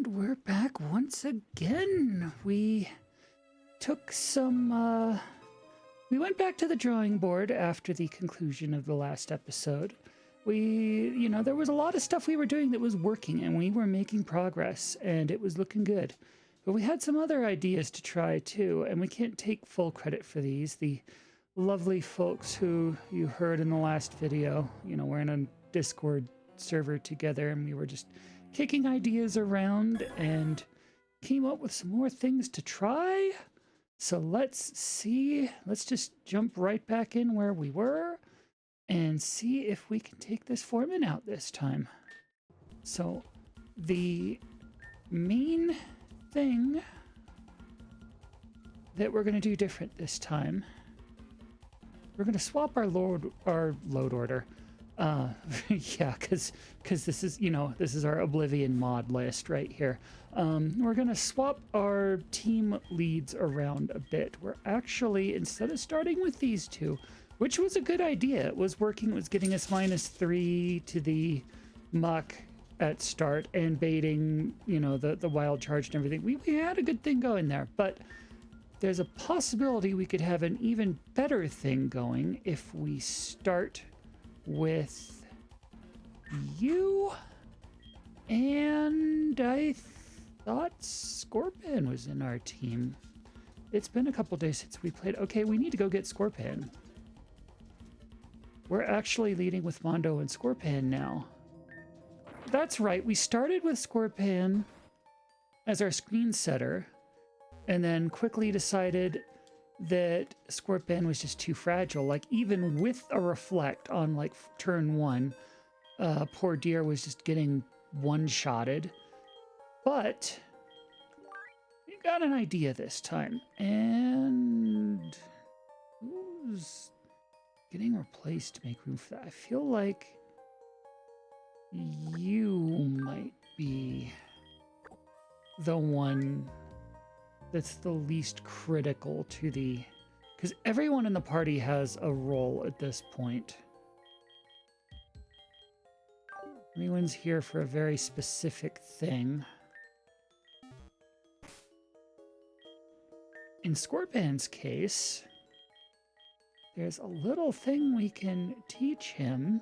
We're back once again. We took some, we went back to the drawing board after the conclusion of the last episode. There was a lot of stuff we were doing that was working and we were making progress and it was looking good. But we had some other ideas to try too, and we can't take full credit for these. The lovely folks who you heard in the last video, we're in a Discord server together and we were just kicking ideas around and came up with some more things to try. So let's just jump right back in where we were and see if we can take this foreman out this time. So the main thing that we're going to do different this time, we're going to swap our load order. Yeah, because this is our Oblivion mod list right here. We're gonna swap our team leads around a bit. We're actually, instead of starting with these two, which was a good idea, it was working, it was getting us -3 to the muck at start and baiting, the wild charge and everything. We had a good thing going there, but there's a possibility we could have an even better thing going if we start with you, and I thought Scorpion was in our team. It's been a couple days since we played. Okay, we need to go get Scorpion. We're actually leading with Mondo and Scorpion now. That's right, we started with Scorpion as our screen setter and then quickly decided that Scorpion was just too fragile. Like, even with a reflect on like turn 1, poor dear was just getting one-shotted. But we got an idea this time, and who's getting replaced to make room for that? I feel like you might be the one that's the least critical to because everyone in the party has a role at this point. Everyone's here for a very specific thing. In Scorpion's case, there's a little thing we can teach him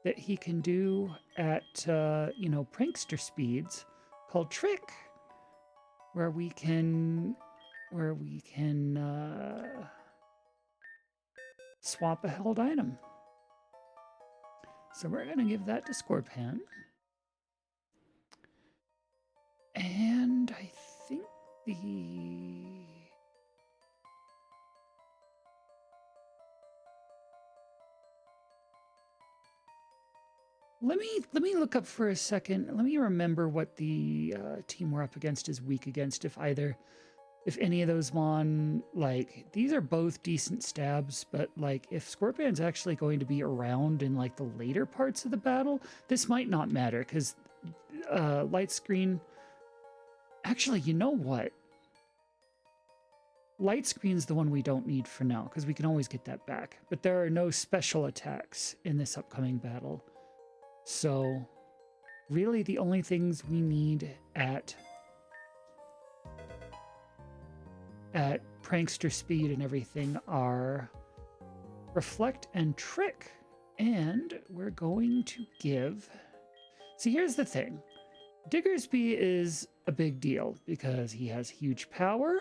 that he can do at, prankster speeds called Trick, where we can swap a held item. So we're gonna give that to Scorpion. And I think Let me look up for a second. Let me remember what the team we're up against is weak against. If any of those Mon, like, these are both decent stabs, but like if Scorpion's actually going to be around in like the later parts of the battle, this might not matter because light screen. Actually, you know what? Light screen's the one we don't need for now because we can always get that back. But there are no special attacks in this upcoming battle. So, really the only things we need at prankster speed and everything are reflect and trick. And we're going to give... See, here's the thing. Diggersby is a big deal because he has huge power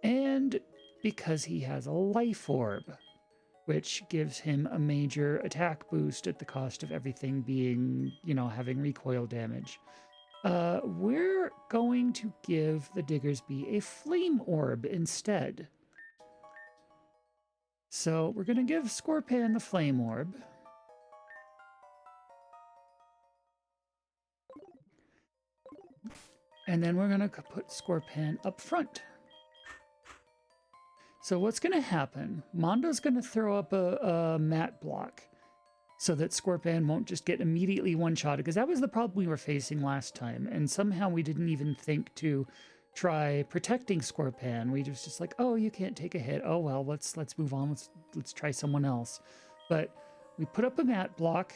and because he has a life orb, which gives him a major attack boost at the cost of everything being, having recoil damage. We're going to give the Diggersby a flame orb instead. So we're going to give Scorpion the flame orb. And then we're going to put Scorpion up front. So what's going to happen, Mondo's going to throw up a mat block so that Scorpion won't just get immediately one-shotted, because that was the problem we were facing last time, and somehow we didn't even think to try protecting Scorpion. We was just like, oh, you can't take a hit. Oh, well, let's move on. Let's try someone else. But we put up a mat block,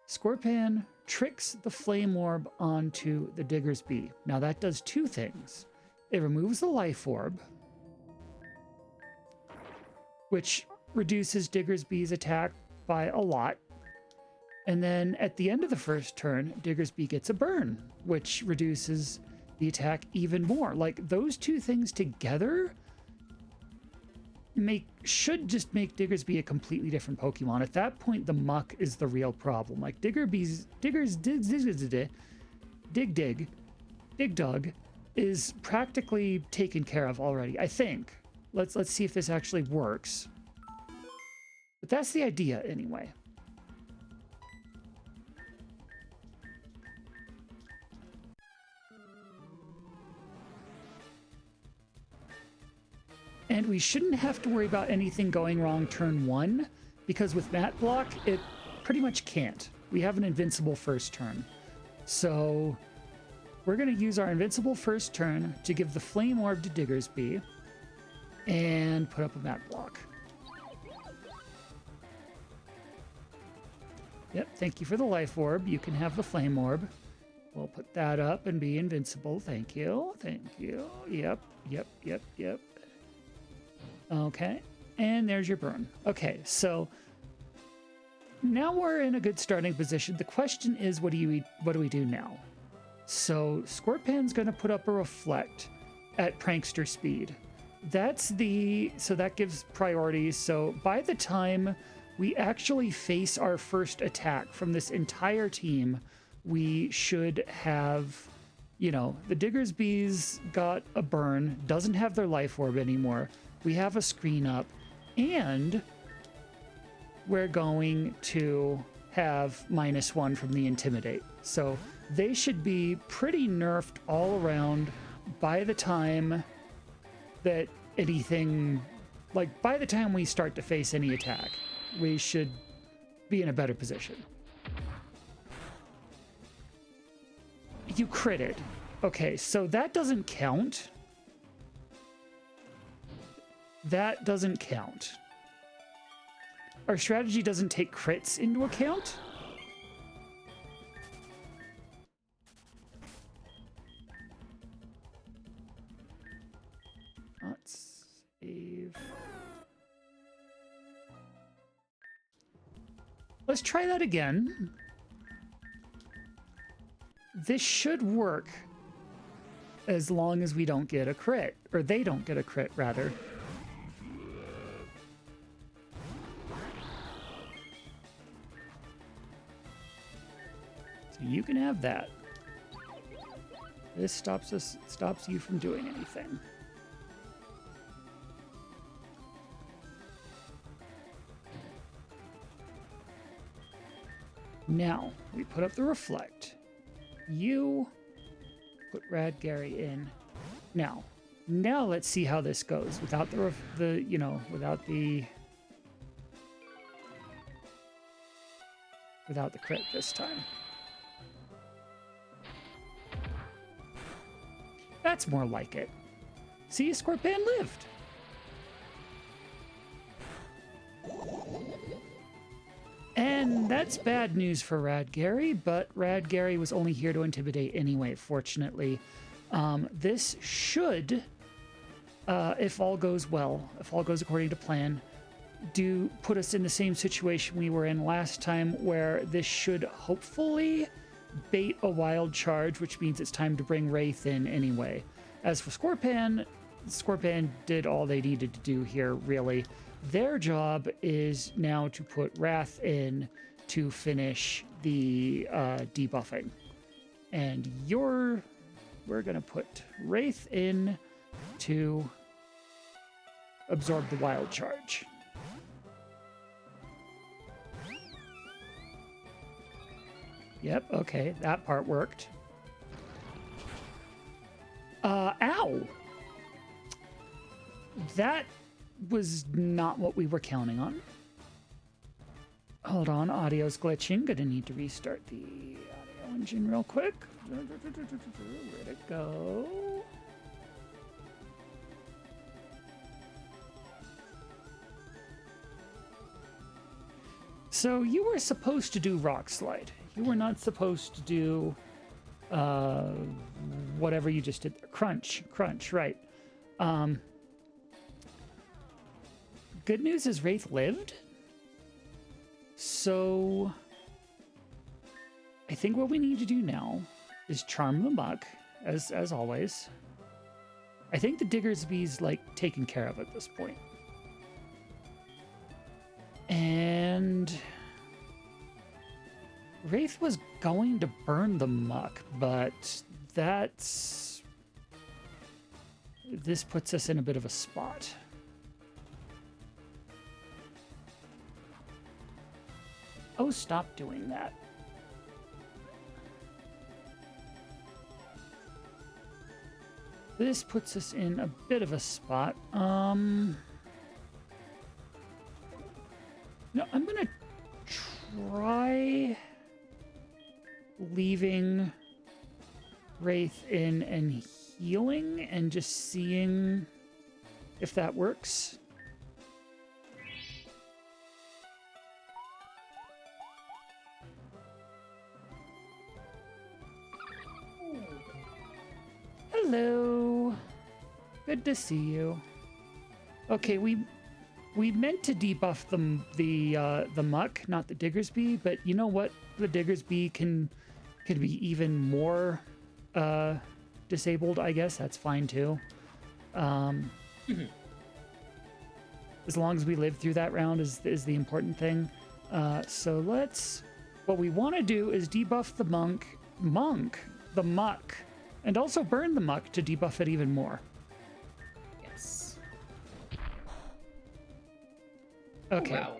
Scorpion tricks the flame orb onto the Digger's Bee. Now that does two things. It removes the life orb, which reduces Digger's Bee's attack by a lot. And then at the end of the first turn, Digger's Bee gets a burn, which reduces the attack even more. Like, those two things together should just make Digger's Bee a completely different Pokemon. At that point, the muck is the real problem. Like, Digger's Dig Dug is practically taken care of already, I think. Let's see if this actually works. But that's the idea anyway. And we shouldn't have to worry about anything going wrong turn one, because with Mat Block, it pretty much can't. We have an invincible first turn. So we're going to use our invincible first turn to give the Flame Orb to Digger's Bee and put up a Mat Block. Yep, thank you for the Life Orb. You can have the Flame Orb. We'll put that up and be invincible. Thank you. Thank you. Yep. Okay, and there's your burn. Okay, so now we're in a good starting position. The question is, what do we do now? So Scorpion's going to put up a Reflect at Prankster speed. So that gives priority. So by the time we actually face our first attack from this entire team, we should have, the Digger's Bees got a burn, doesn't have their Life Orb anymore. We have a screen up, and we're going to have -1 from the Intimidate. So they should be pretty nerfed all around by the time that by the time we start to face any attack. We should be in a better position. You critted. Okay, so that doesn't count. That doesn't count. Our strategy doesn't take crits into account. Let's save. Let's try that again. This should work as long as we don't get a crit, or they don't get a crit, rather. So you can have that. This stops you from doing anything. Now, we put up the Reflect. You put Rad Gary in. Now let's see how this goes without without the crit this time. That's more like it. See, Scorpion lived. And that's bad news for Rad Gary, but Rad Gary was only here to intimidate anyway, fortunately. This should, if all goes well, if all goes according to plan, put us in the same situation we were in last time, where this should hopefully bait a wild charge, which means it's time to bring Wraith in anyway. As for Scorpion did all they needed to do here, really. Their job is now to put Wrath in to finish the debuffing. And we're going to put Wraith in to absorb the wild charge. Yep, okay, that part worked. Ow! That was not what we were counting on. Hold on, audio's glitching. Gonna need to restart the audio engine real quick. Where'd it go? So you were supposed to do rock slide. You were not supposed to do whatever you just did. Crunch, right. Good news is Wraith lived. So I think what we need to do now is charm the muck, as always. I think the Diggersby's like taken care of at this point. And Wraith was going to burn the muck, but this puts us in a bit of a spot. Oh, stop doing that. This puts us in a bit of a spot. No, I'm gonna try leaving Wraith in and healing and just seeing if that works. Hello. Good to see you. Okay, we meant to debuff the muck, not the Diggersby, but you know what? The Diggersby can be even more disabled, I guess. That's fine too. As long as we live through that round is the important thing. So what we want to do is debuff the muck, and also burn the muck to debuff it even more. Yes. Okay. Oh, wow.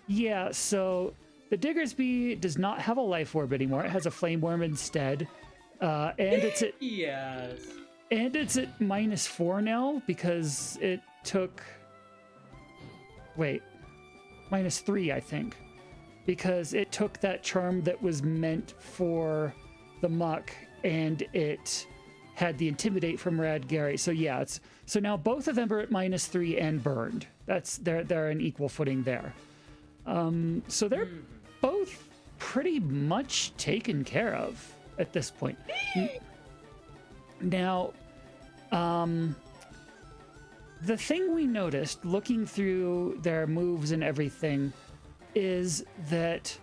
Yeah, so the Diggersby does not have a life orb anymore. It has a flame worm instead. And it's at Yes. And it's at -4 now because it took -3, I think. Because it took that charm that was meant for the muck and it had the intimidate from Rad Gary. So yeah, so now both of them are at -3 and burned. They're an equal footing there. So they're both pretty much taken care of at this point. Now, the thing we noticed looking through their moves and everything is that,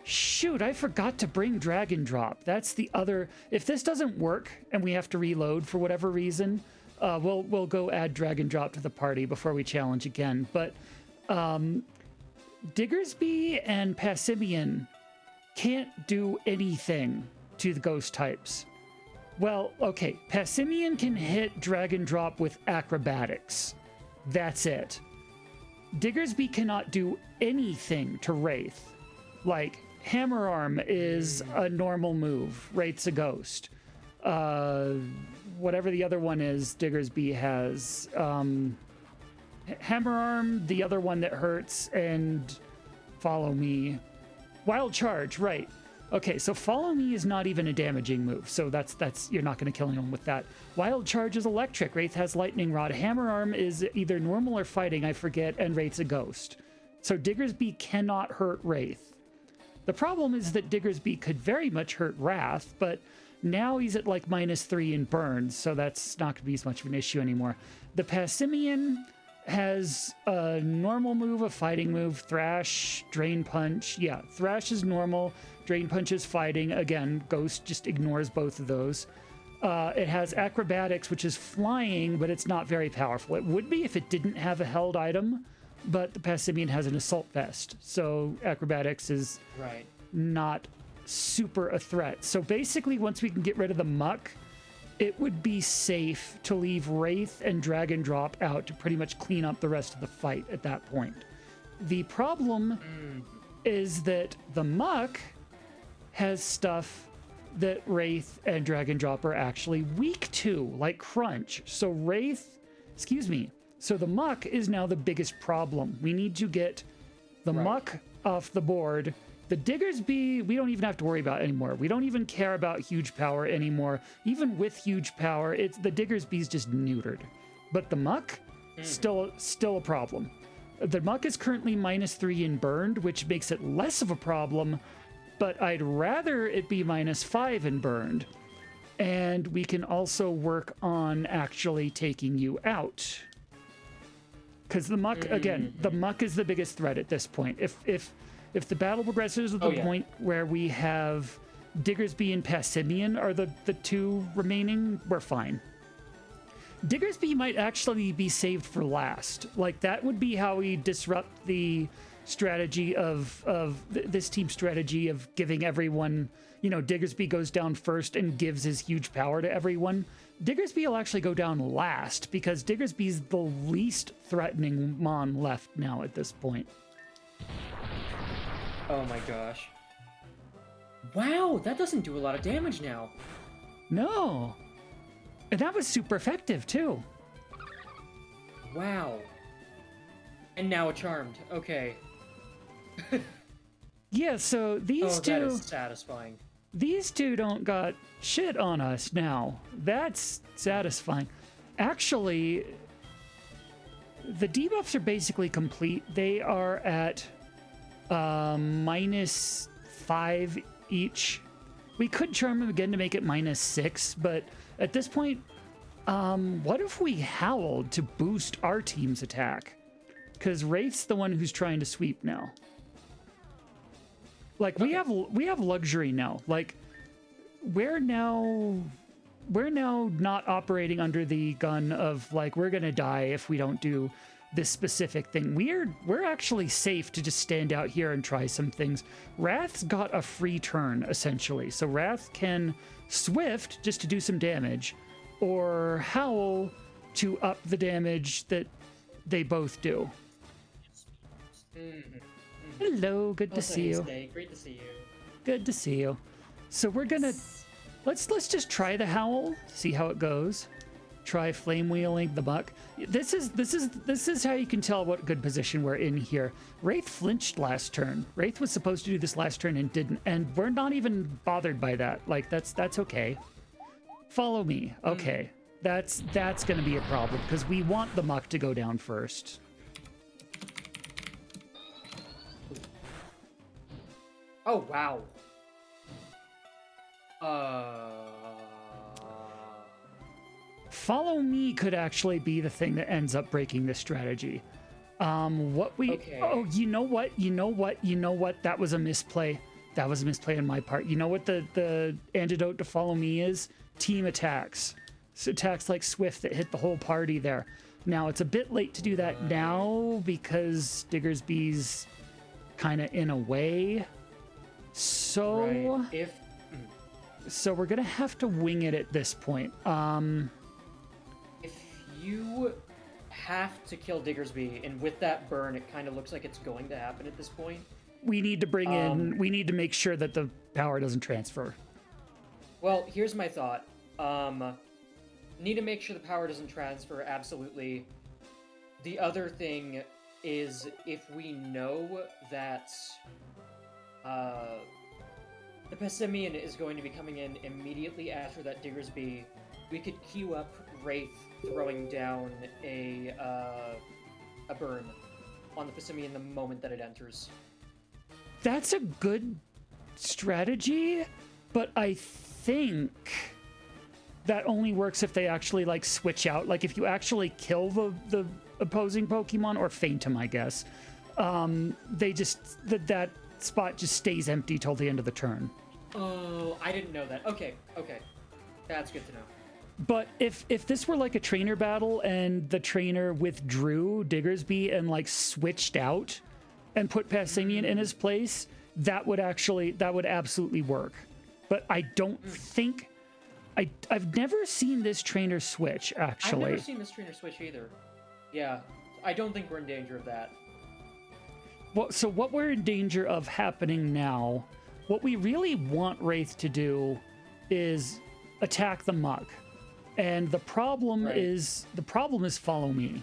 shoot, I forgot to bring drag and drop. That's the other. If this doesn't work and we have to reload for whatever reason, we'll go add drag and drop to the party before we challenge again. But Diggersby and Passimian can't do anything to the ghost types. Well, okay, Passimian can hit drag and drop with acrobatics. That's it. Diggersby cannot do anything to Wraith. Like, Hammer Arm is a normal move. Wraith's a ghost. Whatever the other one is, Diggersby has. Hammer Arm, the other one that hurts, and Follow Me. Wild Charge, right. Okay, so Follow Me is not even a damaging move, so that's you're not going to kill anyone with that. Wild Charge is electric. Wraith has Lightning Rod. Hammer Arm is either normal or fighting, I forget, and Wraith's a ghost. So Diggersby cannot hurt Wraith. The problem is that Diggersby could very much hurt Wrath, but now he's at like -3 in burns, so that's not going to be as much of an issue anymore. The Passimian has a normal move, a fighting move, Thrash, Drain Punch. Yeah, Thrash is normal, Drain Punch is fighting. Again, Ghost just ignores both of those. It has Acrobatics, which is flying, but it's not very powerful. It would be if it didn't have a held item, but the Passimian has an Assault Vest, so Acrobatics is not super a threat. So basically, once we can get rid of the muck, it would be safe to leave Wraith and Drag and Drop out to pretty much clean up the rest of the fight at that point. The problem is that the muck has stuff that Wraith and Drag and Drop are actually weak to, like Crunch. So so the muck is now the biggest problem. We need to get the muck off the board. The Diggersby, we don't even have to worry about anymore. We don't even care about huge power anymore. Even with huge power, the Diggersby's just neutered. But the muck, still a problem. The muck is currently -3 in burned, which makes it less of a problem, but I'd rather it be -5 in burned. And we can also work on actually taking you out. Because the muck, again, the muck is the biggest threat at this point. If the battle progresses to the point where we have Diggersby and Passimian are the two remaining, we're fine. Diggersby might actually be saved for last. Like, that would be how we disrupt the strategy of this team strategy of giving everyone, you know, Diggersby goes down first and gives his huge power to everyone. Diggersby will actually go down last because Diggersby's the least threatening Mon left now at this point. Oh my gosh. Wow, that doesn't do a lot of damage now. No. And that was super effective, too. Wow. And now a charmed. Okay. Yeah, so these two... that is satisfying. These two don't got shit on us now. That's satisfying. Actually, the debuffs are basically complete. They are at -5 each. We could charm them again to make it -6, but at this point, what if we howled to boost our team's attack? Because Wraith's the one who's trying to sweep now. Like, we have luxury now. Like, we're now not operating under the gun of like we're gonna die if we don't do this specific thing. We're actually safe to just stand out here and try some things. Wrath's got a free turn essentially, so Wrath can swift just to do some damage, or howl to up the damage that they both do. Hello, good to see you. Great to see you. Good to see you. So we're gonna let's just try the howl, see how it goes. Try flame wheeling the muck. This is how you can tell what good position we're in here. Wraith flinched last turn. Wraith was supposed to do this last turn and didn't, and we're not even bothered by that. Like, that's okay. Follow me. Okay. That's gonna be a problem because we want the muck to go down first. Oh, wow. Follow me could actually be the thing that ends up breaking this strategy. Okay. Oh, you know what? That was a misplay. That was a misplay on my part. You know what the antidote to follow me is? Team attacks. So attacks like Swift that hit the whole party there. Now, it's a bit late to do that now because Diggersby's kind of in a way. So, so we're gonna have to wing it at this point. If you have to kill Diggersby, and with that burn, it kind of looks like it's going to happen at this point. We need to bring in. We need to make sure that the power doesn't transfer. Well, here's my thought. Need to make sure the power doesn't transfer. Absolutely. The other thing is if we know that the Pessimian is going to be coming in immediately after that Diggersby, we could queue up Wraith throwing down a burn on the Pessimian the moment that it enters. That's a good strategy, but I think that only works if they actually like switch out. Like if you actually kill the opposing Pokemon or feint them, I guess. They just that spot just stays empty till the end of the turn. Oh, I didn't know that. Okay. That's good to know. But if this were like a trainer battle and the trainer withdrew Diggersby and like switched out and put Passimian in his place, that would absolutely work. But I don't think I've never seen this trainer switch, actually. I've never seen this trainer switch either. Yeah, I don't think we're in danger of that. Well, so what we're in danger of happening now, what we really want Wraith to do is attack the muck. And the problem is follow me.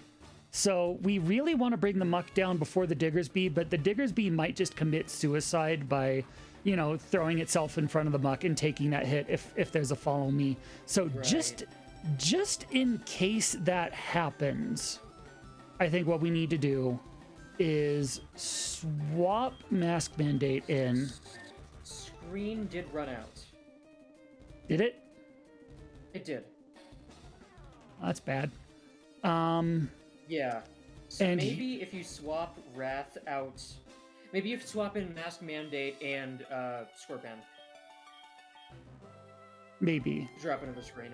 So we really want to bring the muck down before the Diggersby, but the Diggersby might just commit suicide by, you know, throwing itself in front of the muck and taking that hit if there's a follow me. So just in case that happens, I think what we need to do is swap Mask Mandate in. Screen did run out. Did it? It did. That's bad. Yeah. So And maybe if you swap Wrath out... Maybe if you swap in Mask Mandate and Scorpion. Maybe. Drop another screen.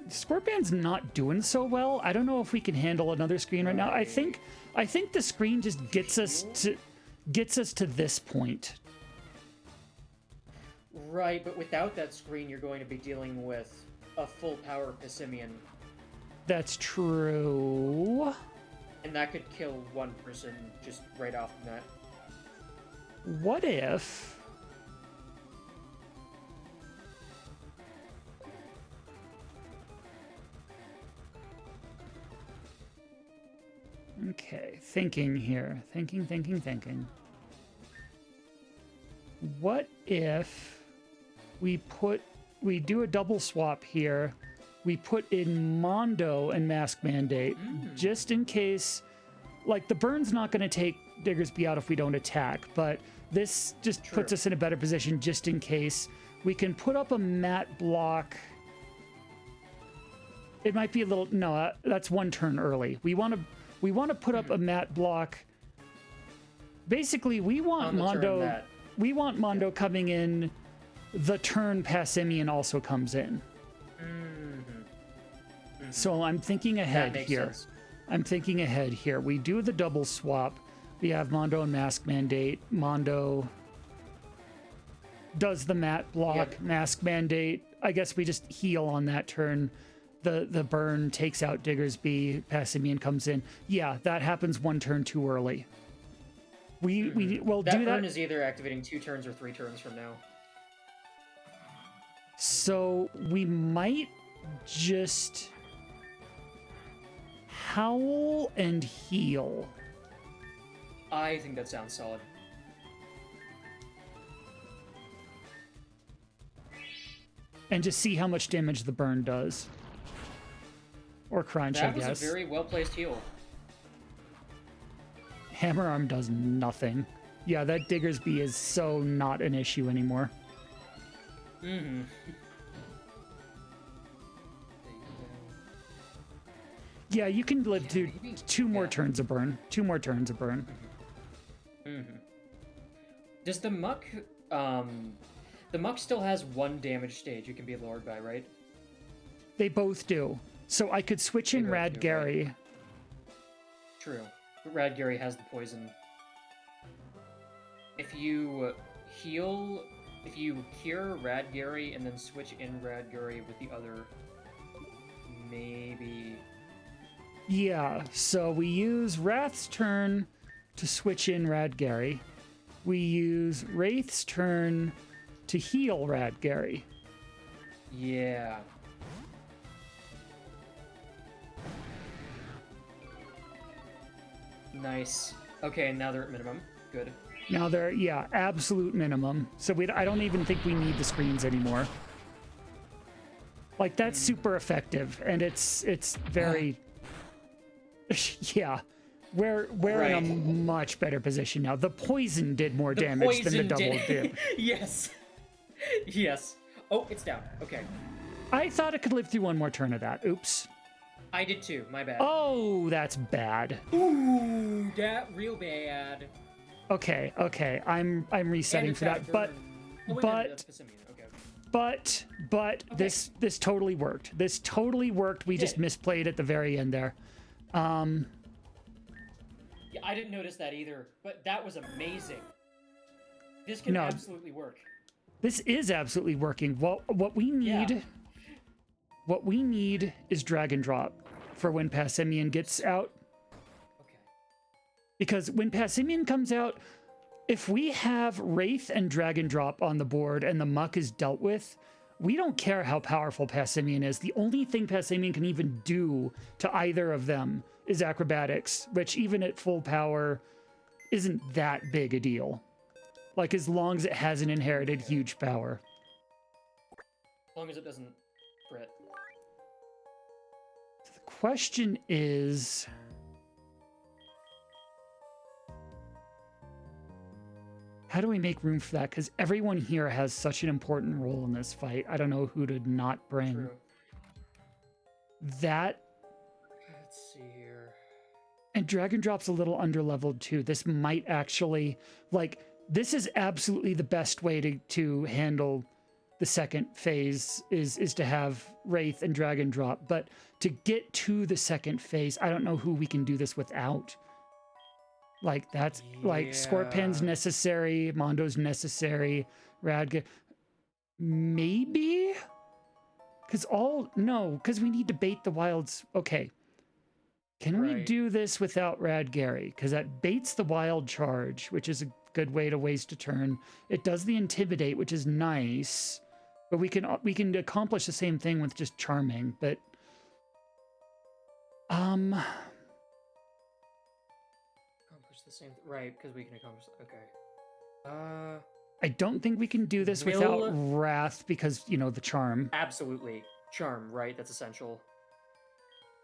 Scorpion's not doing so well. I don't know if we can handle another screen right now. I think the screen just gets us to this point. Right, but without that screen, you're going to be dealing with a full power Pessimian. That's true. And that could kill one person just right off the bat. What if... Okay, thinking here. Thinking. What if we do a double swap here? We put in Mondo and Mask Mandate, just in case, like, the burn's not going to take Diggersby out if we don't attack, but this just puts us in a better position just in case. We can put up a mat block. It might be a little, no, that's one turn early. We want to put up a mat block. Basically, we want Mondo coming in the turn Passimian also comes in. So I'm thinking ahead here. Sense. I'm thinking ahead here. We do the double swap. We have Mondo and Mask Mandate. Mondo does the mat block, Mask Mandate. I guess we just heal on that turn. The burn takes out Diggersby. Passimian comes in. Yeah, that happens one turn too early. We'll do that. That burn is either activating 2 turns or 3 turns from now. So we might just howl and heal. I think that sounds solid. And just see how much damage the burn does. Or crunch, I guess. That was a very well-placed heal. Hammer Arm does nothing. Yeah, that Diggersby is so not an issue anymore. Yeah, you can live to 2 more turns of burn. 2 more turns of burn. Does the Muck... the Muck still has 1 damage stage you can be lowered by, right? They both do. So I could switch in Rad Gary. Right? True. But Rad Gary has the poison. If you heal... If you cure Rad Gary and then switch in Rad Gary with the other... Maybe... Yeah, so we use Wrath's turn to switch in Rad Gary. We use Wraith's turn to heal Rad Gary. Yeah. Nice. Okay, now they're at minimum. Good. Now they're, yeah, absolute minimum. So I don't even think we need the screens anymore. Like, that's super effective, and it's very... yeah. We're in a much better position now. The poison did more damage than the double did. Yes. Yes. Oh, it's down. Okay. I thought it could live through one more turn of that. Oops. I did too. My bad. Oh, that's bad. Ooh, that real bad. Okay. I'm resetting for that. But this totally worked. This totally worked. We just misplayed at the very end there. Yeah, I didn't notice that either, but that was amazing. This can absolutely work. This is absolutely working. Well, what we need is drag and drop for when Passimian gets out. Okay. Because when Passimian comes out, if we have Wraith and drag and drop on the board and the Muck is dealt with, we don't care how powerful Passimian is. The only thing Passimian can even do to either of them is acrobatics, which even at full power isn't that big a deal. Like, as long as it hasn't inherited huge power. As long as it doesn't crit. The question is, how do we make room for that? Because everyone here has such an important role in this fight. I don't know who to not bring. True. That. Let's see here. And Dragon Drop's a little underleveled too. This might actually, like, this is absolutely the best way to handle the second phase is to have Wraith and Dragon Drop. But to get to the second phase, I don't know who we can do this without. Like, that's like Scorpion's necessary, Mondo's necessary, Radga. Maybe? Because we need to bait the wilds. Okay. Can we do this without Radgary? Because that baits the wild charge, which is a good way to waste a turn. It does the intimidate, which is nice. But we can accomplish the same thing with just charming, but accomplish the same right, because we can accomplish okay. I don't think we can do this without Wrath because, you know, the charm. Absolutely. Charm, right, that's essential.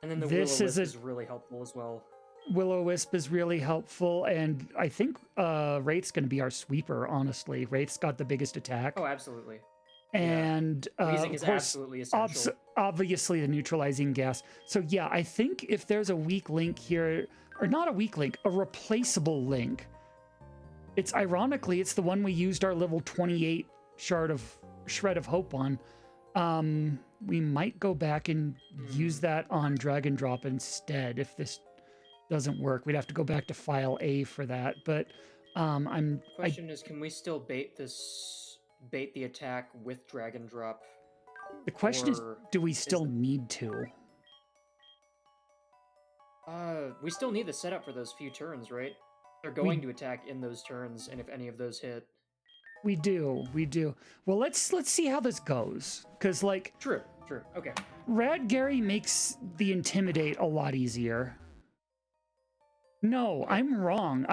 And then the Will-O-Wisp is really helpful as well. Will-O-Wisp is really helpful, and I think Wraith's going to be our sweeper, honestly. Wraith's got the biggest attack. Oh, absolutely. And Weezing of is course, absolutely essential. Obviously the neutralizing gas. So yeah, I think if there's a weak link here, or not a weak link, a replaceable link, it's ironically, it's the one we used our level 28 Shred of Hope on. We might go back and use that on Dragon Drop instead if this doesn't work. We'd have to go back to file A for that, but Question is, can we still bait the attack with Dragon Drop? The question is, do we still need to? We still need the setup for those few turns, right? They're going to attack in those turns, and if any of those hit. We do. Well, let's see how this goes, because like. True. Okay. Radgary makes the intimidate a lot easier. No, I'm wrong.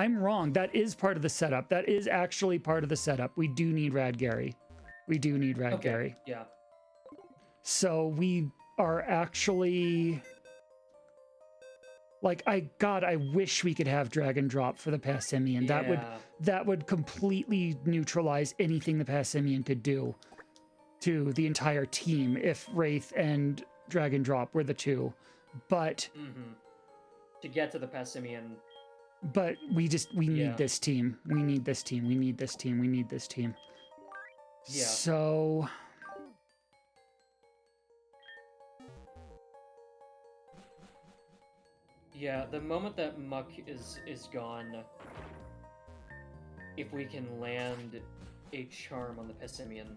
That is part of the setup. That is actually part of the setup. We do need Radgary. Okay. Yeah. So we are actually. Like, I wish we could have Dragon Drop for the Passimian. Yeah. That would completely neutralize anything the Passimian could do to the entire team if Wraith and Dragon Drop were the two. But to get to the Passimian. But we need this team. We need this team. Yeah. So yeah, the moment that Muck is gone, if we can land a charm on the Passimian.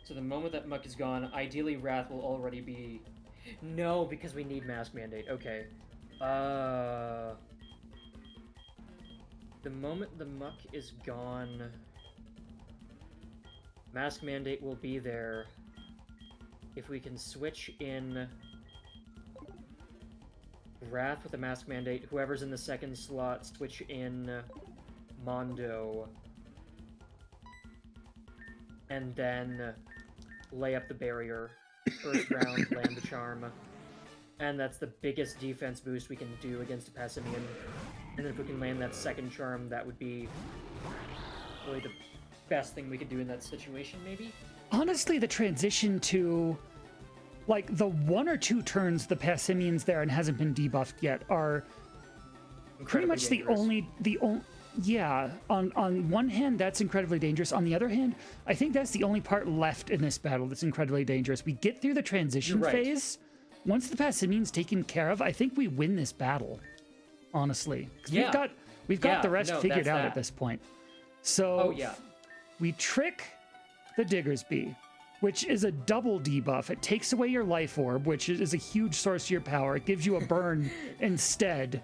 So the moment that Muck is gone, ideally Wrath will already be... No, because we need Mask Mandate. Okay. The moment the Muck is gone, Mask Mandate will be there. If we can switch in Wrath with the Mask Mandate, whoever's in the second slot, switch in Mondo, and then lay up the barrier. First round, land the charm. And that's the biggest defense boost we can do against a Passimian. And then if we can land that second charm, that would be really the best thing we could do in that situation, maybe? Honestly, the transition to, like, the 1 or 2 turns the Passimian's there and hasn't been debuffed yet are pretty much dangerous. the only yeah, on one hand, that's incredibly dangerous. On the other hand, I think that's the only part left in this battle that's incredibly dangerous. We get through the transition phase. Once the Passimian's taken care of, I think we win this battle, honestly. Because we've got the rest figured out at this point. So we trick the Diggersby, which is a double debuff. It takes away your life orb, which is a huge source of your power. It gives you a burn instead.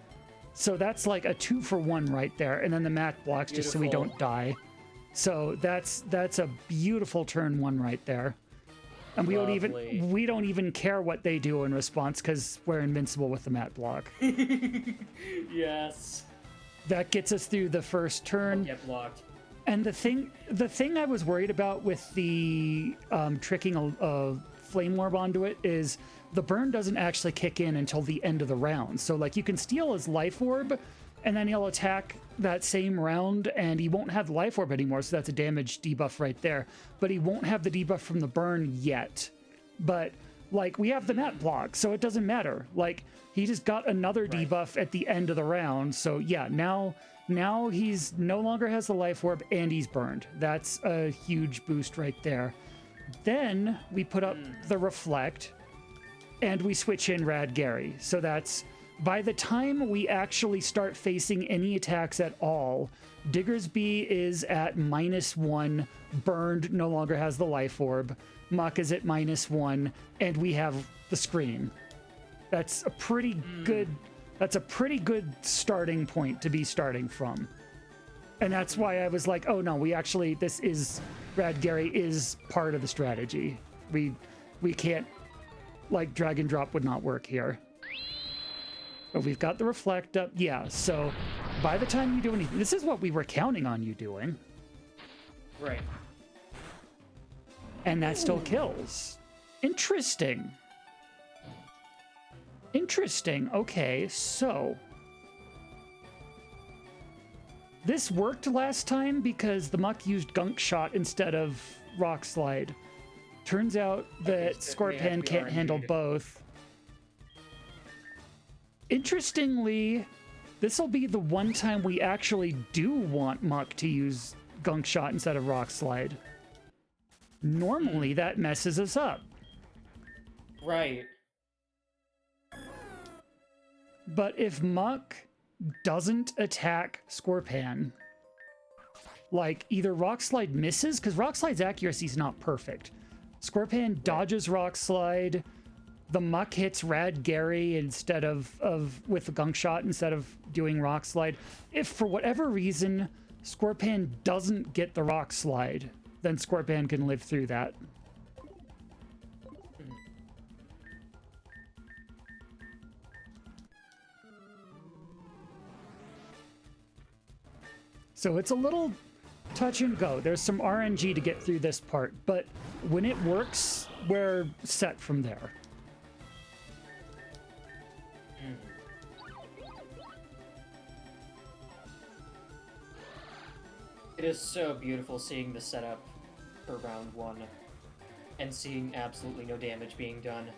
So that's like a 2-for-1 right there. And then the mat blocks just so we don't die. So that's a beautiful turn 1 right there. And we don't even care what they do in response because we're invincible with the mat block. Yes. That gets us through the first turn. Get blocked. And the thing I was worried about with the tricking a flame orb onto it is the burn doesn't actually kick in until the end of the round. So like you can steal his life orb, and then he'll attack that same round, and he won't have the life orb anymore. So that's a damage debuff right there. But he won't have the debuff from the burn yet. But like we have the net block, so it doesn't matter. Like he just got another debuff at the end of the round. So yeah, now he's no longer has the life orb and he's burned. That's a huge boost right there. Then we put up the reflect and we switch in Rad Gary. So that's by the time we actually start facing any attacks at all, Diggersby is at -1, burned, no longer has the life orb. Muck is at -1, and we have the screen. That's a pretty good. That's a pretty good starting point to be starting from. And that's why I was like, oh no, this is Rad Gary is part of the strategy. We can't, like, drag and drop would not work here. But we've got the reflect up. Yeah, so by the time you do anything, this is what we were counting on you doing. Right. And that still kills. Interesting. Interesting. Okay, so this worked last time because the Muck used Gunk Shot instead of Rock Slide. Turns out that Scorpion can't handle both. Interestingly, this will be the one time we actually do want Muck to use Gunk Shot instead of Rock Slide. Normally, that messes us up. Right. But if Muck doesn't attack Scorpion, like either Rock Slide misses, because Rock Slide's accuracy is not perfect. Scorpion dodges Rock Slide, the Muck hits Rad Gary instead of with the Gunk Shot instead of doing Rock Slide. If for whatever reason Scorpion doesn't get the Rock Slide, then Scorpion can live through that. So it's a little touch and go. There's some RNG to get through this part, but when it works, we're set from there. It is so beautiful seeing the setup for round 1 and seeing absolutely no damage being done.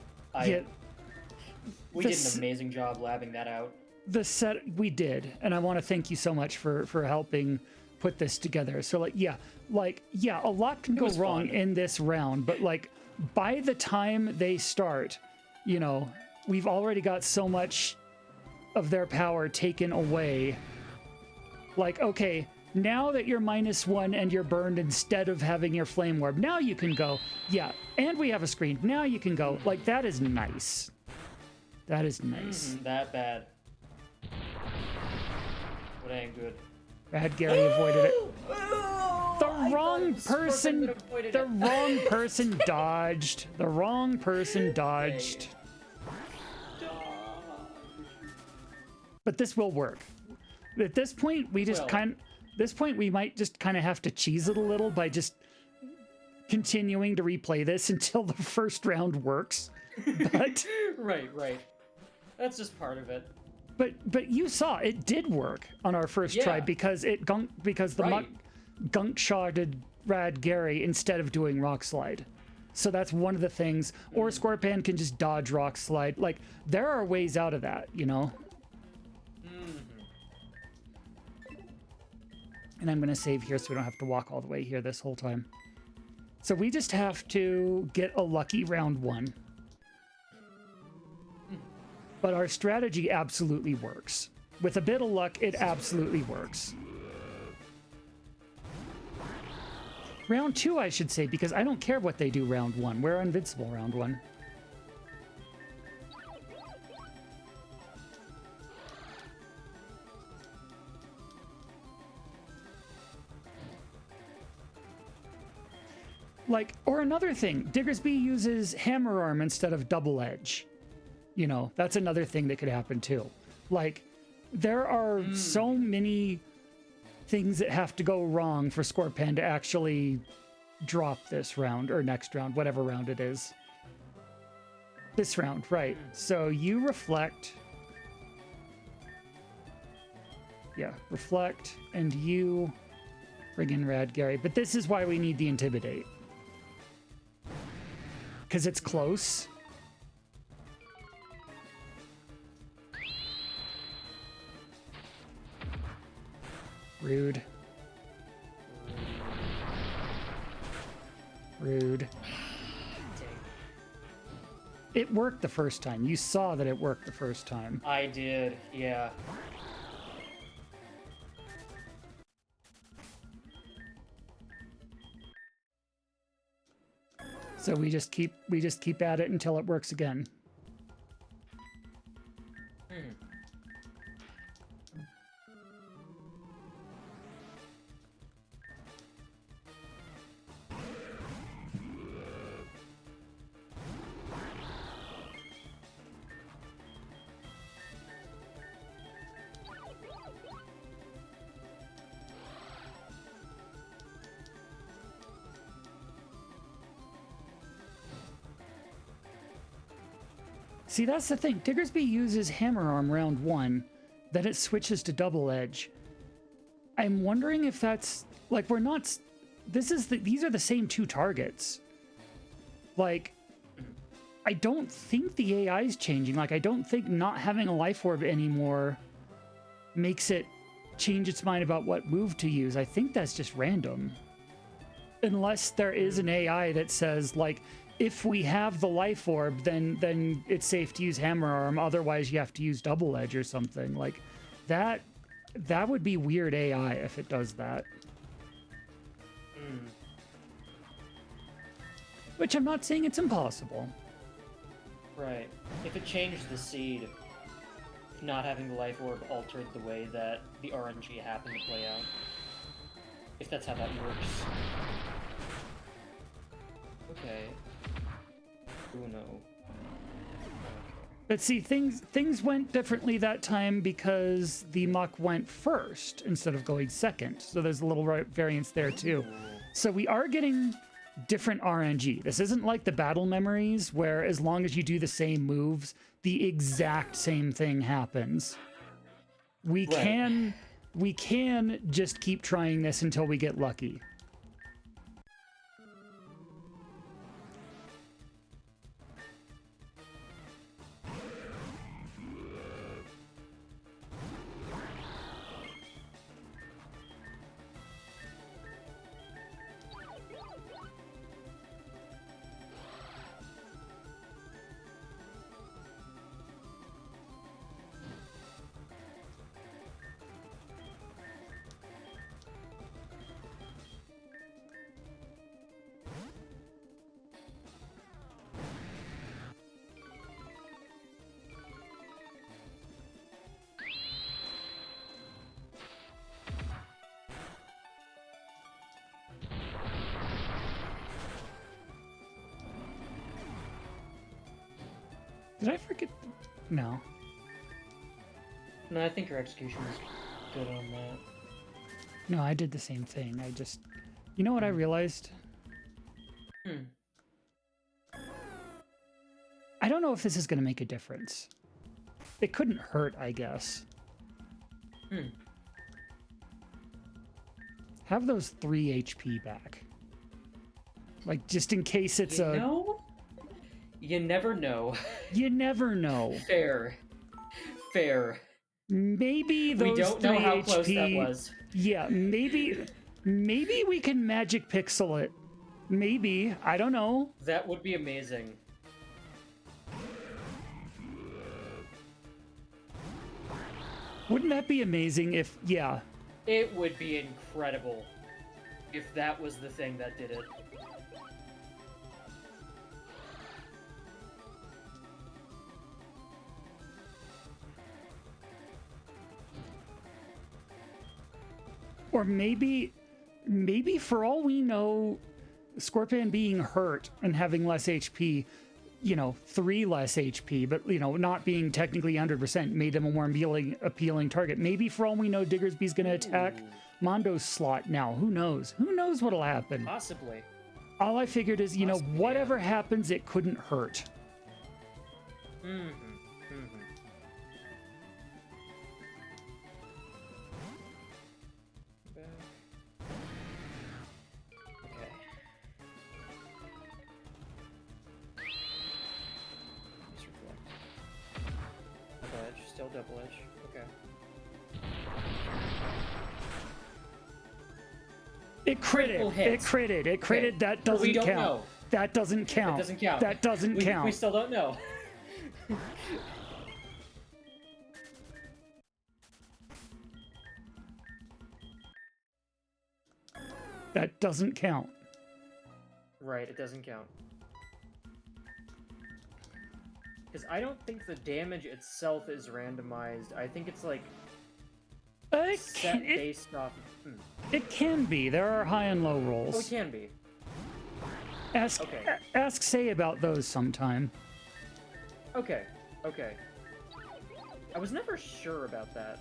We did an amazing job labbing that out. We did, and I want to thank you so much for helping put this together. So a lot can go wrong in this round, but like by the time they start, you know, we've already got so much of their power taken away. Like, okay, now that you're -1 and you're burned instead of having your flame orb, now you can go. Yeah, and we have a screen. Now you can go. Like, that is nice. That is nice. That bad. But ain't good. Rad Gary avoided it. The wrong person dodged. The wrong person dodged. But this will work. At this point, we might just kind of have to cheese it a little by just continuing to replay this until the first round works. But right. That's just part of it. But you saw it did work on our first try because the Muck Gunk Shotted Rad Gary instead of doing Rock Slide. So that's one of the things. Or Scorpion can just dodge Rock Slide. Like, there are ways out of that, you know? And I'm going to save here so we don't have to walk all the way here this whole time. So we just have to get a lucky round 1. But our strategy absolutely works. With a bit of luck, it absolutely works. Round 2, I should say, because I don't care what they do round 1. We're invincible round 1. Like, or another thing, Diggersby uses hammer arm instead of double edge. You know, that's another thing that could happen too. Like, there are so many things that have to go wrong for Scorpan to actually drop this round or next round, whatever round it is. This round, right. So you reflect. Yeah, reflect, and you bring in Rad Gary. But this is why we need the Intimidate. Because it's close. Rude. Rude. It worked the first time. You saw that it worked the first time. I did, yeah. So we just keep at it until it works again. See, that's the thing. Diggersby uses Hammer Arm round 1, then it switches to Double Edge. I'm wondering if that's like we're not. These are the same 2 targets. Like, I don't think the AI is changing. Like, I don't think not having a life orb anymore makes it change its mind about what move to use. I think that's just random, unless there is an AI that says like, if we have the life orb, then it's safe to use Hammer Arm. Otherwise, you have to use Double Edge or something like that. That would be weird AI if it does that. Which I'm not saying it's impossible. Right. If it changed the seed, if not having the life orb altered the way that the RNG happened to play out. If that's how that works. Okay. Uno. But see, things went differently that time because the Muck went first instead of going second. So there's a little variance there too. So we are getting different RNG. This isn't like the battle memories where as long as you do the same moves, the exact same thing happens. We can just keep trying this until we get lucky. Did I forget? No. No, I think your execution was good on that. No, I did the same thing. I just... You know what I realized? I don't know if this is going to make a difference. It couldn't hurt, I guess. Have those 3 HP back. Like, just in case it's You never know. You never know. Fair. Maybe those we don't 3 know how HP, close that was. Yeah, maybe we can magic pixel it. Maybe. I don't know. That would be amazing. Wouldn't that be amazing if... Yeah. It would be incredible if that was the thing that did it. Or maybe for all we know, Scorpion being hurt and having less HP you know, 3 less HP, but, you know, not being technically 100% made them a more appealing target. Maybe for all we know, Diggersby's going to attack Mondo's slot now. Who knows? Who knows what'll happen? Possibly. All I figured is, you know, Possibly, whatever happens, it couldn't hurt. Mm-hmm. Okay. Let's reflect. Double edge, still double edge. Okay. It critted. It critted. It critted. Okay. That doesn't We don't count. know. That doesn't count. That doesn't count. That doesn't count. We still don't know. That doesn't count. Right, it doesn't count. Because I don't think the damage itself is randomized. I think it's like set based off. It can be. There are high and low Oh, it rolls. can be. Ask Say about those sometime. Okay. Okay. I was never sure about that.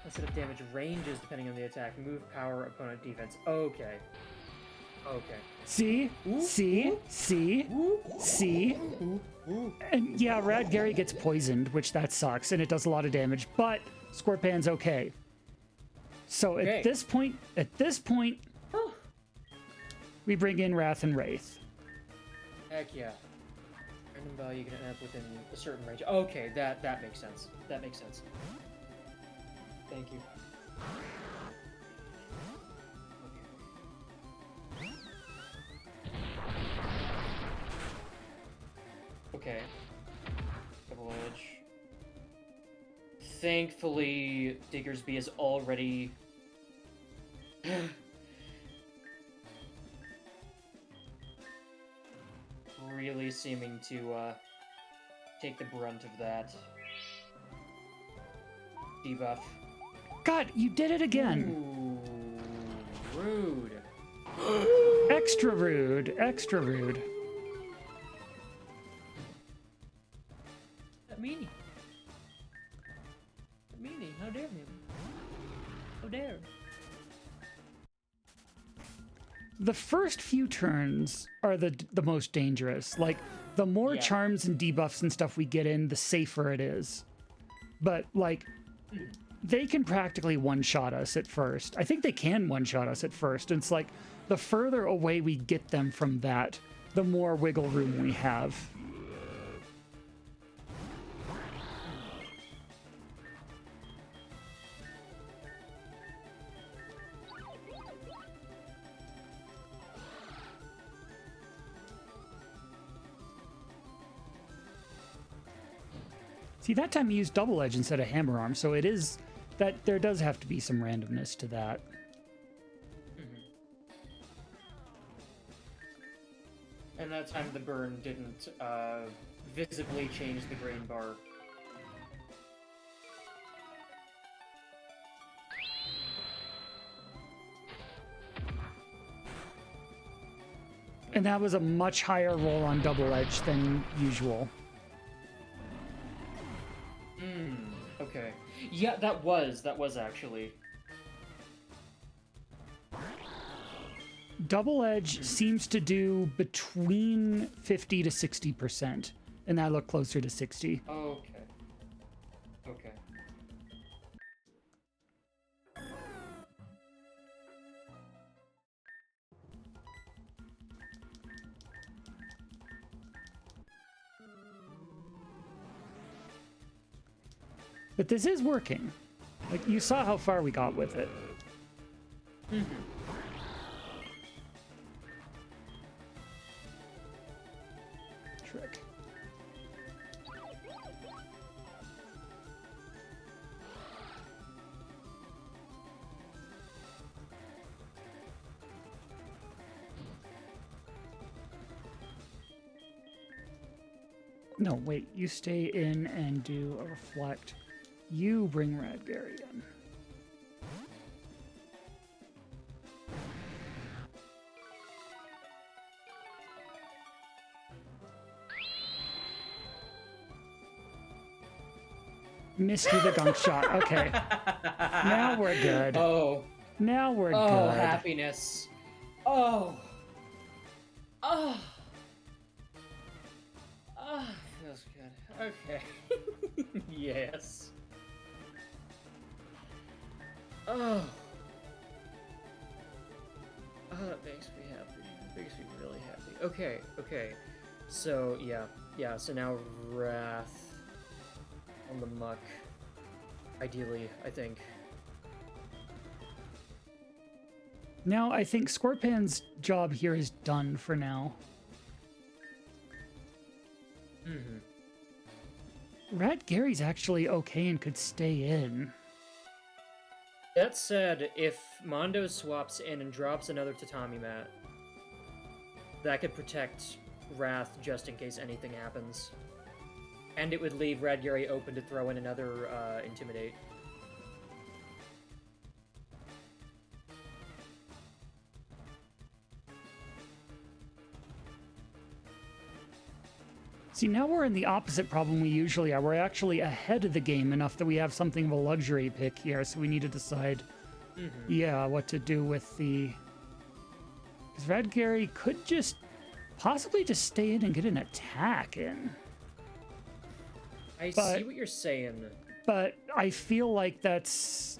Instead of damage ranges depending on the attack. Move, power, opponent, defense. Okay. Okay. See? Ooh, See? ooh, See? ooh, See? ooh. And yeah, Rad Gary gets poisoned, which that sucks, and it does a lot of damage, but Scorpan's okay. So at this point, Oh. we bring in Wrath and Wraith. Heck yeah. Random value can end up within a certain range. Okay, that makes sense. That makes sense. Thank you. Okay. Double edge. Thankfully, Diggersby is already... really seeming to, take the brunt of that. Debuff. God, you did it again. Ooh, rude. Extra rude. Extra rude. That meanie. That meanie. How dare him? How dare. The first few turns are the most dangerous. Like, the more charms and debuffs and stuff we get in, the safer it is. But, like, they can practically one-shot us at first. I think they can one-shot us at first. And it's like, the further away we get them from that, the more wiggle room we have. See, that time you used double edge instead of hammer arm, so it is that there does have to be some randomness to that. And that time the burn didn't visibly change the grain bar. And that was a much higher roll on double edge than usual. Okay. Yeah, that was actually. Double edge seems to do between 50 to 60%, and I look closer to 60. Okay. Okay. But this is working. Like, you saw how far we got with it. Trick. No, wait. You stay in and do a reflect. You bring Radgary in. Missed with a gunk shot. Okay. Now we're good. Oh. Now we're Oh, good. happiness. Oh. Oh. Ah, feels good. Okay. Yes. Oh. Oh, that makes me happy. It makes me really happy. Okay, okay. So, yeah, so now Wrath on the Muck. Ideally, I think. Now, I think Scorpion's job here is done for now. Radgary's actually okay and could stay in. That said, if Mondo swaps in and drops another tatami mat, that could protect Wrath just in case anything happens. And it would leave Radgary open to throw in another Intimidate. See, now we're in the opposite problem we usually are. We're actually ahead of the game enough that we have something of a luxury pick here, so we need to decide, yeah, what to do with the... Because Radgary could just possibly just stay in and get an attack in. I see what you're saying. But I feel like that's...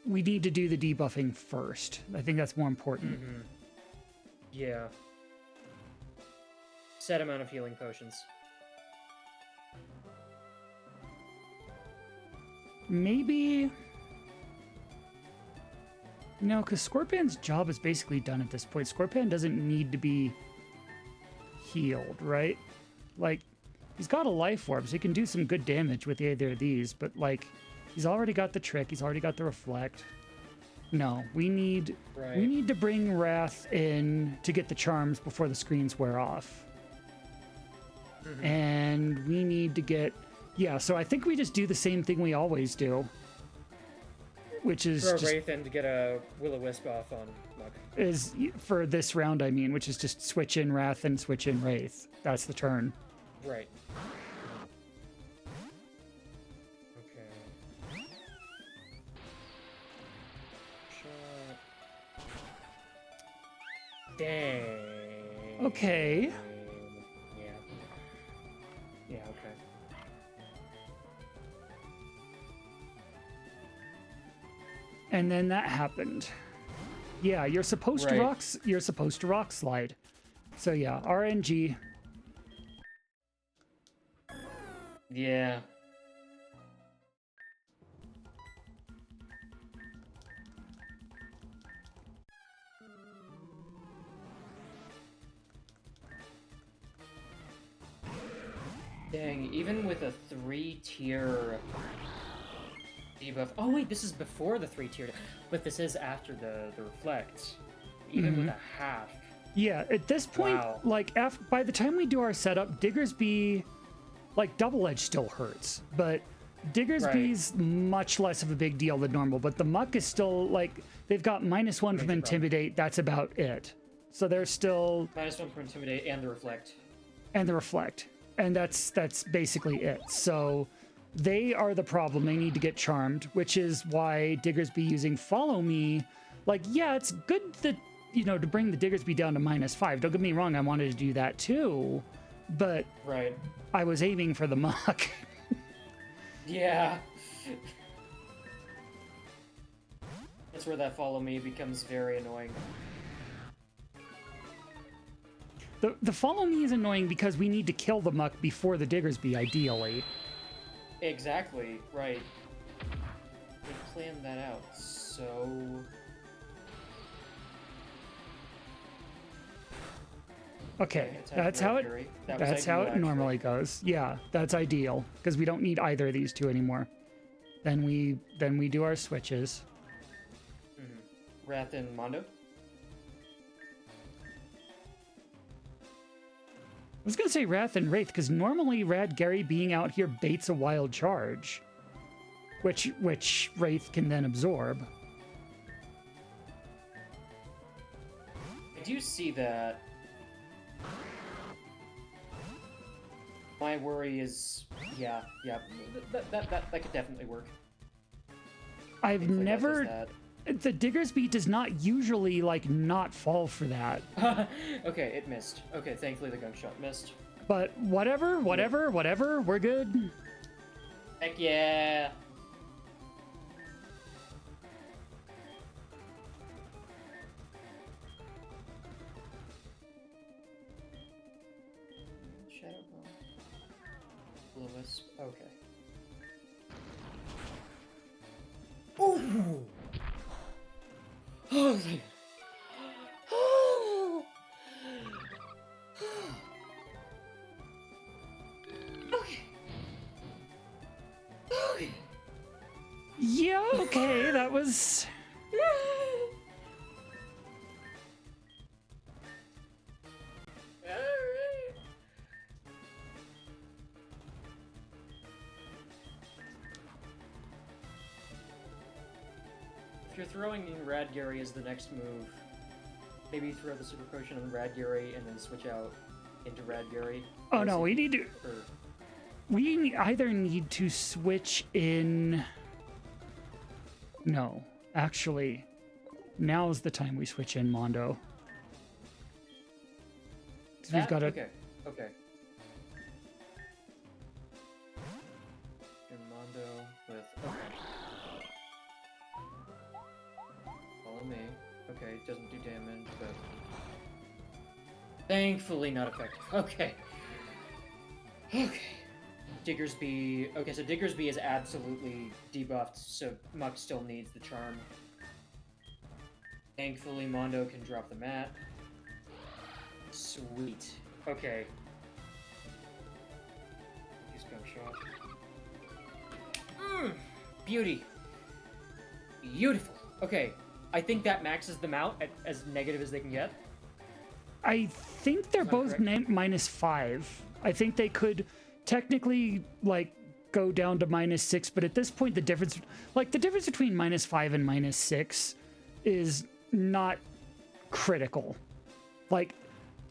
We need to do the debuffing first. I think that's more important. Yeah. Set amount of healing potions. Maybe... No, because Scorpion's job is basically done at this point. Scorpion doesn't need to be healed, right? Like, he's got a life orb, so he can do some good damage with either of these, but, like, he's already got the trick, he's already got the reflect. No, we need to bring Wrath in to get the charms before the screens wear off. And we need to get... Yeah, so I think we just do the same thing we always do. Which is Throw just... Wraith in to get a Will-O-Wisp off on Muck. Is, for this round, I mean, which is just switch in Wrath and switch in Wraith. That's the turn. Right. Okay. Shot. Dang. Okay. Yeah, okay. And then that happened. Yeah, you're supposed to rock. You're supposed to rock slide. So yeah, RNG. Yeah. Dang, even with a 3-tier debuff... Oh wait, this is before the 3-tier, but this is after the reflect. Even with a half. Yeah, at this point, like, by the time we do our setup, Diggersby, like, Double Edge still hurts, but Diggersby's much less of a big deal than normal, but the Muck is still, like, they've got -1 from Intimidate, that's about it. So they're still... -1 from Intimidate and the Reflect. And the Reflect. And that's basically it. So they are the problem. They need to get charmed, which is why Diggersby using Follow Me, like, yeah, it's good that, you know, to bring the Diggersby down to -5. Don't get me wrong, I wanted to do that too, but I was aiming for the Muck. Yeah. That's where that Follow Me becomes very annoying. The Follow Me is annoying because we need to kill the Muck before the Diggersby, ideally. Exactly, right. We planned that out, so... Okay, that's how it normally goes. Yeah, that's ideal because we don't need either of these two anymore. Then we do our switches. Wrath and Mondo. was gonna say Wrath and Wraith, because normally Rad Gary being out here baits a wild charge, which Wraith can then absorb. I do see that. My worry is, yeah, that could definitely work. I've Thankfully, that never. does that. The Digger's Beat does not usually, like, not fall for that. Okay, it missed. Okay, thankfully the gunshot missed. But whatever, we're good. Heck yeah! Shadow Bone. Wisp. Okay. Oh! Oh, thank oh. Okay. Okay. Yeah, okay, that was... Alright. If you're throwing in Rad Gary as the next move, maybe throw the super potion on Rad Gary and then switch out into Rad Gary. Oh no, we need to... Or, We either need to switch in... No, actually, now's the time we switch in Mondo. 'Cause we've got to... Okay, okay. And Mondo with... Okay. Follow me. Okay, it doesn't do damage, but... Thankfully not effective. Okay. Okay. Diggersby... Okay, so Diggersby is absolutely debuffed, so Muck still needs the charm. Thankfully, Mondo can drop the mat. Sweet. Okay. Use gunshot. Beauty. Beautiful. Okay, I think that maxes them out at as negative as they can get. I think they're both -5. I think they could technically, like, go down to -6, but at this point, the difference between -5 and -6 is not critical. Like,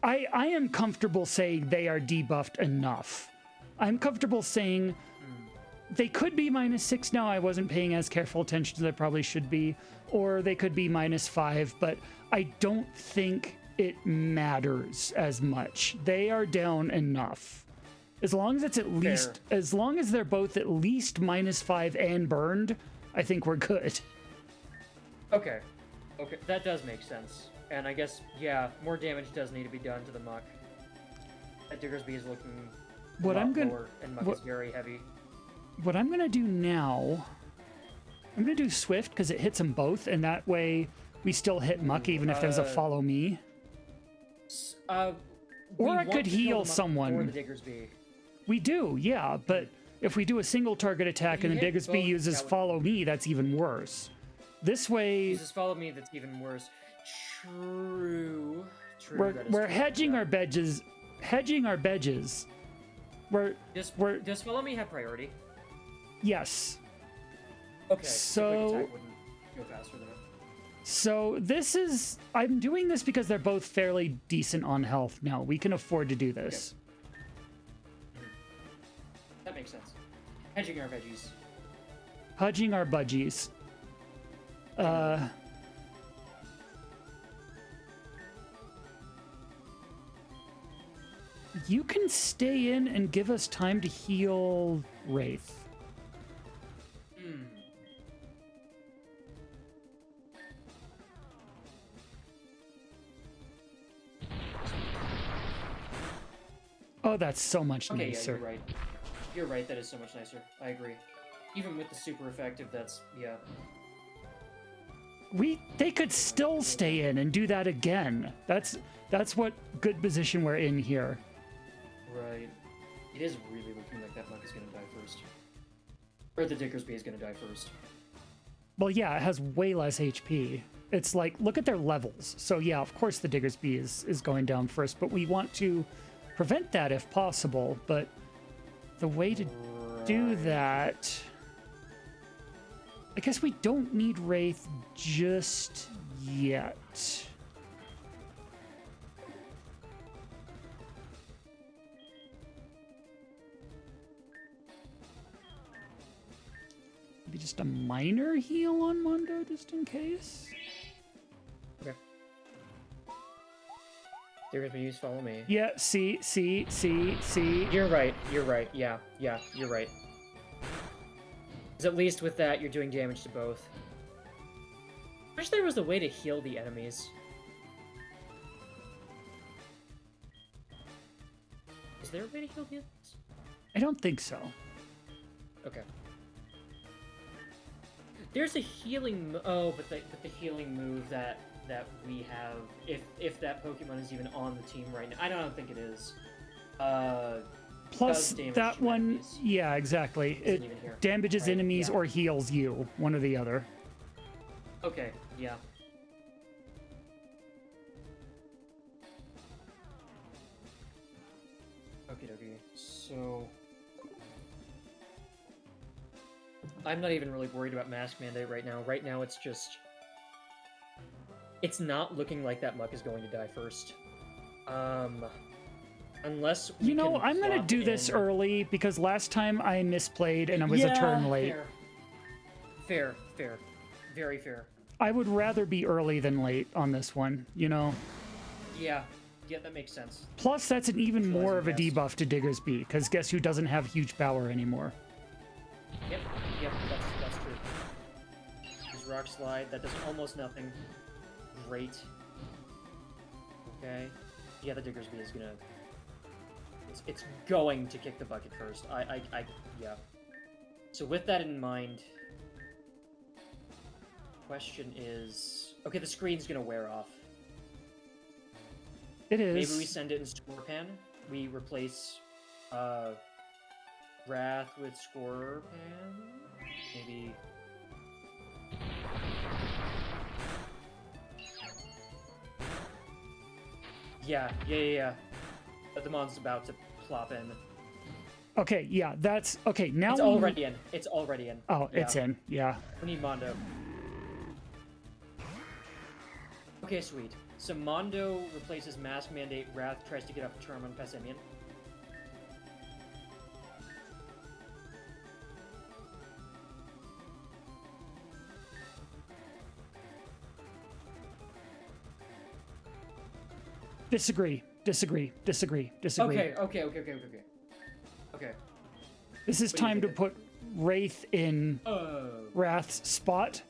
I am comfortable saying they are debuffed enough. I'm comfortable saying they could be -6 now. I wasn't paying as careful attention as I probably should be, or they could be -5, but I don't think it matters as much. They are down enough. As long as it's at least, as long as they're both at least -5 and burned, I think we're good. Okay. Okay, that does make sense. And I guess, yeah, more damage does need to be done to the Muck. That Diggersby is looking lower, and Muck is very heavy. What I'm gonna do now, I'm gonna do Swift because it hits them both, and that way we still hit Muck even if there's a follow me. Or I could heal someone. Or the Diggersby. We do, yeah, but if we do a single target attack and the Diggersby uses follow me, that's even worse. This way, Uses follow me, that's even worse. True. we're hedging our bedges. Does follow me have priority? Yes. Okay. So- quick attack wouldn't go faster than it. So this is, I'm doing this because they're both fairly decent on health now. We can afford to do this. That makes sense. Hedging our veggies. Hedging our budgies. You can stay in and give us time to heal Wraith. Oh, that's so much Okay, nicer. yeah, you're right. You're right, that is so much nicer. I agree. Even with the super effective, that's, yeah. They could still stay in and do that again. That's what good position we're in here. Right. It is really looking like that Muck is gonna die first. Or the Diggersby is gonna die first. Well, yeah, it has way less HP. It's like, look at their levels. So yeah, of course the Diggersby is going down first, but we want to prevent that if possible, but the way to do that... I guess we don't need Wraith just yet. Maybe just a minor heal on Mondo just in case? Okay. There's me, use follow me. Yeah, see. You're right, yeah, you're right. Because at least with that, you're doing damage to both. I wish there was a way to heal the enemies. Is there a way to heal the enemies? I don't think so. Okay. There's a healing... Oh, but the healing move that we have, if that Pokemon is even on the team right now. I don't think it is. Plus, that one... enemies. Yeah, exactly. It damages Right, enemies yeah. or heals you. One or the other. Okay, yeah. Okay, so... I'm not even really worried about Mask Mandate right now. Right now, it's just... It's not looking like that Muck is going to die first. Unless we You know, can I'm gonna plop do this in- early because last time I misplayed and I was a turn late. Fair. Very fair. I would rather be early than late on this one, you know? Yeah, that makes sense. Plus, that's an even Realizing more of a best. debuff to Diggersby, because guess who doesn't have huge power anymore? Yep, that's true. Use Rock Slide, that does almost nothing. Great. Okay. Yeah, the Diggersby is gonna... It's going to kick the bucket first. Yeah. So with that in mind... Question is... Okay, the screen's gonna wear off. It is. Maybe we send it in Scorpan. We replace Wrath with Scorpan. Maybe. Yeah. But the mon's about to plop in. Okay, yeah, that's... Okay, now It's already in. It's already in. Oh, Yeah. it's in, yeah. We need Mondo. Okay, sweet. So Mondo replaces Mask Mandate. Wrath tries to get off a turn on Pessimian. Disagree. Okay. This is What do you time to think? put Wraith in Oh. Wrath's spot,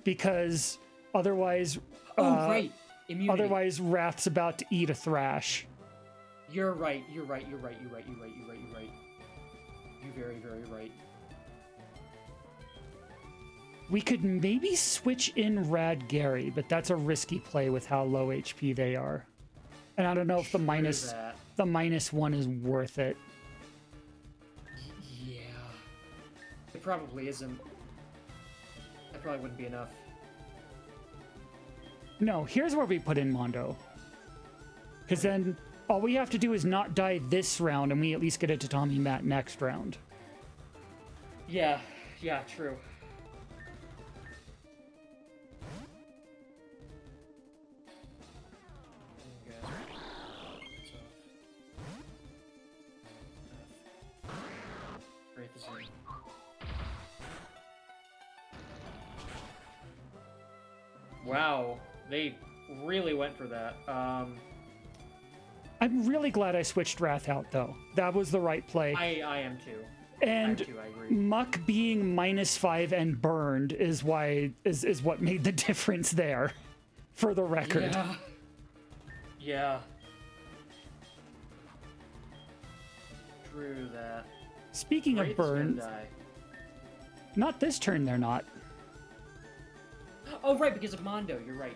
because otherwise... Right. Immunity. Otherwise, Wrath's about to eat a Thrash. You're right. You're very, very right. We could maybe switch in Rad Gary, but that's a risky play with how low HP they are. And I don't know if the that. -1 is worth it. Yeah. It probably isn't. That probably wouldn't be enough. No, here's where we put in Mondo. Because then all we have to do is not die this round, and we at least get it to Tommy Matt next round. Yeah, true. Wow, they really went for that. I'm really glad I switched Wrath out, though. That was the right play. I am too. And I agree. Muck being -5 and burned is what made the difference there, for the record. Yeah. True that. Speaking of Wraith's gonna burned, die. not this turn they're not. Oh, right, because of Mondo. You're right.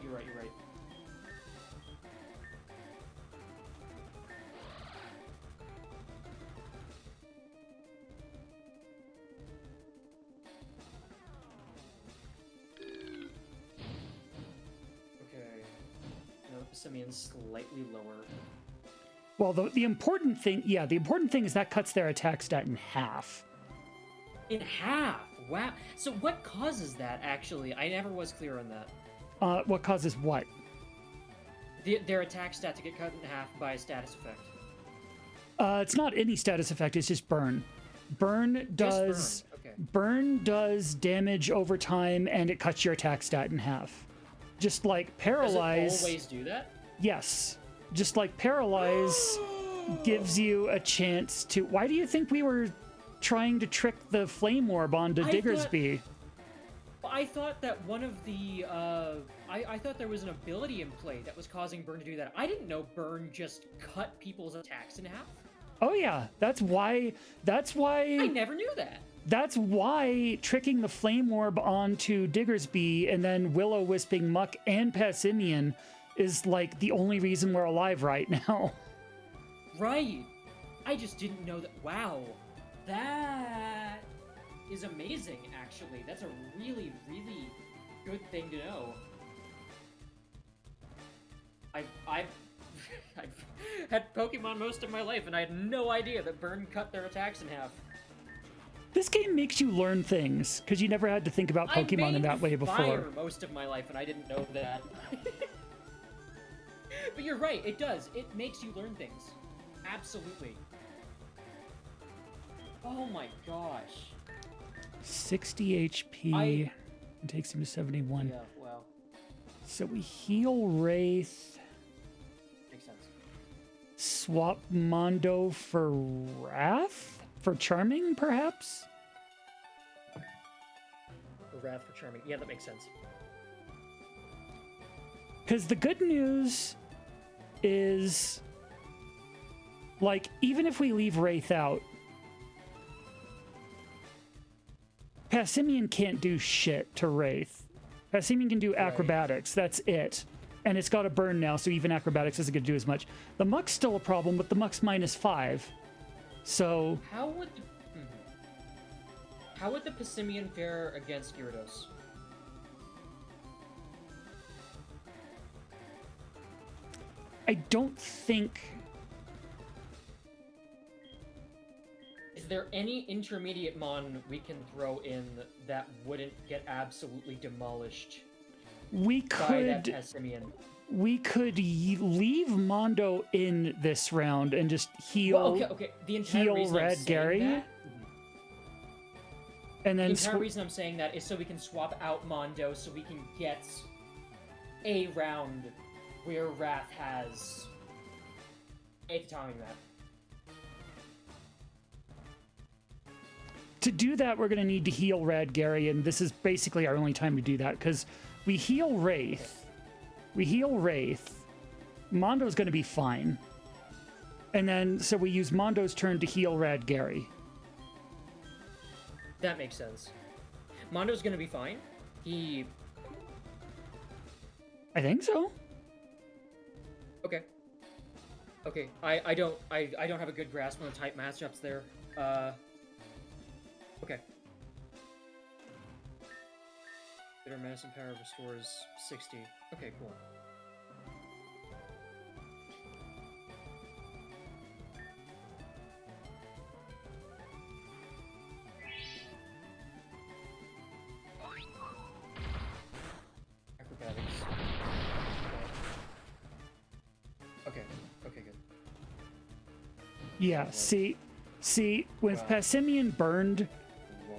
Okay. No, Simeon's slightly lower. Well, the important thing, yeah, the important thing is that cuts their attack stat in half. In half? Wow. So what causes that, actually? I never was clear on that. What causes what? Their attack stat to get cut in half by a status effect. It's not any status effect, it's just burn. Burn does Okay. burn does damage over time, and it cuts your attack stat in half. Just like paralyze. Does it always do that? Yes. Just like paralyze gives you a chance to. Why do you think we were trying to trick the flame orb onto Diggersby? I thought that one of the I thought there was an ability in play that was causing burn to do that. I didn't know burn just cut people's attacks in half. Oh yeah, that's why. I never knew that. That's why tricking the flame orb onto Diggersby and then Willow-Wisping Muck and Passimian is like the only reason we're alive right now. Right. I just didn't know that. Wow. That is amazing, actually. That's a really, really good thing to know. I've had Pokemon most of my life, and I had no idea that burn cut their attacks in half. This game makes you learn things, because you never had to think about Pokemon in that way before. Fire most of my life, and I didn't know that. But you're right, it does. It makes you learn things. Absolutely. Oh my gosh. 60 HP. It takes him to 71. Yeah, well. So we heal Wraith. Makes sense. Swap Mondo for Wrath? For Charming, perhaps? Wrath for Charming. Yeah, that makes sense. Because the good news is, like, even if we leave Wraith out, Passimian can't do shit to Wraith. Passimian can do acrobatics, that's it. And it's got a burn now, so even acrobatics isn't going to do as much. The Muck's still a problem, but the Muck's -5. So... How would the Passimian fare against Gyarados? I don't think... Is there any intermediate mon we can throw in that wouldn't get absolutely demolished we by that could Passimian? we could leave Mondo in this round and just heal. Well, okay. The entire heal reason I'm Red saying Gary, that, and then the entire reason I'm saying that is so we can swap out Mondo, so we can get a round where Wrath has a timing that. To do that, we're going to need to heal Red Gary, and this is basically our only time to do that, because we heal Wraith. We heal Wraith. Mondo's going to be fine. And then, so we use Mondo's turn to heal Red Gary. That makes sense. Mondo's gonna be fine. I think so. Okay. Okay. I don't have a good grasp on the type matchups there. Okay. Bitter Medicine Power restores 60. Okay, cool. Acrobatics. Okay, good. Yeah, see, with Wow. Passimian burned, Wow.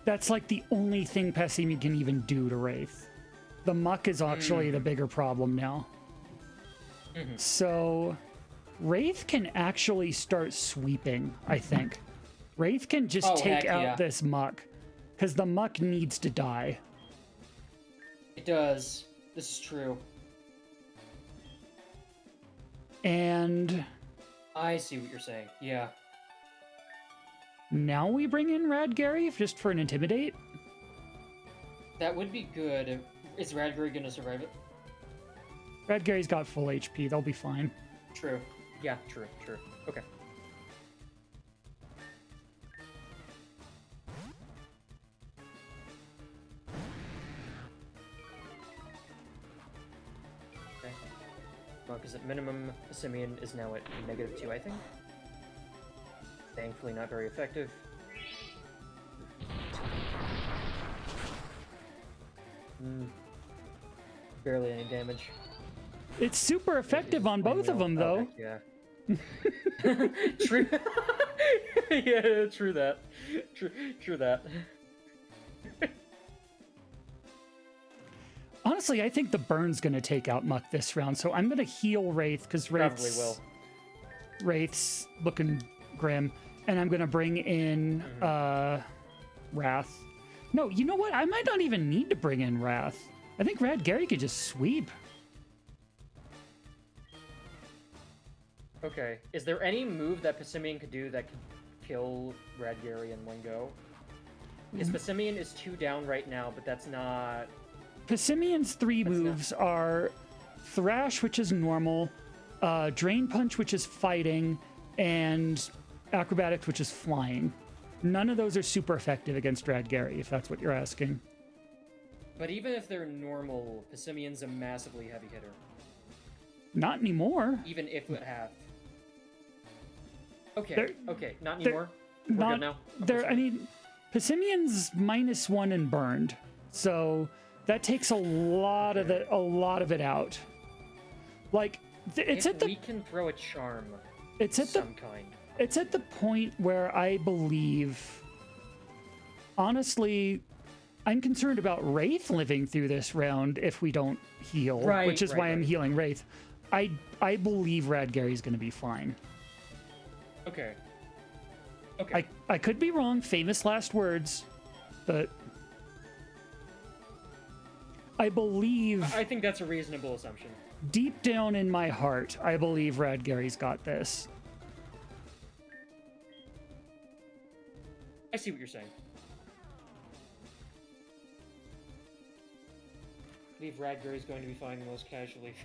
that's like the only thing Passimian can even do to Wraith. The Muck is actually the bigger problem now. So Wraith can actually start sweeping, I think. Wraith can just take heck out yeah. this Muck, because the Muck needs to die. It does. This is true. And I see what you're saying. Yeah. now we bring in Rad Gary just for an Intimidate. That would be good. Is Radbury gonna survive it? Rad Gary's got full HP, they'll be fine. True. Yeah, true. Okay. Okay. Monk is at minimum. Simeon is now at -2, I think. Thankfully, not very effective. Barely any damage. It's super effective on both of them, though. Yeah. True. Yeah, true that. True that. Honestly, I think the burn's gonna take out Muck this round, so I'm gonna heal Wraith because Probably will. Wraith's looking grim, and I'm gonna bring in Wrath. No, you know what? I might not even need to bring in Wrath. I think Rad Gary could just sweep. Okay. Is there any move that Passimian could do that could kill Rad Gary in one go? Because Passimian is 2 down right now, but that's not... Passimian's 3 moves are Thrash, which is normal, Drain Punch, which is fighting, and Acrobatics, which is flying. None of those are super effective against Rad Gary, if that's what you're asking. But even if they're normal, Passimian's a massively heavy hitter. Not anymore. Even if it have. Okay, okay, not anymore. We're good now. I mean, Passimian's -1 and burned, so that takes a lot of it out. Like, it's if we can throw a charm. It's at some kind. It's at the point where I believe, honestly, I'm concerned about Wraith living through this round if we don't heal, which is why I'm healing Wraith. I believe Rad Gary's going to be fine. Okay. Okay. I could be wrong, famous last words, but I believe... I think that's a reasonable assumption. Deep down in my heart, I believe Rad Gary's got this. I see what you're saying. I believe Rad Gary's going to be fine the most casually.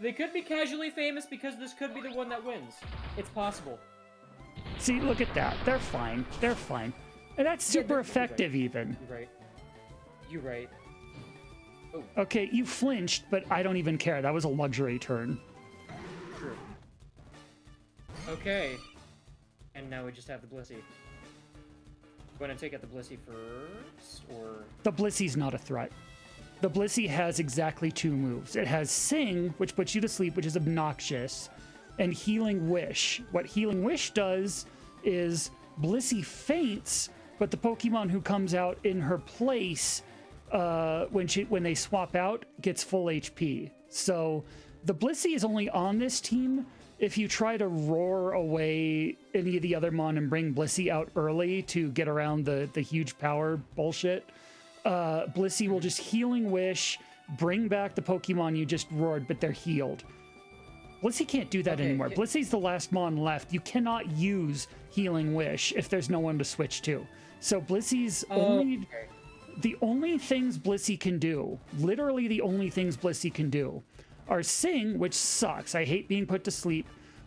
They could be casually famous because this could be the one that wins. It's possible. See, look at that. They're fine. They're fine. And that's super effective, even. You're right. You're right. Oh. Okay, you flinched, but I don't even care. That was a luxury turn. True. Okay. And now we just have the Blissey. Want to take out the Blissey first, or...? The Blissey's not a threat. The Blissey has exactly 2 moves. It has Sing, which puts you to sleep, which is obnoxious, and Healing Wish. What Healing Wish does is Blissey faints, but the Pokemon who comes out in her place when they swap out gets full HP. So the Blissey is only on this team if you try to roar away any of the other Mon and bring Blissey out early to get around the huge power bullshit. Blissey will just Healing Wish, bring back the Pokemon you just roared, but they're healed. Blissey can't do that anymore. Blissey's the last Mon left. You cannot use Healing Wish if there's no one to switch to. So Blissey's the only things Blissey can do, literally the only things Blissey can do, are Sing, which sucks. I hate being put to sleep,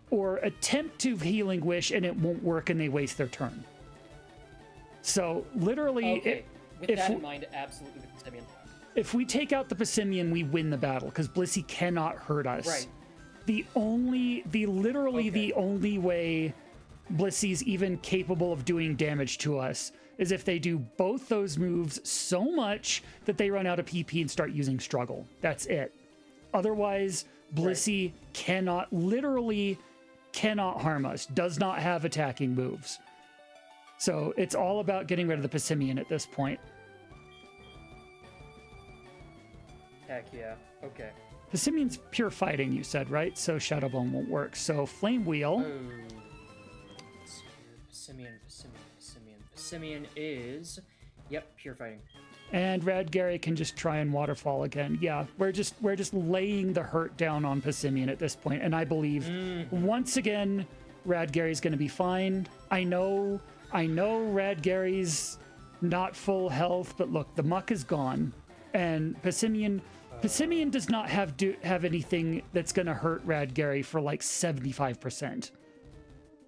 or attempt to Healing Wish and it won't work and they waste their turn. So literally, with that in mind, absolutely with Passimian. If we take out the Passimian, we win the battle because Blissey cannot hurt us. Right. The only way Blissey's even capable of doing damage to us is if they do both those moves so much that they run out of PP and start using Struggle. That's it. Otherwise, Blissey literally cannot harm us, does not have attacking moves. So it's all about getting rid of the Passimian at this point. Heck yeah. Okay. Passimian's pure fighting, you said, right? So Shadow Bone won't work. So Flame Wheel. Passimian is... Yep, pure fighting. And Rad Gary can just try and Waterfall again. Yeah, we're just laying the hurt down on Passimian at this point, and I believe once again Rad Gary's going to be fine. I know Rad Gary's not full health, but look, the Muck is gone, and Passimian does not have anything that's going to hurt Rad Gary for like 75%.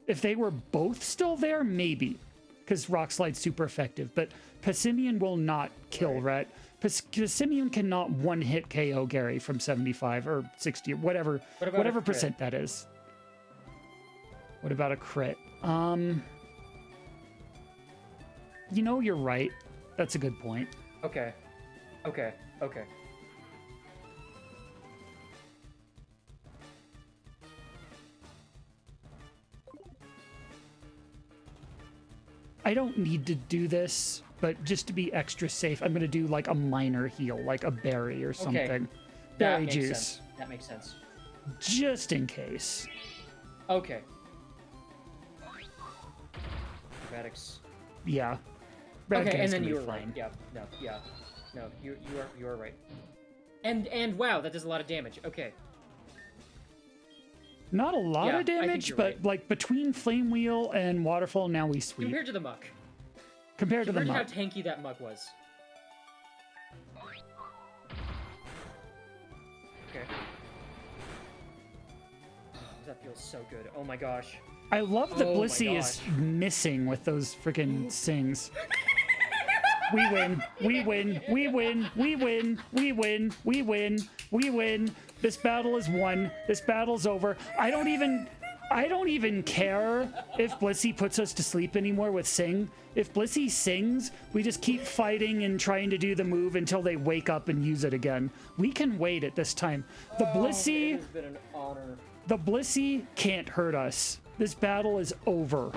If they were both still there, maybe, because Rock Slide's super effective, but Passimian will not kill Rad. Simeon cannot one-hit KO Gary from 75 or 60 or whatever percent that is. What about a crit? You know, you're right. That's a good point. Okay. I don't need to do this, but just to be extra safe, I'm going to do like a minor heal, like a berry or something. Berry juice. That makes sense. Just in case. Okay. Acrobatics. Yeah. Okay, and then you were right. Yeah, no, you are right. And wow, that does a lot of damage. Okay. Not a lot of damage, but right. like between Flame Wheel and Waterfall, now we sweep. Compared to the muck. Compared to the muck. How tanky that muck was. Okay. Oh, that feels so good. Oh my gosh. I love that Blissey is missing with those freaking sings. We win. We win. We win. We win. We win. We win. We win. This battle is won. This battle's over. I don't even care if Blissey puts us to sleep anymore with Sing. If Blissey sings, we just keep fighting and trying to do the move until they wake up and use it again. We can wait at this time. The Blissey, it has been an honor. The Blissey can't hurt us. This battle is over.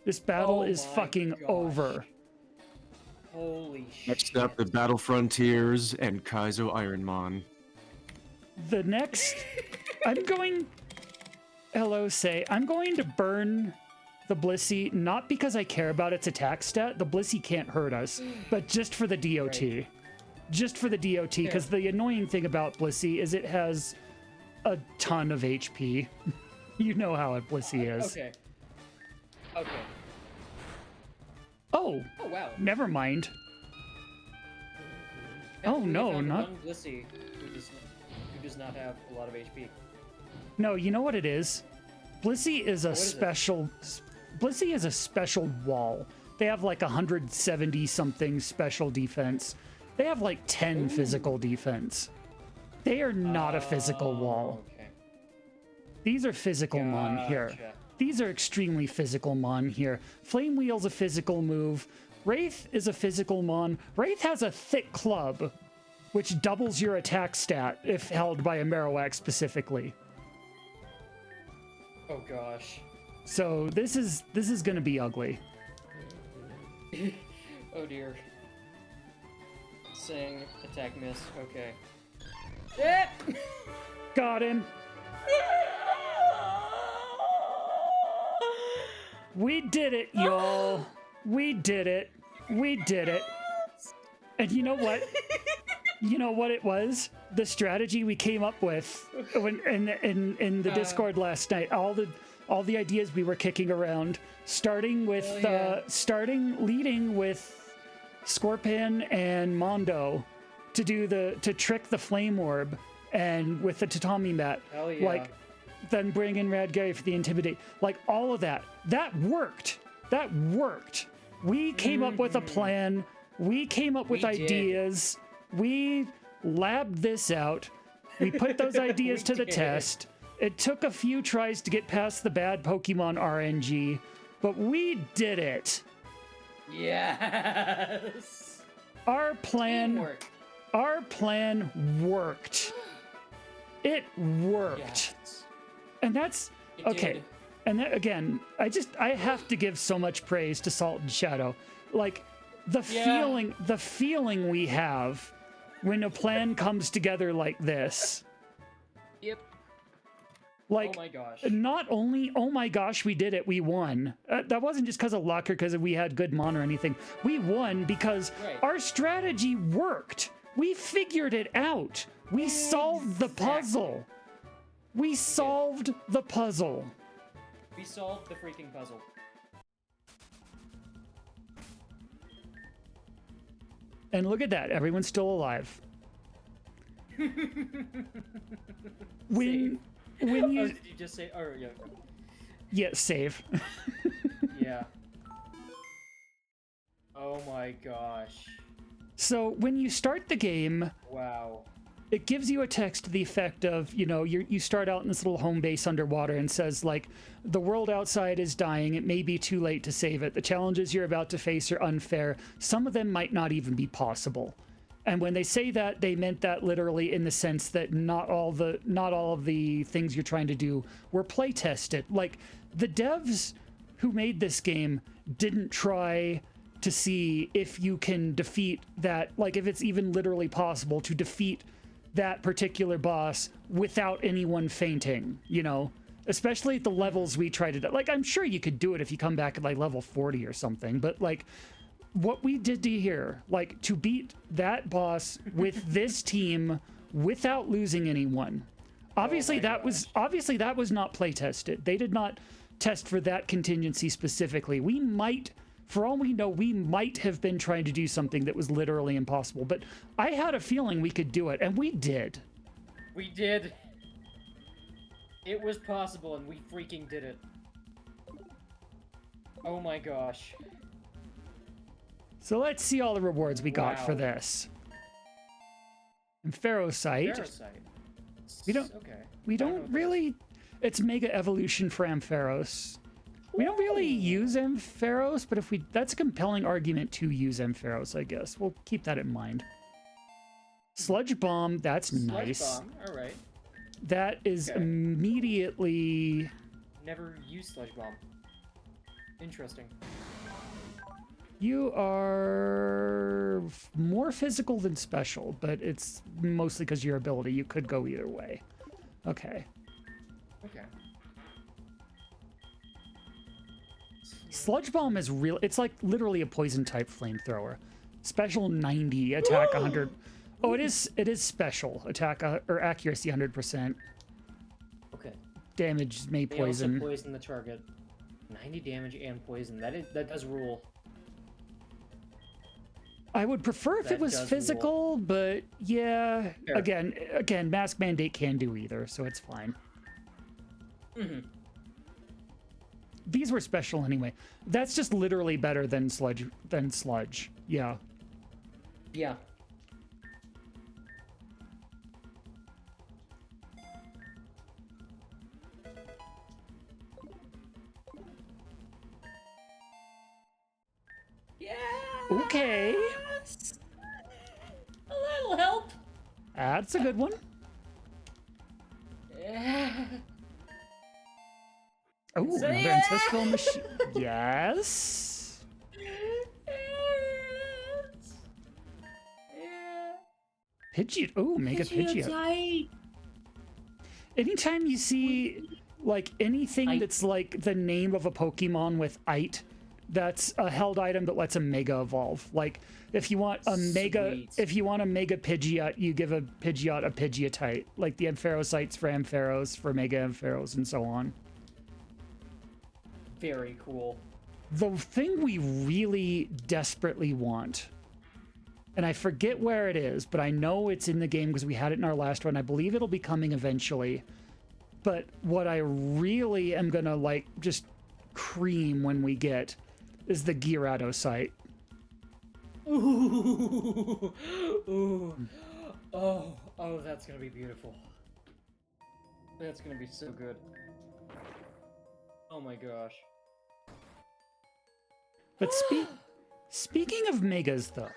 This battle is fucking over. Holy shit. Next up, the Battle Frontiers and Kaizo Ironmon. The next, I'm going to burn the Blissey, not because I care about its attack stat. The Blissey can't hurt us, but just for the DOT. Right. Just for the DOT, because the annoying thing about Blissey is it has a ton of HP. You know how a Blissey is. Okay. Oh wow. Never mind. Oh no, not one Blissey who does not have a lot of HP. No, you know what it is? Blissey is a special wall. They have like 170 something special defense. They have like 10 physical defense. They are not a physical wall. Okay. These are physical mon here. These are extremely physical mon here. Flame Wheel's a physical move. Wraith is a physical mon. Wraith has a thick club, which doubles your attack stat if held by a Marowak specifically. Oh gosh. So this is gonna be ugly. Oh dear. Sing, attack, miss. Okay. Yeah. Got him. We did it, y'all. We did it. We did it. And you know what? You know what it was? The strategy we came up with when in the Discord last night. All the ideas we were kicking around, leading with Scorpion and Mondo to trick the Flame Orb, and with the Tatami Mat. Hell yeah. Like, then bring in Rad Gary for the Intimidate. Like, all of that worked. That worked. We came up with a plan. We came up with ideas. We labbed this out. We put those ideas to the test. It took a few tries to get past the bad Pokemon RNG, but we did it. Yes. Our plan worked. It worked. Yes. And that's okay. Did. And that, again, I have to give so much praise to Salt and Shadow. Like the feeling we have when a plan comes together like this. Yep. Like, oh my gosh. Not only, oh my gosh, we did it, we won. That wasn't just because of luck or because we had good mon or anything. We won because our strategy worked. We figured it out. We solved the puzzle. We solved the puzzle. We solved the freaking puzzle. And look at that, everyone's still alive. When you... Oh, did you just say... Oh, yeah. Yeah, save. Yeah. Oh my gosh. So when you start the game, Wow. it gives you a text to the effect of, you know, you start out in this little home base underwater and says, like, the world outside is dying. It may be too late to save it. The challenges you're about to face are unfair. Some of them might not even be possible. And when they say that, they meant that literally in the sense that not all of the things you're trying to do were play tested. Like, the devs who made this game didn't try to see if you can defeat that, like if it's even literally possible to defeat that particular boss without anyone fainting, you know? Especially at the levels we tried to do. Like, I'm sure you could do it if you come back at like level 40 or something, but like what we did to here, like to beat that boss with this team without losing anyone. Obviously that was not play tested. They did not test for that contingency specifically. We might, for all we know, we might have been trying to do something that was literally impossible, but I had a feeling we could do it, and we did. We did. It was possible, and we freaking did it. Oh my gosh. So let's see all the rewards we got for this. And Ferrocite. Okay. We don't really... It's Mega Evolution for Ampharos. We don't really use Ampharos, but if we... That's a compelling argument to use Ampharos, I guess. We'll keep that in mind. Sludge Bomb, that's nice. Sludge Bomb, alright. That is immediately... Never used Sludge Bomb. Interesting. You are more physical than special, but it's mostly because of your ability. You could go either way. Okay. Okay. Sludge Bomb is real. It's like literally a poison type flamethrower. Special 90, attack 100. Oh, it is special. Attack or accuracy 100%. Okay. Damage may They poison. also poison the target. 90 damage and poison. That does rule. I would prefer if it was physical, but yeah. Fair. Again, Mask Mandate can do either, so it's fine. Mm-hmm. These were special anyway. That's just literally better than sludge. Yeah. Yeah. Yeah. Okay. That'll help. That's a good one. Yeah. Oh, So, another yeah. ancestral machine. Yes. Yeah. Pidgeot. Oh, Mega Pidgeot. Anytime you see like anything that's like the name of a Pokemon with "ite," that's a held item that lets a Mega evolve. Like if you want a Mega Pidgeot, you give a Pidgeot a Pidgeotite. Like the Ampharosites for Ampharos, for Mega Ampharos, and so on. Very cool. The thing we really desperately want, and I forget where it is, but I know it's in the game because we had it in our last run. I believe it'll be coming eventually. But what I really am gonna like just cream when we get is the Giratina site. Ooh. Ooh. Oh, that's gonna be beautiful. That's gonna be so good. Oh my gosh. But speaking of Megas, though.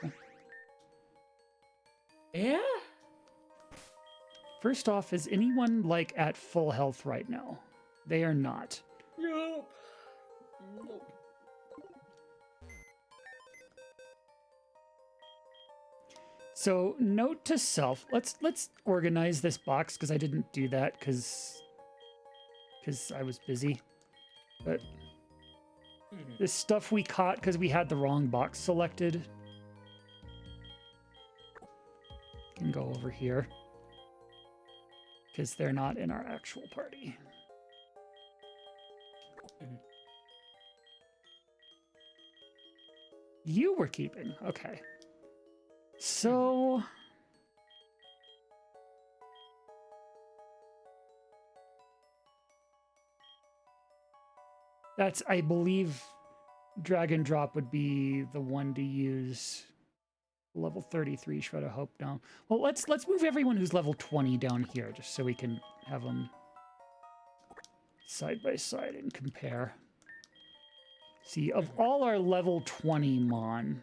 Yeah? First off, is anyone, like, at full health right now? They are not. Nope. Nope. So, note to self. Let's organize this box, because I didn't do that, because I was busy. But this stuff we caught because we had the wrong box selected. Can go over here. Because they're not in our actual party. You were keeping. Okay. So... That's, I believe, drag and drop would be the one to use. Level 33 Shred of Hope down. Well, let's move everyone who's level 20 down here, just so we can have them side by side and compare. See, of all our level 20 Mon,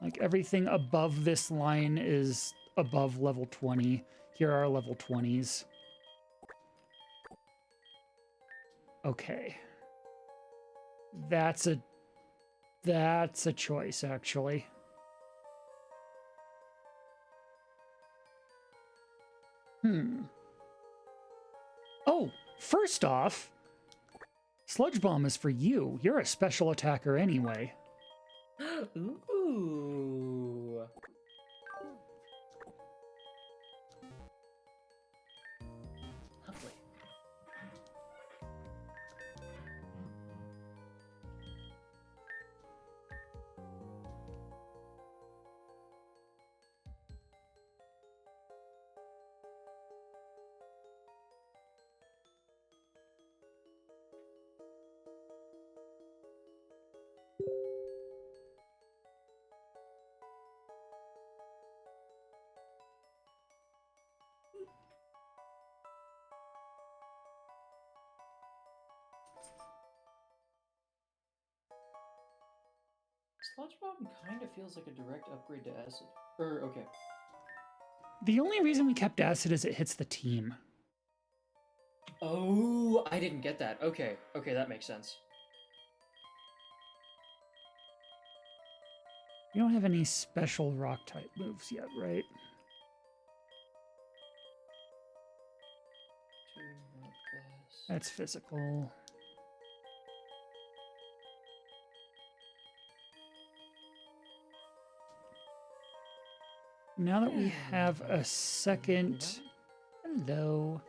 like everything above this line is above level 20. Here are our level 20s. Okay. That's a choice, actually. Oh, first off, Sludge Bomb is for you. You're a special attacker anyway. Ooh. Lovely. Sludge Bomb kind of feels like a direct upgrade to Acid. Okay. The only reason we kept Acid is it hits the team. Oh, I didn't get that. Okay, that makes sense. You don't have any special rock type moves yet, right? That's physical. Now that we have a second... Hello.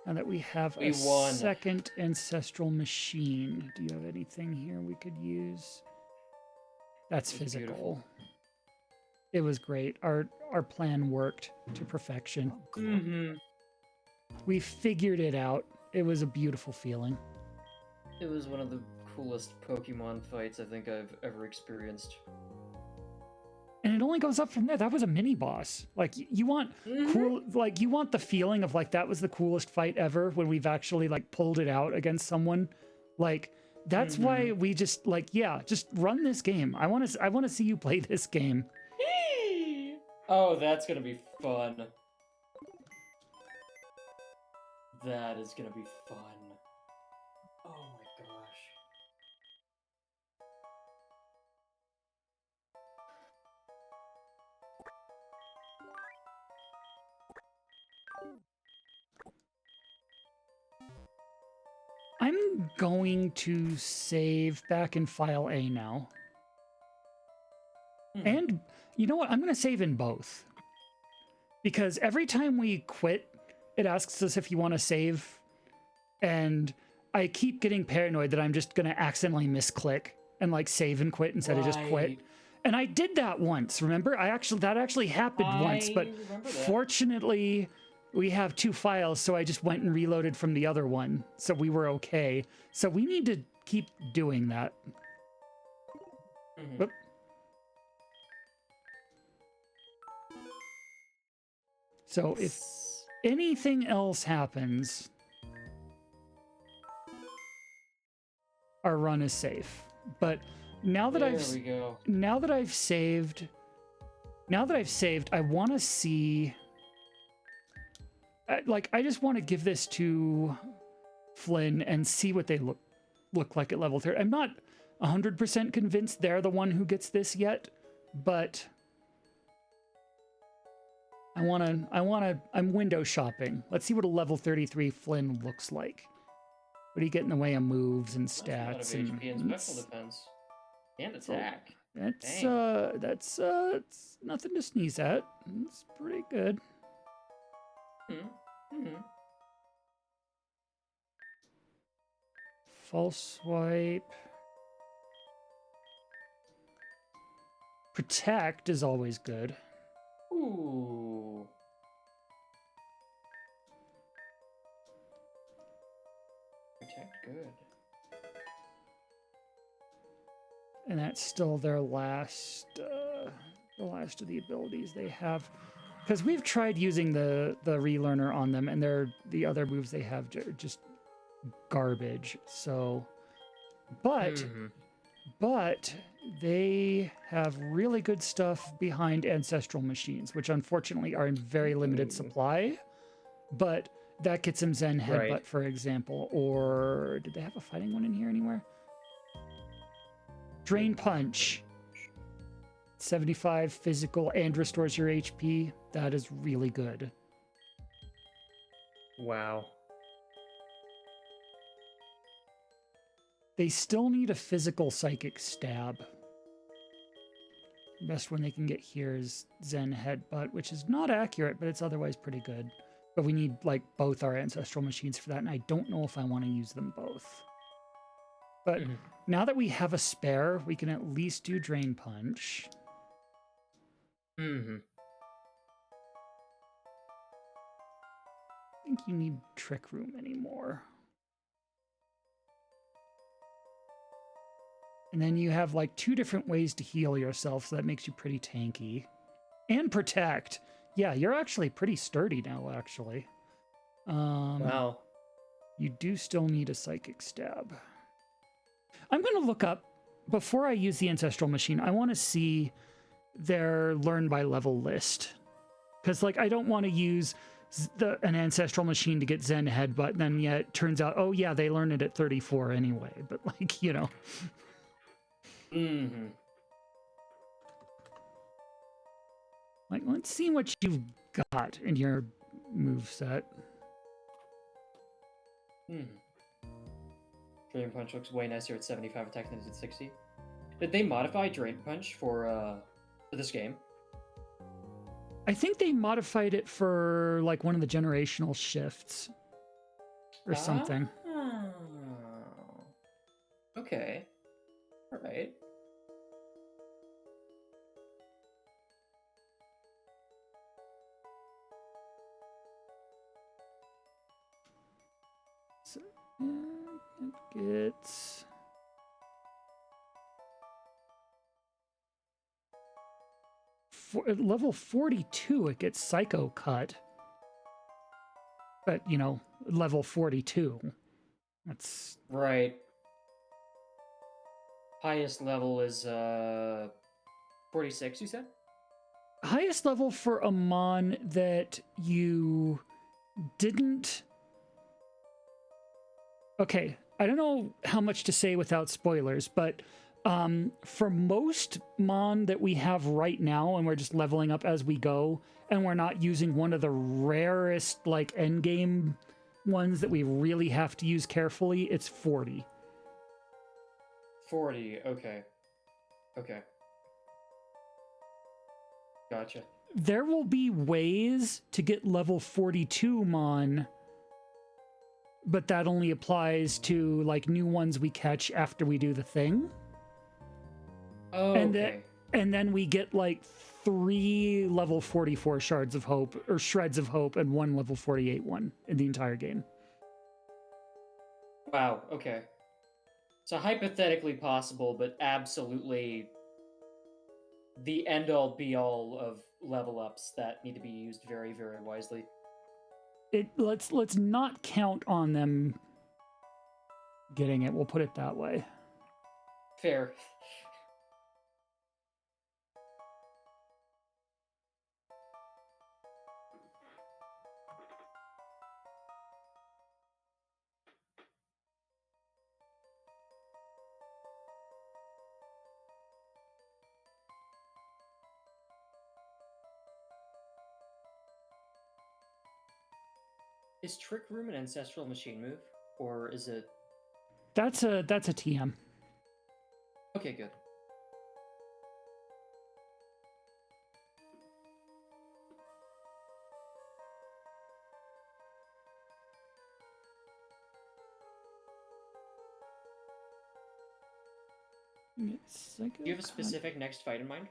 Now that we have a second ancestral machine, do you have anything here we could use? That's physical. Beautiful. It was great. Our plan worked to perfection. Mm-hmm. We figured it out. It was a beautiful feeling. It was one of the coolest Pokemon fights I think I've ever experienced. And it only goes up from there. That was a mini boss. Like you want cool, like you want the feeling of like that was the coolest fight ever when we've actually like pulled it out against someone. Like that's why we just like, yeah, just run this game. I want to see you play this game. Oh, that's going to be fun. That is going to be fun. Oh my gosh. I'm going to save back in file A now. And you know what? I'm going to save in both. Because every time we quit, it asks us if you want to save. And I keep getting paranoid that I'm just going to accidentally misclick and like save and quit instead of just quit. And I did that once, remember? That actually happened once, but fortunately we have two files, so I just went and reloaded from the other one. So we were okay. So we need to keep doing that. Whoop. So if anything else happens, our run is safe. But now that I've saved, I want to see. Like I just want to give this to Flynn and see what they look like at level 30. I'm not 100% convinced they're the one who gets this yet, but I'm window shopping. Let's see what a level 33 Flynn looks like. What do you get in the way of moves and stats and special defense and attack? That's it's nothing to sneeze at. It's pretty good. False swipe. Protect is always good. Ooh. Protect good. that's still their the last of the abilities they have. Because we've tried using the relearner on them, and the other moves they have are just garbage. So, but they have really good stuff behind ancestral machines, which unfortunately are in very limited supply. But that gets them Zen Headbutt, Right. for example. Or did they have a fighting one in here anywhere? Drain Punch. 75 physical and restores your HP. That is really good. Wow. They still need a physical psychic stab. The best one they can get here is Zen Headbutt, which is not accurate, but it's otherwise pretty good. But we need like both our ancestral machines for that, and I don't know if I want to use them both. But now that we have a spare, we can at least do Drain Punch. I think you need Trick Room anymore. And then you have like 2 different ways to heal yourself, so that makes you pretty tanky. And Protect. Yeah, you're actually pretty sturdy now, actually. Wow. You do still need a Psychic Stab. I'm going to look up, before I use the Ancestral Machine, I want to see their Learn by Level list. Because, like, I don't want to use an Ancestral Machine to get Zen Headbutt, and then yeah, it turns out, oh yeah, they learn it at 34 anyway. But, like, you know. Like, let's see what you've got in your moveset. Drain Punch looks way nicer at 75 attack than it is at 60. Did they modify Drain Punch for this game? I think they modified it for like one of the generational shifts or something. Oh. Okay. All right. So it gets at level 42, it gets Psycho Cut. But, you know, level 42. That's right. Highest level is 46, you said? Highest level for a Mon that you didn't... Okay, I don't know how much to say without spoilers, but for most Mon that we have right now, and we're just leveling up as we go, and we're not using one of the rarest, like, endgame ones that we really have to use carefully, it's 40. 40, okay. Okay. Gotcha. There will be ways to get level 42 Mon, but that only applies to, like, new ones we catch after we do the thing. Oh, okay. And then we get, like, 3 level 44 shards of hope, or shreds of hope, and 1 level 48 one in the entire game. Wow, okay. So hypothetically possible, but absolutely the end-all be-all of level ups that need to be used very, very wisely. Let's not count on them getting it. We'll put it that way. Fair. Is Trick Room an ancestral machine move, or is it? That's a TM. Okay, good. Do you have a specific next fight in mind?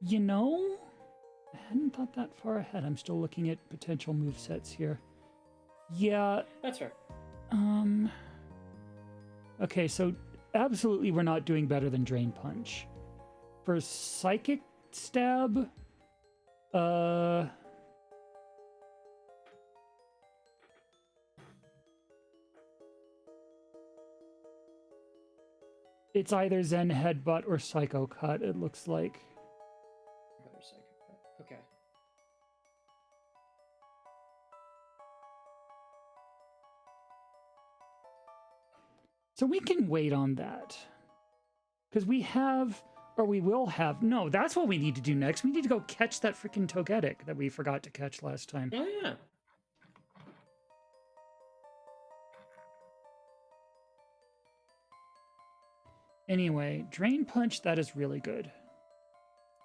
You know, I hadn't thought that far ahead. I'm still looking at potential movesets here. Yeah. That's fair. Okay, so absolutely we're not doing better than Drain Punch. For Psychic Stab, it's either Zen Headbutt or Psycho Cut, it looks like. Better psychic. Okay. So we can wait on that. Because we have, or we will have, no, that's what we need to do next. We need to go catch that freaking Togetic that we forgot to catch last time. Oh, yeah. Anyway, Drain Punch, that is really good.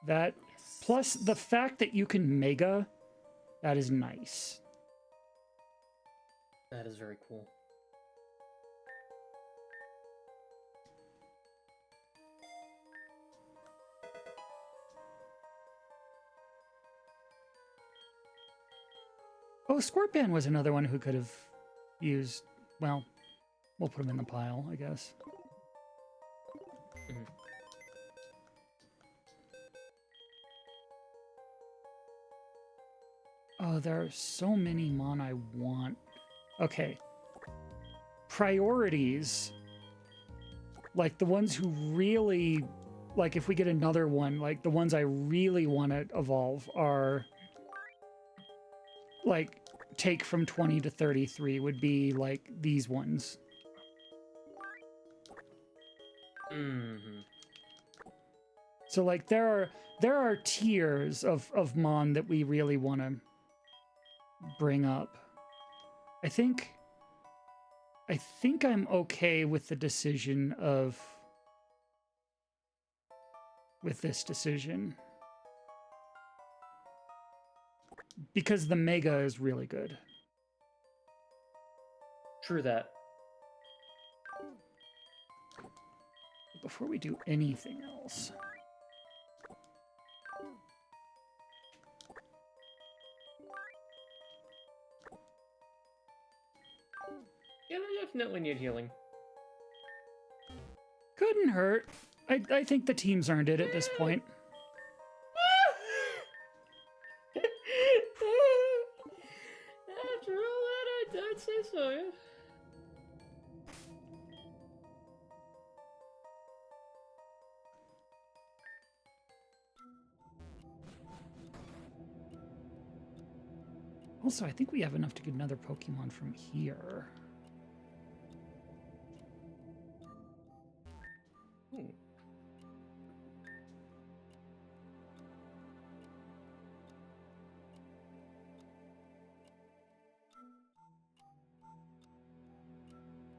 That, plus the fact that you can Mega, that is nice. That is very cool. Oh, Scorpion was another one who could have used, well, we'll put him in the pile, I guess. Mhm. Oh, there are so many Mon I want. Okay. Priorities. Like the ones who really, like if we get another one, like the ones I really want to evolve are like take from 20 to 33 would be like these ones. Mm-hmm. So like there are tiers of Mon that we really want to bring up. I think I'm okay with the decision of with this decision. Because the Mega is really good. True that. Before we do anything else. Yeah, they definitely need healing. Couldn't hurt. I think the team's earned it at this point. After all that, I'd say so, yeah. Also, I think we have enough to get another Pokemon from here. Hmm.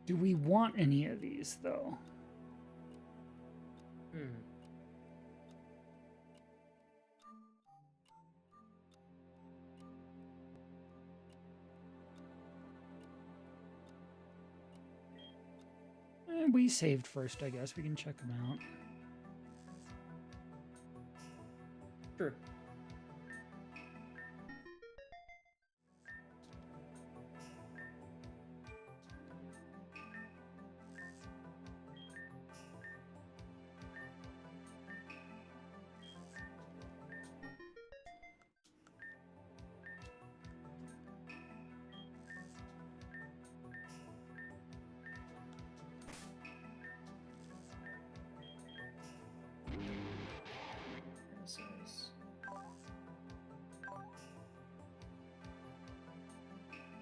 Do we want any of these, though? Hmm. We saved first, I guess. We can check them out. True. Nice.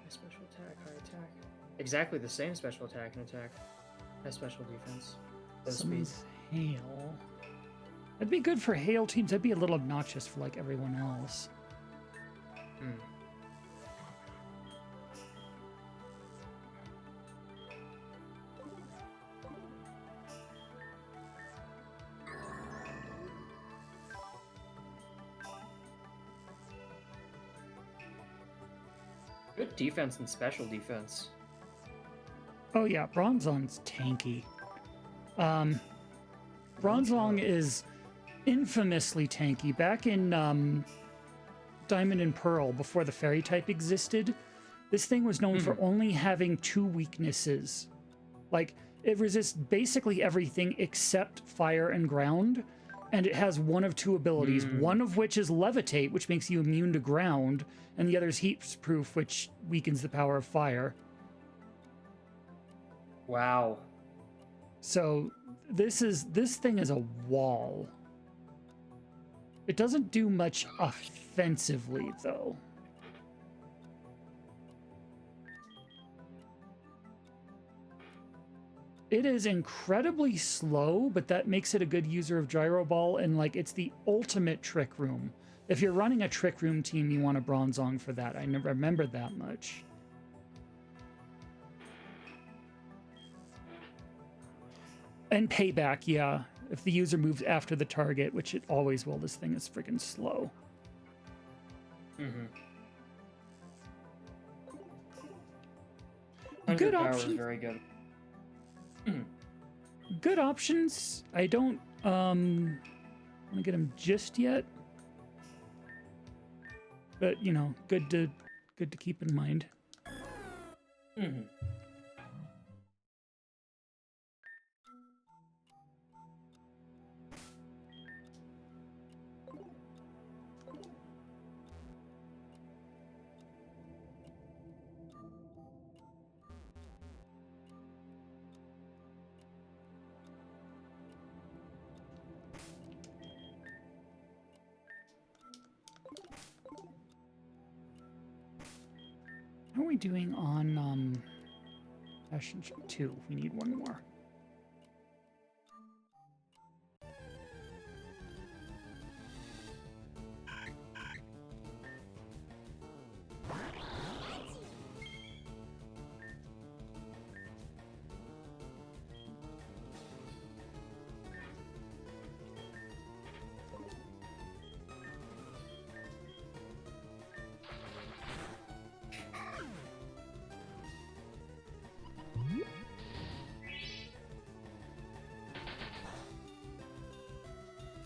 High special attack, high attack. Exactly the same special attack and attack. High special defense. Low speed. Someone's Hail. That'd be good for Hail teams. That'd be a little obnoxious for like everyone else. Hmm. Good defense and special defense. Oh yeah, Bronzong's tanky. Bronzong is infamously tanky. Back in Diamond and Pearl, before the fairy type existed, this thing was known for only having 2 weaknesses. Like, It resists basically everything except fire and ground, and it has one of two abilities, one of which is levitate, which makes you immune to ground, and the other is heat-proof, which weakens the power of fire. Wow. So this thing is a wall. It doesn't do much offensively, though. It is incredibly slow, but that makes it a good user of Gyro Ball, and like it's the ultimate trick room. If you're running a trick room team, you want a Bronzong for that. I never remembered that much. And payback, yeah. If the user moves after the target, which it always will, this thing is freaking slow. Good option. Very good. Good options. I don't want to get them just yet, but you know, good to keep in mind. How are we doing on Passion 2? We need one more.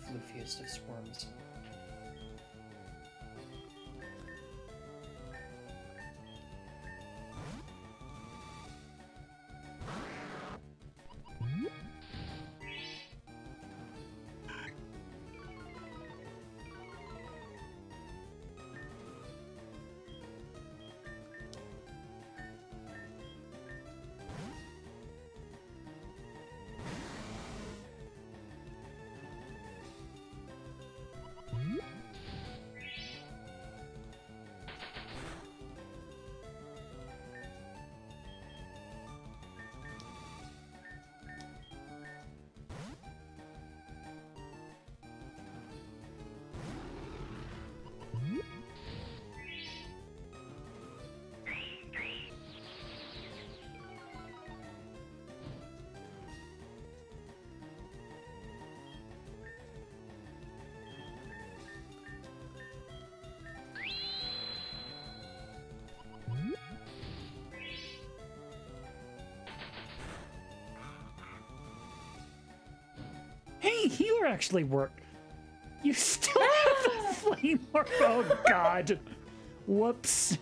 Floofiest of swarms. Hey, healer actually worked. You still have the flame orb. Oh god. Whoops.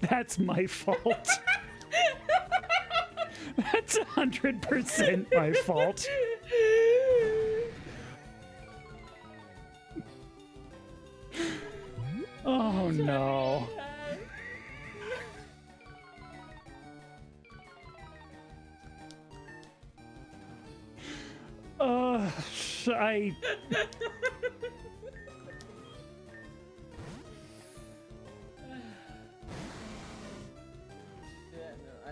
That's my fault. That's 100% my fault. Oh no. I...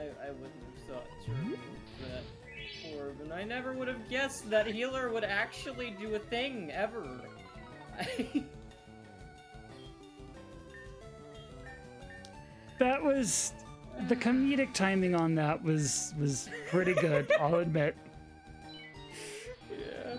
I wouldn't have thought to remove that orb, and I never would have guessed that healer would actually do a thing, ever. That was... The comedic timing on that was pretty good, I'll admit. Yeah.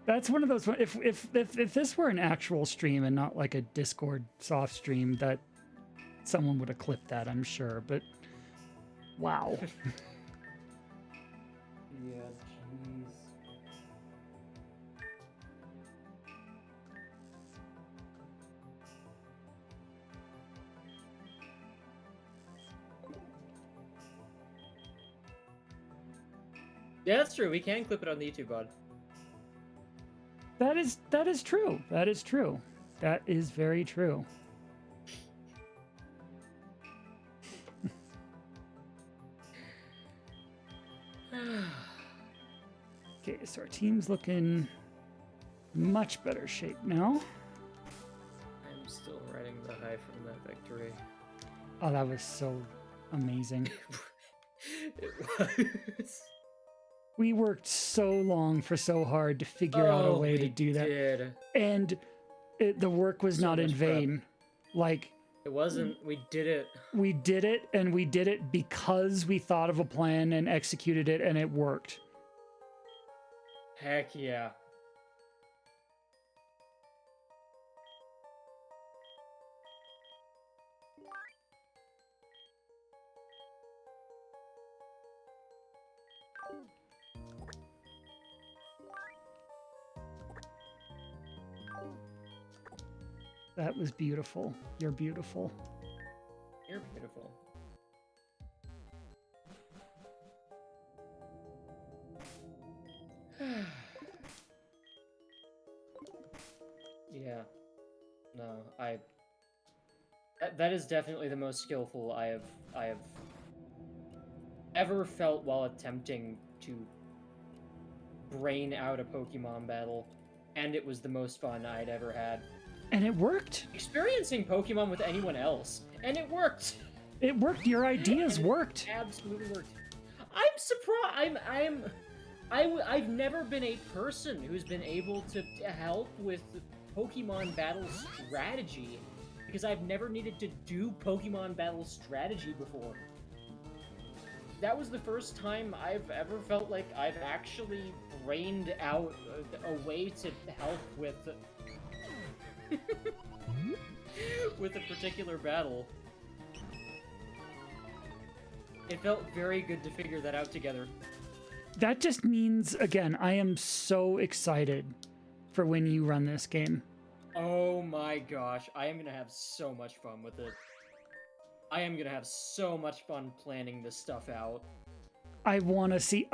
That's one of those. If this were an actual stream and not like a Discord soft stream, that Someone would have clipped that, I'm sure, but wow. Yeah, jeez. Yeah, that's true. We can clip it on the YouTube bud. That is true. That is true. That is very true. Okay, so our team's looking much better shape now. I'm still riding the high from that victory. Oh, that was so amazing. It was. We worked so long for so hard to figure out a way to do that. Did. And the work was So not in much prep. vain. Like, It wasn't. We did it. we did it, and we did it because we thought of a plan and executed it, and it worked. Heck yeah. That was beautiful. You're beautiful. You're beautiful. Yeah. No, that is definitely the most skillful I have ever felt while attempting to brain out a Pokemon battle, and it was the most fun I'd ever had. And it worked. Experiencing Pokemon with anyone else, and it worked. It worked. Your ideas worked. Absolutely worked. I'm surprised. I've never been a person who's been able to help with Pokemon battle strategy, because I've never needed to do Pokemon battle strategy before. That was the first time I've ever felt like I've actually brained out a way to help with with a particular battle. It felt very good to figure that out together. That just means, again, I am so excited for when you run this game. Oh my gosh, I am gonna have so much fun with it. I am gonna have so much fun planning this stuff out. I want to see,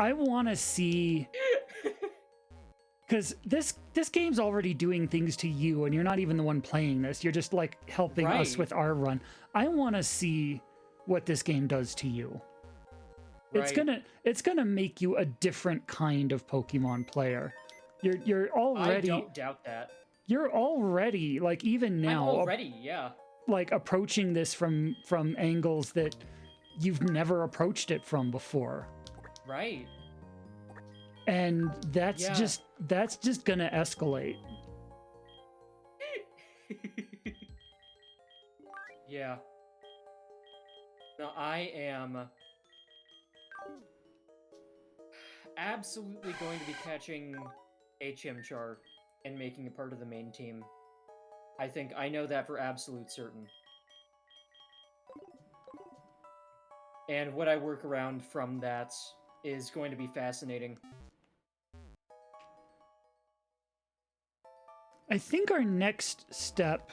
because this game's already doing things to you, and you're not even the one playing this. You're just like helping us Right. with our run. I want to see what this game does to you. Right. It's gonna make you a different kind of Pokemon player. You're I already don't doubt that. you're already, like, even I'm now already, yeah. like approaching this from angles that you've never approached it from before. Right. And that's Yeah. just gonna escalate. Yeah. No, I am absolutely going to be catching a Chimchar and making it part of the main team. I know that for absolute certain. And what I work around from that is going to be fascinating. I think our next step...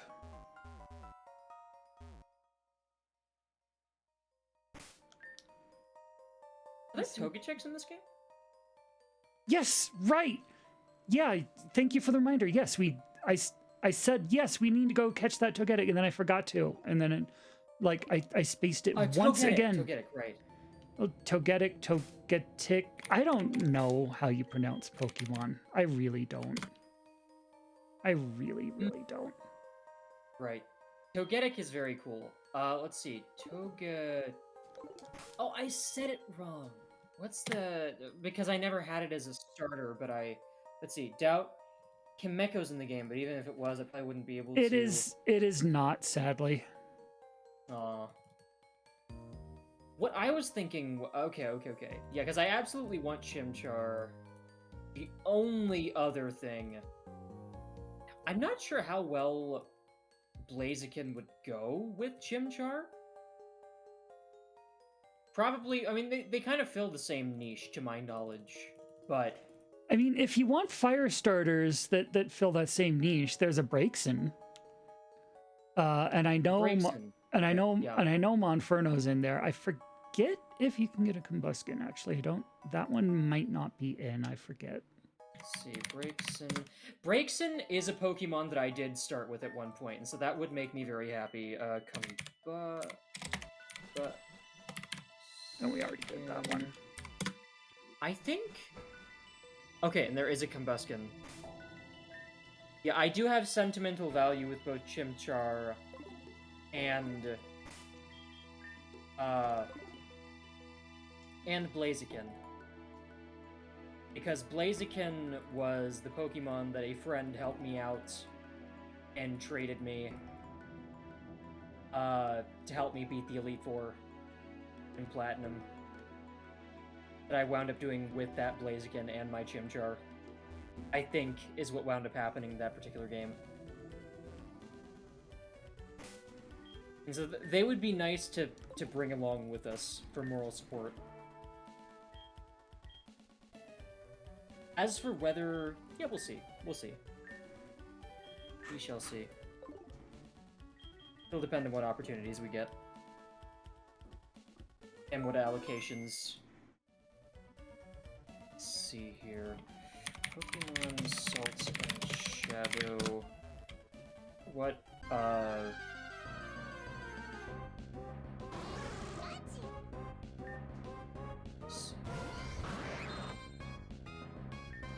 Are there Togechecks in this game? Yes, right. Yeah, thank you for the reminder. Yes, I said, yes, we need to go catch that Togetic, and then I forgot to. And then I spaced it once again. Togetic, right. Oh, Togetic. I don't know how you pronounce Pokemon. I really don't. I really don't. Right. Togetic is very cool. Let's see. Oh, I said it wrong. What's the... Because I never had it as a starter, but let's see. Doubt Kimeko's in the game, but even if it was, I probably wouldn't be able to... It is not, sadly. Aw. What I was thinking... Okay. Yeah, because I absolutely want Chimchar. The only other thing... I'm not sure how well Blaziken would go with Chimchar. Probably, I mean, they kind of fill the same niche to my knowledge, but... I mean, if you want fire starters that fill that same niche, there's a Braixen. And I know... Braixen. And I Okay, know, yeah. and I know Monferno's in there. I forget if you can get a Combuskin. Actually, I don't. That one might not be in. I forget. Let's see, Braixen. Braixen is a Pokemon that I did start with at one point, and so that would make me very happy. Oh, we already did that one. I think. Okay, and there is a Combuskin. Yeah, I do have sentimental value with both Chimchar and Blaziken. Because Blaziken was the Pokemon that a friend helped me out and traded me to help me beat the Elite Four in Platinum. That I wound up doing with that Blaziken and my Chimchar, I think, is what wound up happening in that particular game. And so they would be nice to bring along with us for moral support. As for whether... Yeah, we'll see. We'll see. We shall see. It'll depend on what opportunities we get. And what allocations... Let's see here. Pokemon Salt and Shadow... What,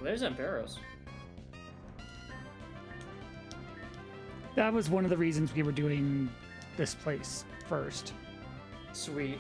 Well, there's Ampharos. That was one of the reasons we were doing this place first. Sweet.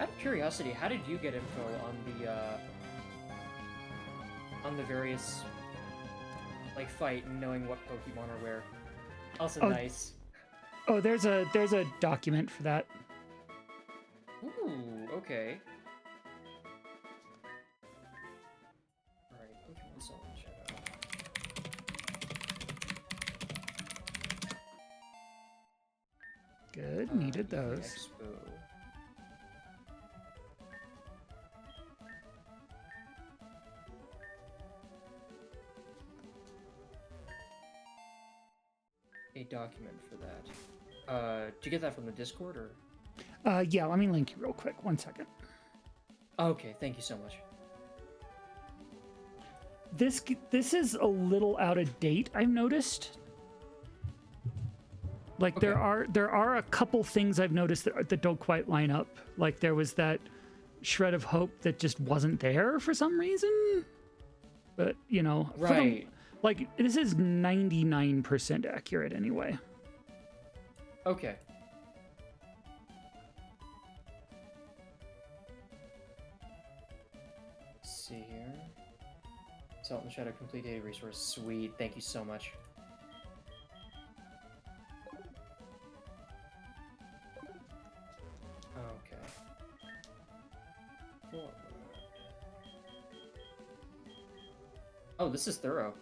Out of curiosity, how did you get info on the various like fight and knowing what Pokemon are where? Also nice. Oh, there's a document for that. Ooh, okay. Alright, Pokemon Salt and Shadow. Good, needed those. Expo. A document for that. Did you get that from the Discord or? Yeah, let me link you real quick. 1 second. Okay, thank you so much. This is a little out of date, I've noticed. Like Okay. there are a couple things I've noticed that don't quite line up. Like there was that shred of hope that just wasn't there for some reason. But, you know, Right. like this is 99% accurate anyway. Okay. Let's see here. Salt and Shadow complete data resource. Sweet. Thank you so much. Okay. Cool. Oh, this is thorough.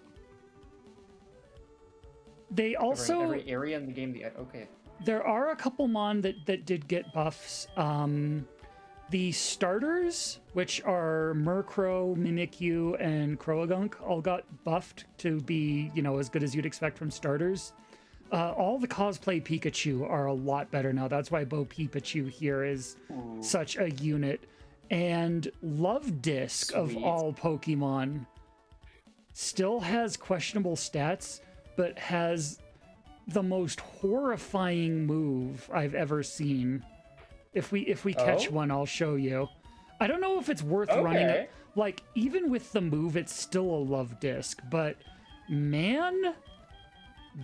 They Covering also every area in the game. Okay. there are a couple mon that did get buffs. The starters, which are Murkrow, Mimikyu, and Croagunk, all got buffed to be, you know, as good as you'd expect from starters. All the cosplay Pikachu are a lot better now. That's why Bo Pikachu here is such a unit. And Love Disc, of Sweet. all Pokemon, still has questionable stats, but has the most horrifying move I've ever seen. If we catch Oh? one, I'll show you. I don't know if it's worth running Okay. it. Like, even with the move, it's still a Love Disc, but man,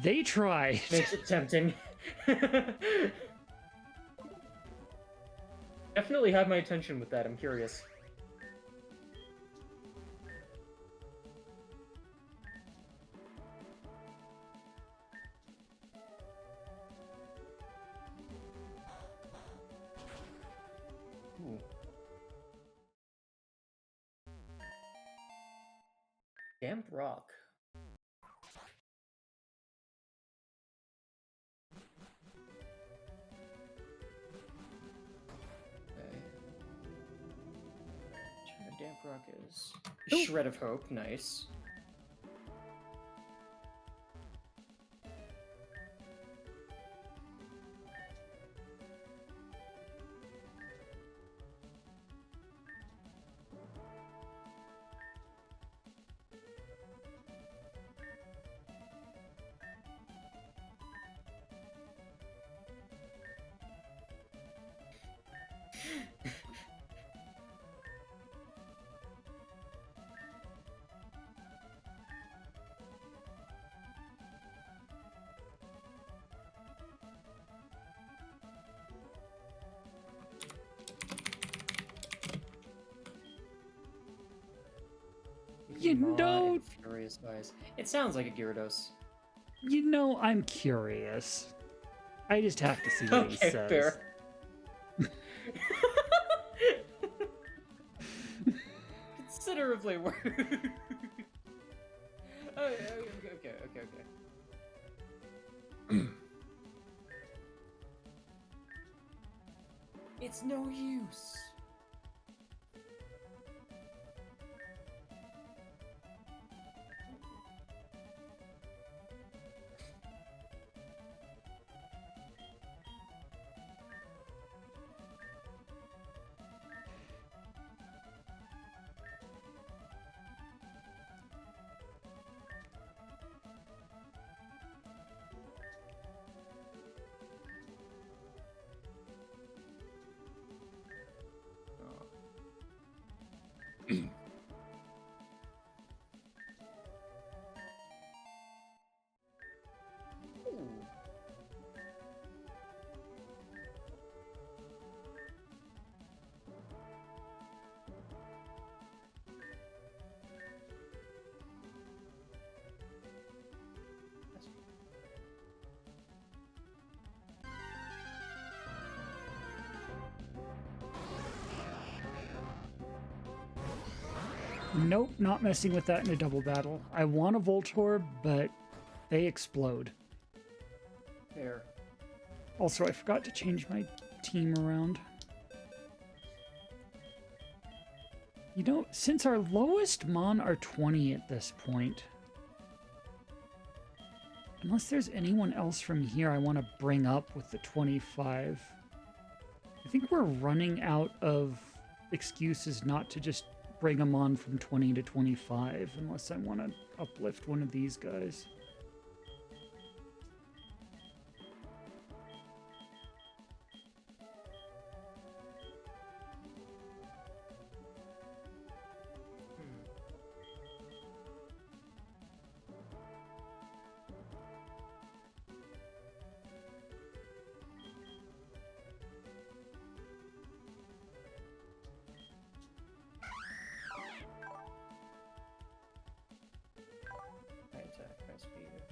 they tried. Makes it tempting. Definitely have my attention with that. I'm curious. Ooh. Damp rock. Okay. Damp rock is Ooh. Shred of Hope. Nice. You Maw know- and Furious Eyes. It sounds like a Gyarados. You know, I'm curious. I just have to see what he Okay, says. fair. Considerably worse. Okay. It's no use. Ooh. Nope, not messing with that in a double battle. I want a Voltorb, but they explode. There. Also, I forgot to change my team around. You know, since our lowest Mon are 20 at this point, unless there's anyone else from here I want to bring up with the 25, I think we're running out of excuses not to just bring them on from 20 to 25, unless I want to uplift one of these guys. High attack, high speed.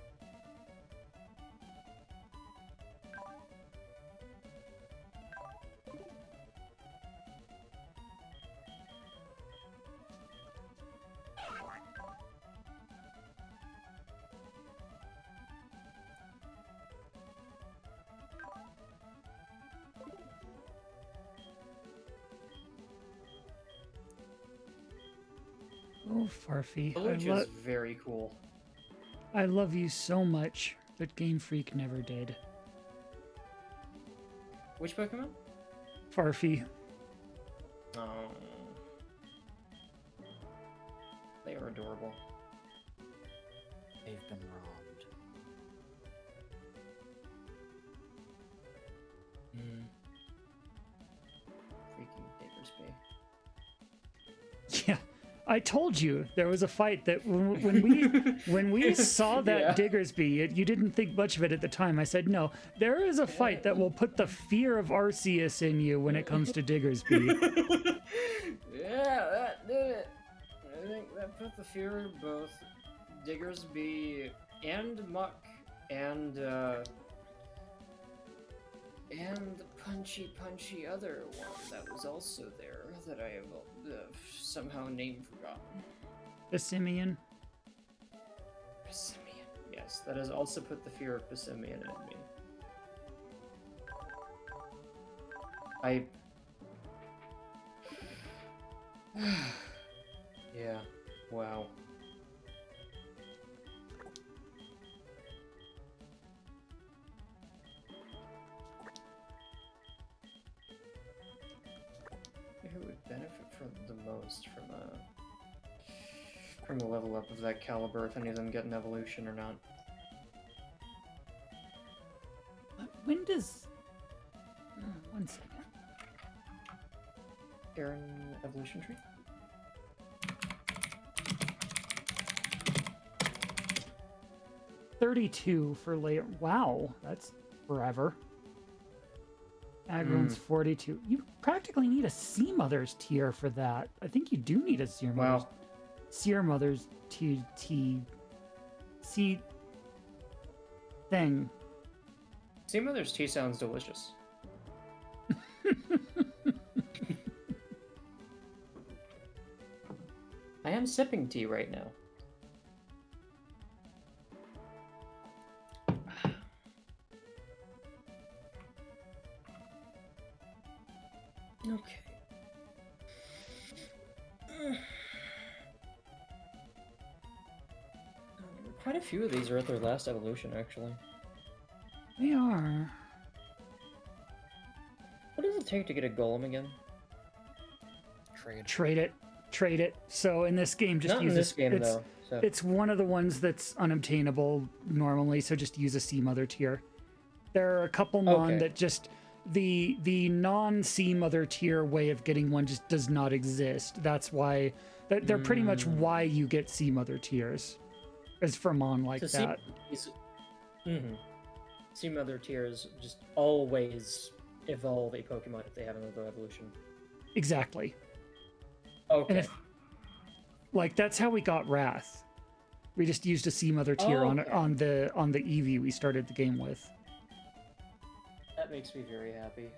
Oh, Farfy, Deluge is very cool. I love you so much, but Game Freak never did. Which Pokemon? Farfy. Oh. They are adorable. They've been robbed. Freaking Diggersby. Yeah, I told you there was a fight that when we saw that Yeah. Diggersby, you didn't think much of it at the time. I said, no, there is a fight that will put the fear of Arceus in you when it comes to Diggersby. Yeah, that did it. I think that put the fear in both Diggersby and Muck and the punchy other one that was also there that I have somehow name forgotten. The Simeon. Pissimian. Yes, that has also put the fear of Pissimian in me. Yeah, wow. Who would benefit from the most from a level up of that caliber, if any of them get an evolution or not? When does... one second. Aaron evolution tree? $32 for later. Wow, that's forever. Agron's 42. You practically need a Sea Mother's tier for that. I think you do need a Seer Mother's. Wow. Seer Mother's C thing. Sea Mother's tea sounds delicious. I am sipping tea right now. Okay. Quite a few of these are at their last evolution, actually. They are. What does it take to get a golem again? Trade it. Trade it. So in this game, just Not use in this game, it's, though. So. It's one of the ones that's unobtainable normally, so just use a Sea Mother tier. There are a couple mon that just... The non-Sea Mother tier way of getting one just does not exist. That's why... They're pretty much why you get Sea Mother tiers. Is for mon like so that. Sea Mother tiers just always evolve a Pokemon if they have another evolution. Exactly. Okay. And if, like, that's how we got Wrath. We just used a Sea Mother tier on the Eevee we started the game with. That makes me very happy.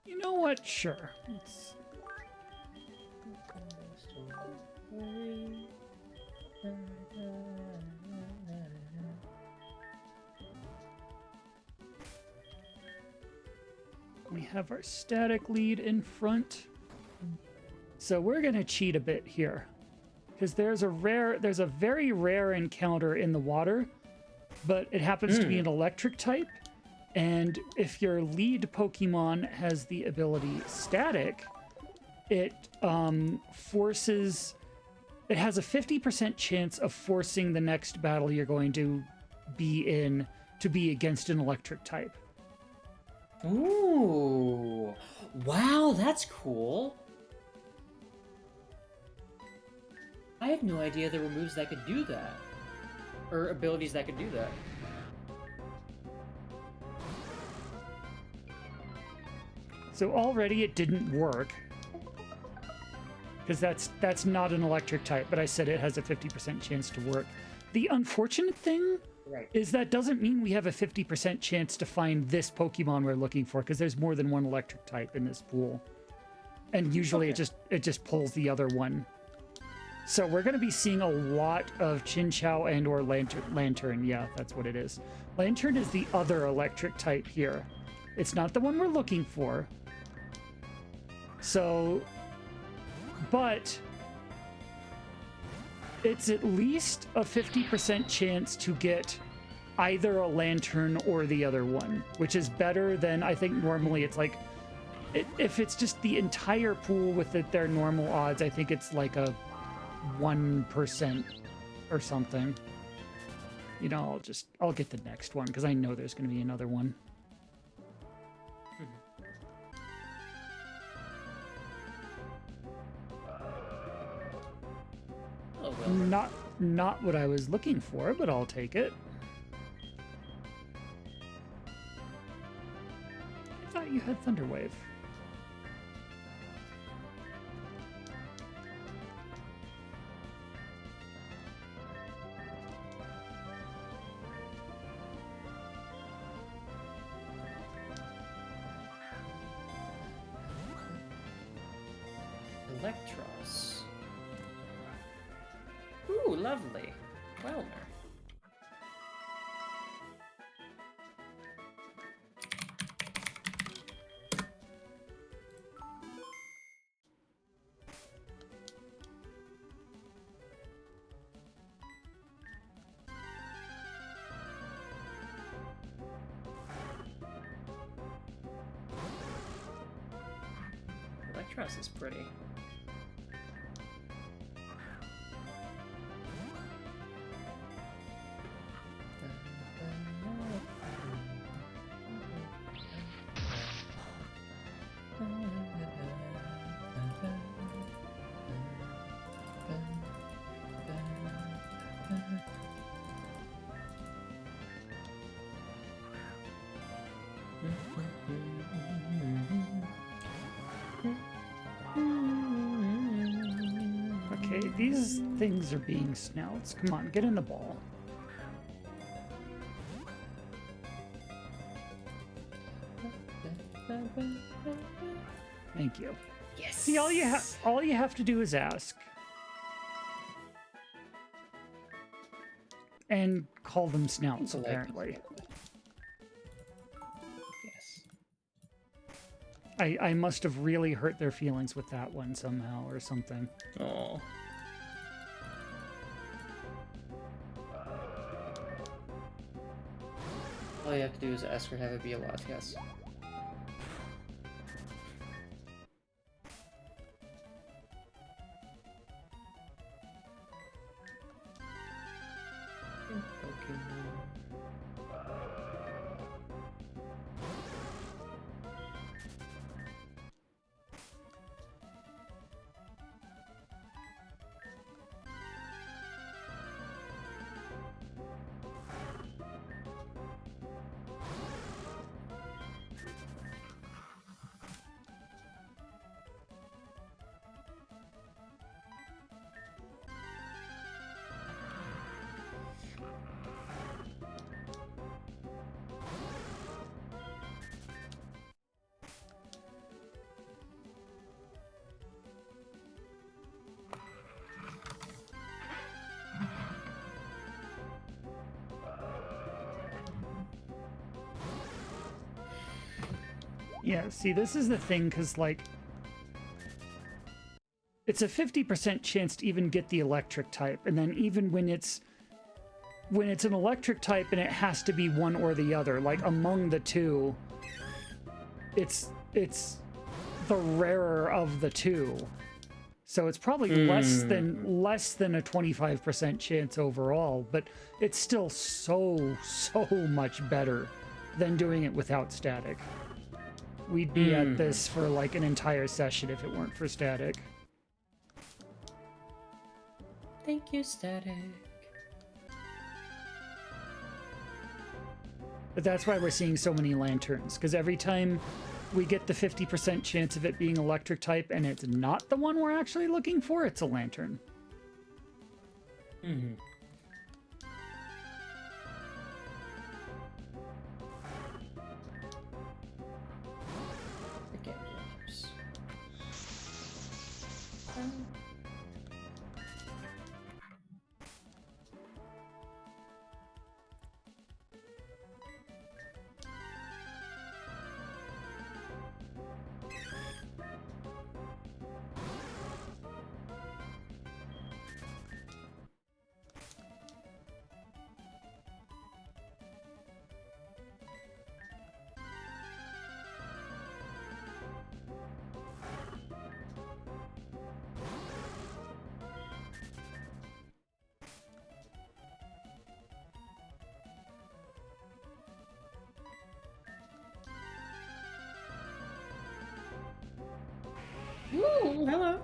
You know what? Sure. We have our static lead in front. So we're going to cheat a bit here. Because there's a very rare encounter in the water, but it happens to be an electric type. And if your lead Pokemon has the ability Static, it forces... It has a 50% chance of forcing the next battle you're going to be in to be against an electric type. Ooh. Wow, that's cool. I had no idea there were moves that could do that. Or abilities that could do that. So already it didn't work. Because that's not an electric type, but I said it has a 50% chance to work. The unfortunate thing is that doesn't mean we have a 50% chance to find this Pokemon we're looking for, because there's more than one electric type in this pool. And usually it just pulls the other one. So we're going to be seeing a lot of Chinchou and or Lantern. Yeah, that's what it is. Lantern is the other electric type here. It's not the one we're looking for. So, but it's at least a 50% chance to get either a Lantern or the other one, which is better than, I think normally it's like, if it's just the entire pool with their normal odds, I think it's like a 1% or something. You know, I'll get the next one because I know there's going to be another one. Oh, well. Not what I was looking for, but I'll take it. I thought you had Thunderwave. Electros. Ooh, lovely. Welmer. Electros is pretty. Okay, these things are being snouts. Come on, get in the ball. Thank you. Yes. See, all you have to do is ask. And call them snouts, apparently. Yes. I must have really hurt their feelings with that one somehow or something. Oh. All you have to do is ask her to have it be a lot, yes. Yeah, see, this is the thing, because, like, it's a 50% chance to even get the electric type, and then even when it's an electric type and it has to be one or the other, like, among the two, it's the rarer of the two. So it's probably less than a 25% chance overall, but it's still so much better than doing it without static. We'd be at this for like an entire session if it weren't for static. Thank you, Static. But that's why we're seeing so many lanterns, because every time we get the 50% chance of it being electric type and it's not the one we're actually looking for, it's a lantern. Mm-hmm. The gamblers. Ooh, hello.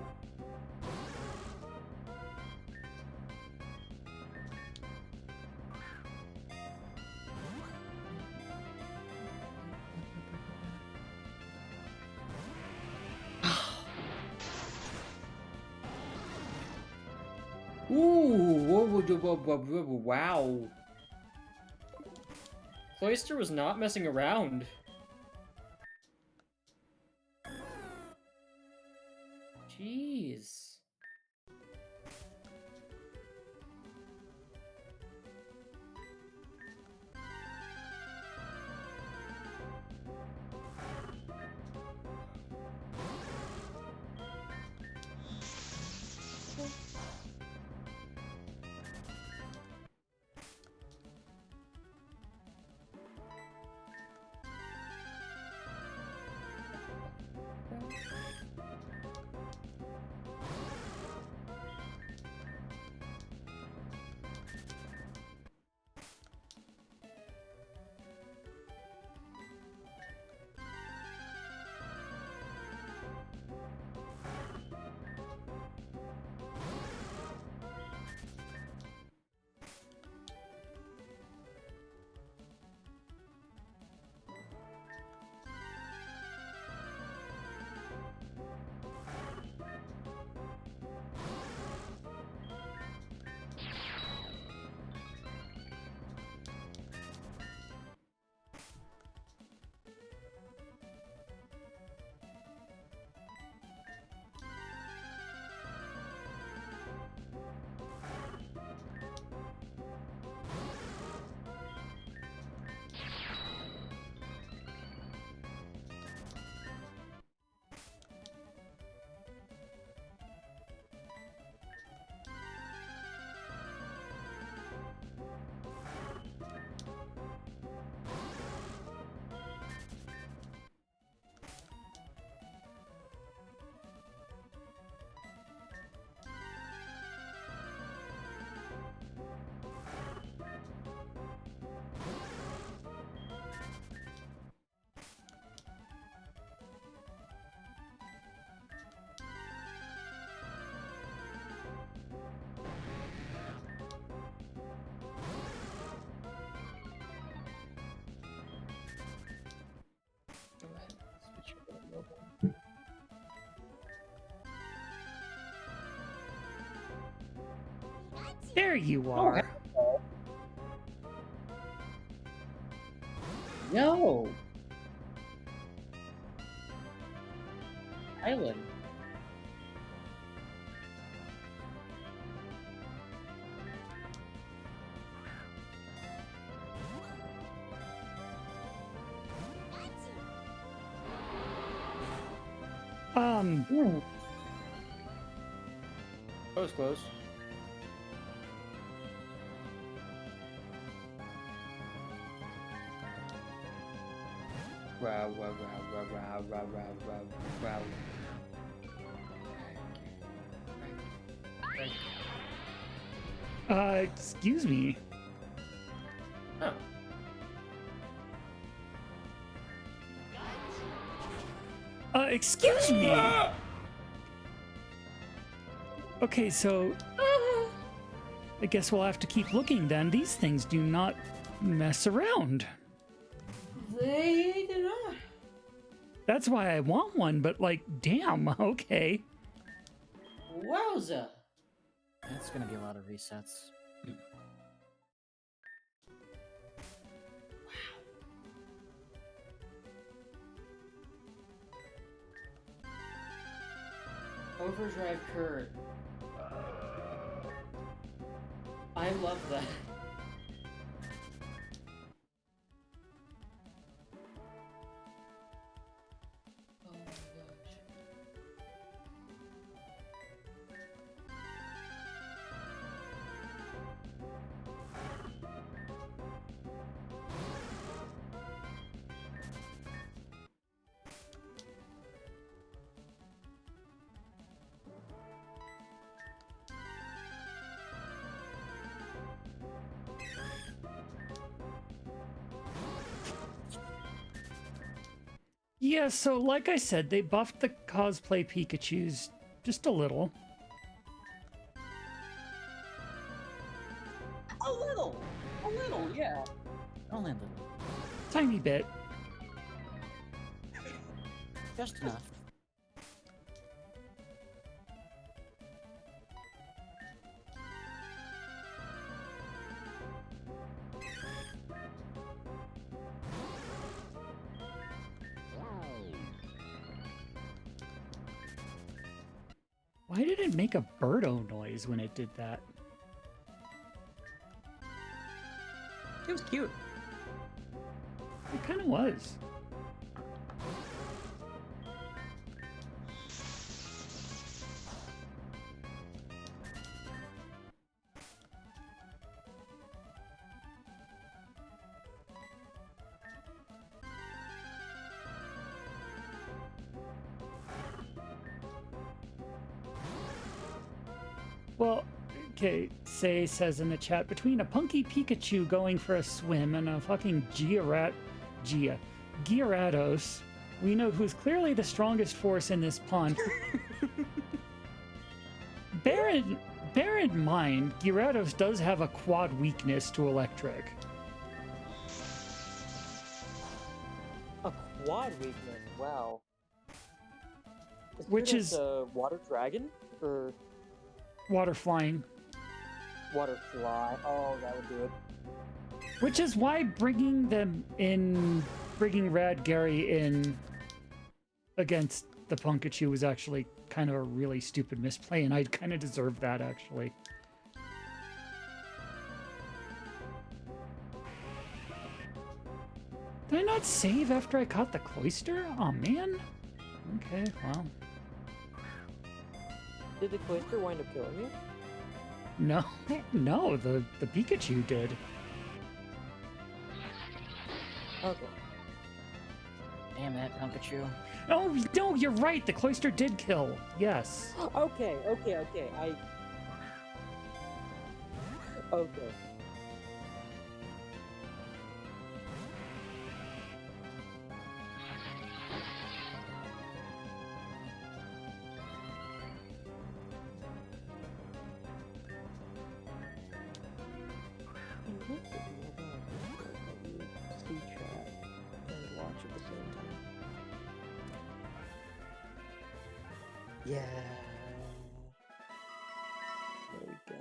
Ooh, wow. Cloister was not messing around. Jeez. There you Oh, are. No. Island. That was close. Wow, wow, wow, wow, wow, wow, wow, wow, wow. Excuse me. Oh. Excuse me. Okay, so I guess we'll have to keep looking then. These things do not mess around. They did not. That's why I want one, but like, damn, okay. Wowza. That's gonna be a lot of resets. Overdrive current. I love that. Oh my gosh. Yeah, so like I said, they buffed the cosplay Pikachus just a little. A little, yeah. Only a little. Tiny bit. Just enough. Why did it make a birdo noise when it did that? It was cute. It kind of was. Well, okay, Say says in the chat, between a punky Pikachu going for a swim and a fucking Gyarados, we know who's clearly the strongest force in this pond. Bear in mind, Gyarados does have a quad weakness to electric. A quad weakness, wow. Which it is- a water dragon or Water flying. water fly? Oh, that would do it. Which is why bringing Rad Gary in against the Punkachu was actually kind of a really stupid misplay, and I kind of deserved that, actually. Did I not save after I caught the Cloyster? Oh man. Okay, well. Did the Cloyster wind up killing you? No, no, the Pikachu did. Okay. Damn that Pikachu. Oh, no, you're right. The Cloyster did kill. Yes. Okay. Okay. See chat and watch at the same time. Yeah. There we go.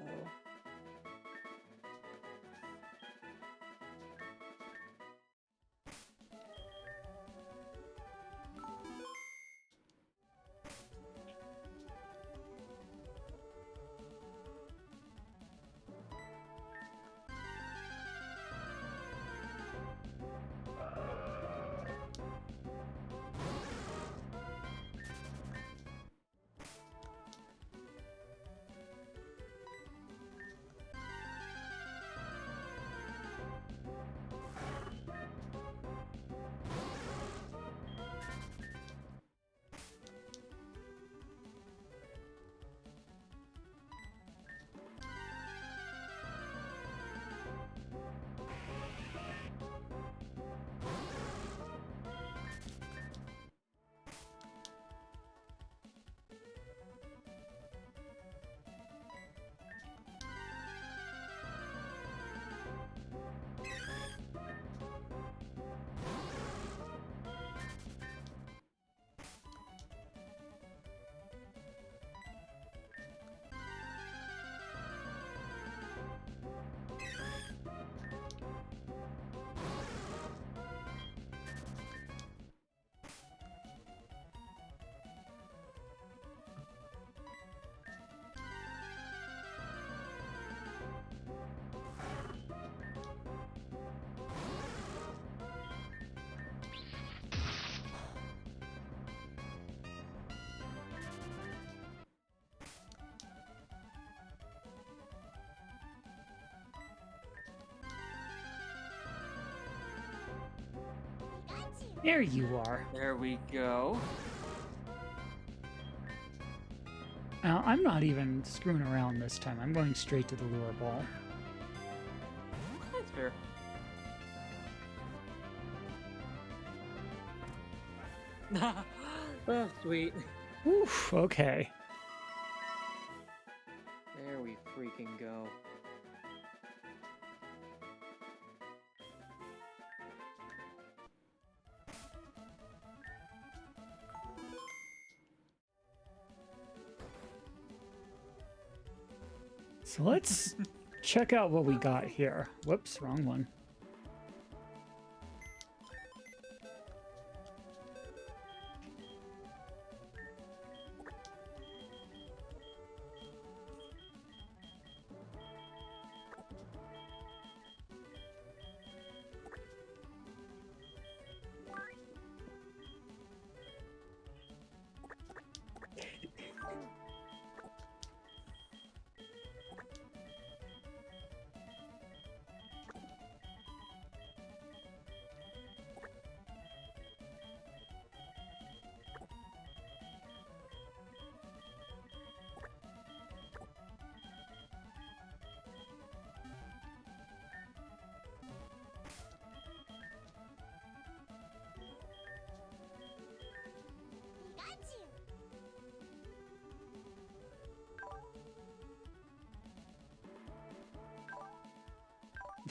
There you are. There we go. Now, I'm not even screwing around this time. I'm going straight to the lure ball. That's fair. Oh, sweet. Oof, okay. There we freaking go. So let's check out what we got here. Whoops, wrong one.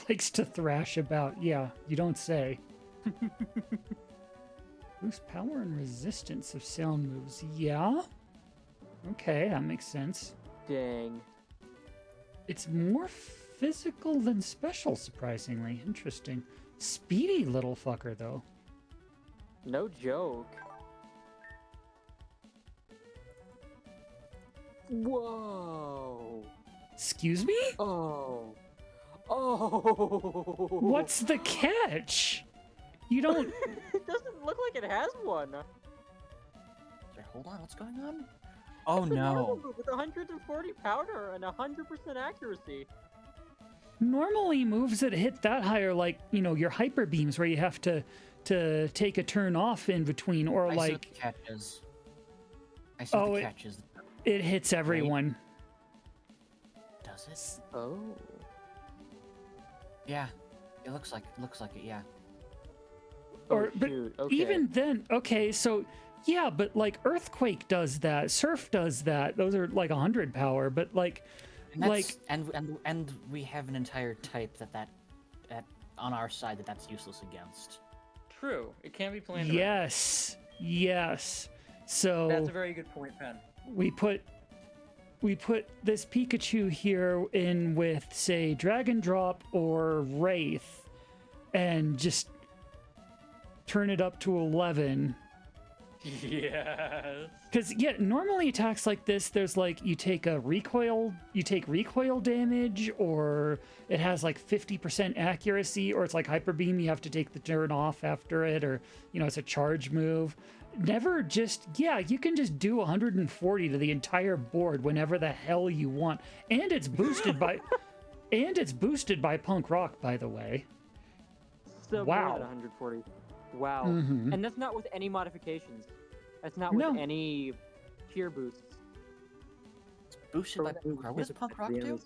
Likes to thrash about. Yeah, you don't say. Boost power and resistance of sound moves. Yeah? Okay, that makes sense. Dang. It's more physical than special, surprisingly. Interesting. Speedy little fucker, though. No joke. Whoa. Excuse me? Oh. Oh. What's the catch? You don't... It doesn't look like it has one. Sorry, hold on, what's going on? Oh It's a normal no. move with 140 powder and 100% accuracy. Normally, moves that hit that high are like, you know, your hyper beams where you have to take a turn off in between, or I see what like the catch is. I see what Oh, the it- catch is. it hits everyone. Does it? Oh. Yeah. It looks like it, yeah. Or- Oh, but shoot. Okay. Even then, okay, so yeah, but like Earthquake does that, Surf does that. Those are like 100 power, but like, And that's, like and we have an entire type that on our side that's useless against. True. It can be planned around. yes, yes. So That's a very good point, Pen. we put this Pikachu here in with, say, Dragon Drop or Wraith, and just turn it up to 11. Yes. Because yeah, normally attacks like this, there's like you take recoil damage, or it has like 50% accuracy, or it's like Hyper Beam, you have to take the turn off after it, or you know, it's a charge move. Never just, yeah, you can just do 140 to the entire board whenever the hell you want, and it's boosted by Punk Rock, by the way. So Wow. at 140. Wow. Mhm. And that's not with any modifications. That's not with No. any tier boosts. Boosted by Or Punk Rock. What does Punk Rock do? damage.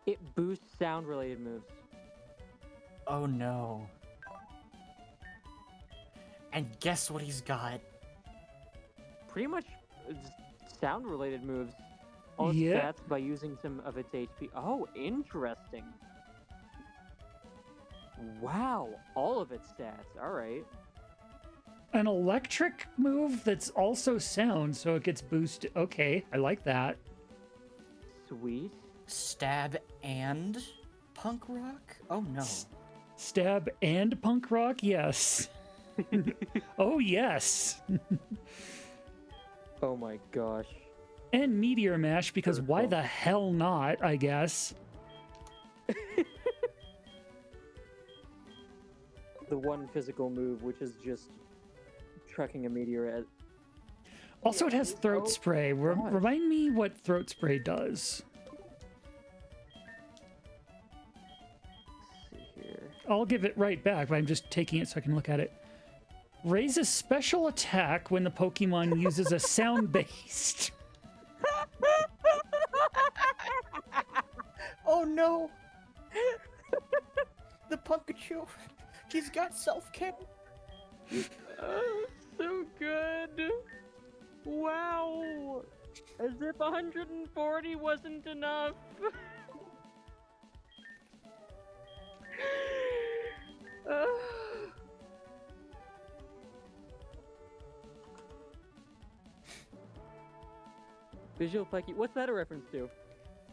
It boosts sound-related moves. Oh no. And guess what he's got? Pretty much sound-related moves. All its Yeah. stats by using some of its HP. Oh, interesting. Wow, all of its stats. All right. An electric move that's also sound, so it gets boosted. Okay, I like that. Sweet. Stab and Punk Rock? Oh no. Stab and Punk Rock, yes. Oh yes. Oh my gosh. And Meteor Mash, because Very why cool. the hell not, I guess. The one physical move, which is just trucking a meteor at. Also, it has Throat Oh, Spray. gosh. Remind me what Throat Spray does. Let's see here. I'll give it right back, but I'm just taking it so I can look at it. Raises special attack when the Pokemon uses a sound-based. Oh no! The Pikachu! He's got self-care! So good. Wow. As if 140 wasn't enough. Uh, Visual Pikey. What's that a reference to?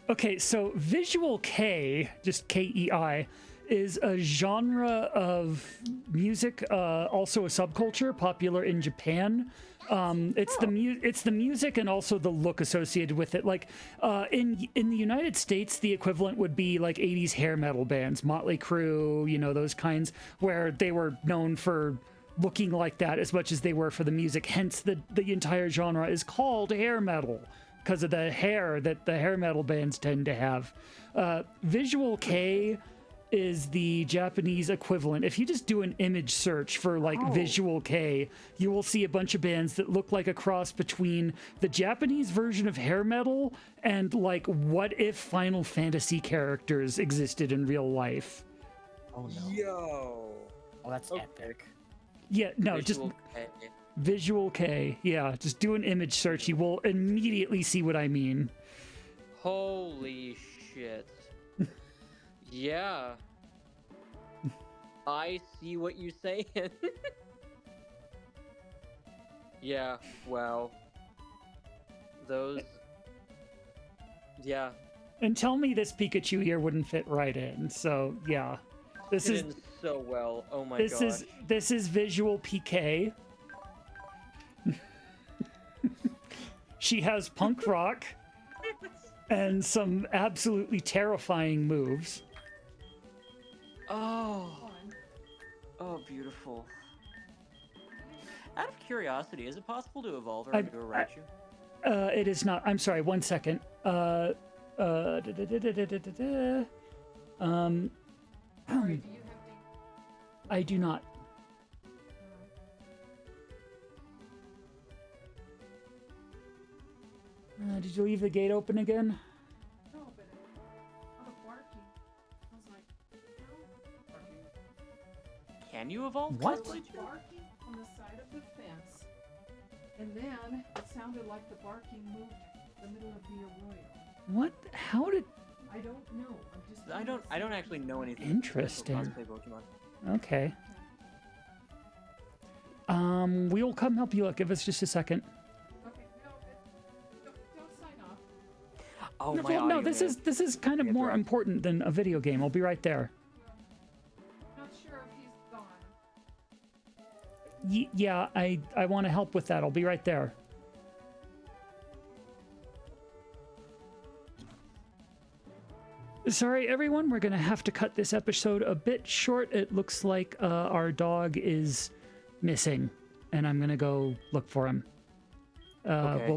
Okay, so visual K, just Kei, is a genre of music, also a subculture popular in Japan. It's the music and also the look associated with it. Like in the United States, the equivalent would be like 80s hair metal bands, Motley Crue, you know, those kinds, where they were known for looking like that as much as they were for the music. Hence, the entire genre is called hair metal because of the hair that the hair metal bands tend to have. Visual K is the Japanese equivalent. If you just do an image search for like Visual K, you will see a bunch of bands that look like a cross between the Japanese version of hair metal and like what if Final Fantasy characters existed in real life. Oh no. Yo. Oh, that's epic. Yeah, no, just Visual K. Yeah, just do an image search. You will immediately see what I mean. Holy shit. Yeah. I see what you're saying. Yeah, wow. Those... Yeah. And tell me this Pikachu here wouldn't fit right in. So, yeah. This Fit is in so well. Oh my gosh. this is Visual PK. She has punk rock and some absolutely terrifying moves. Oh. Oh, beautiful. Out of curiosity, is it possible to evolve her into a Raichu? It is not. I'm sorry. 1 second. Sorry, do you have to... I do not. Did you leave the gate open again? No, but a lot of barking. I was like, no. Can you evolve? What? There was barking on the side of the fence, and then it sounded like the barking moved the middle of the arroyo. What? How did? I don't know. I'm just. I don't actually know anything. Interesting. about cosplay Pokemon. Okay. We will come help you. Look, give us just a second. Okay, no, don't sign off. Oh my Well, no, audio, this man. is kind of Yeah, more drop. important than a video game. I'll be right there. Not sure if he's gone. Yeah, I want to help with that. I'll be right there. Sorry, everyone. We're going to have to cut this episode a bit short. It looks like our dog is missing, and I'm going to go look for him. Okay.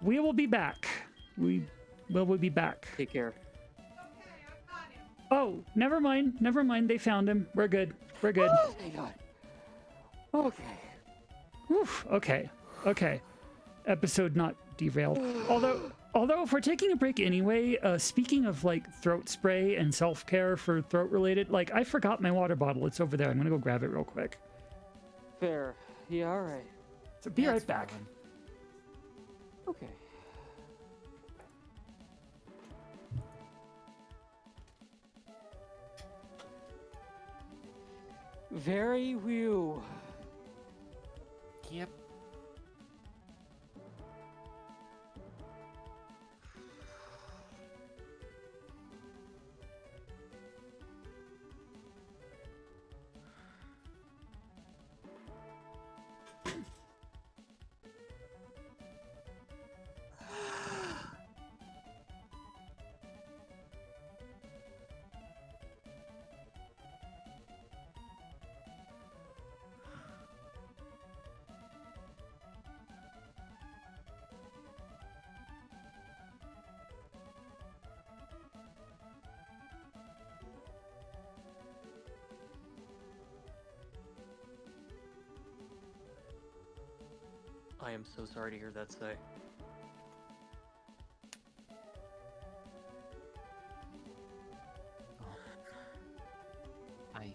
We will be back. We will be back. Take care. Oh, never mind. Never mind. They found him. We're good. We're good. Oh my god. Okay. Oof, okay. Okay. Episode not derailed. Although if we're taking a break anyway, speaking of like throat spray and self-care for throat related, like I forgot my water bottle. It's over there. I'm gonna go grab it real quick. Fair. Yeah, alright. So be right back. Okay. Very well. Yep. I am so sorry to hear that say. I.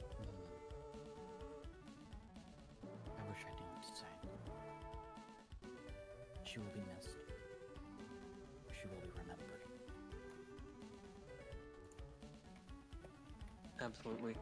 She will be missed. She will be remembered. Absolutely.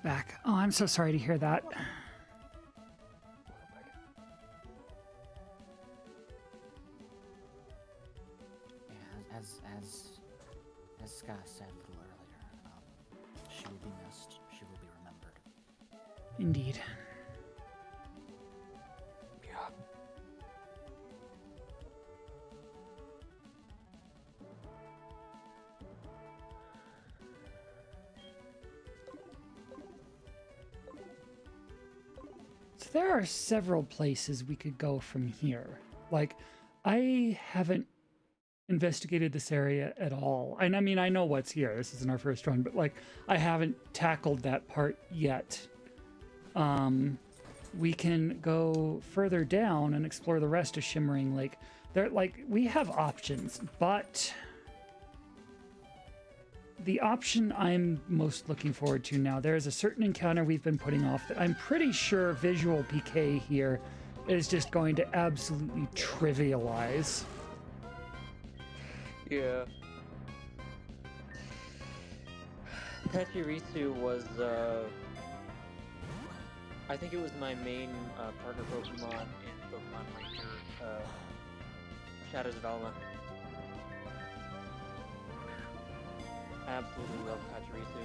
Back. Oh, I'm so sorry to hear that. Yeah, as Scott said a little earlier, she will be missed. She will be remembered. Indeed. Yeah. So there are several places we could go from here. Like, I haven't investigated this area at all. And I mean, I know what's here. This isn't our first run, but like, I haven't tackled that part yet. We can go further down and explore the rest of Shimmering Lake. There, like, we have options, but the option I'm most looking forward to now, there is a certain encounter we've been putting off that I'm pretty sure visual PK here is just going to absolutely trivialize. Yeah. Pachirisu was, I think it was my main partner Pokemon in Pokemon Ranger, Shadows of Alma. I absolutely love Pachirisu.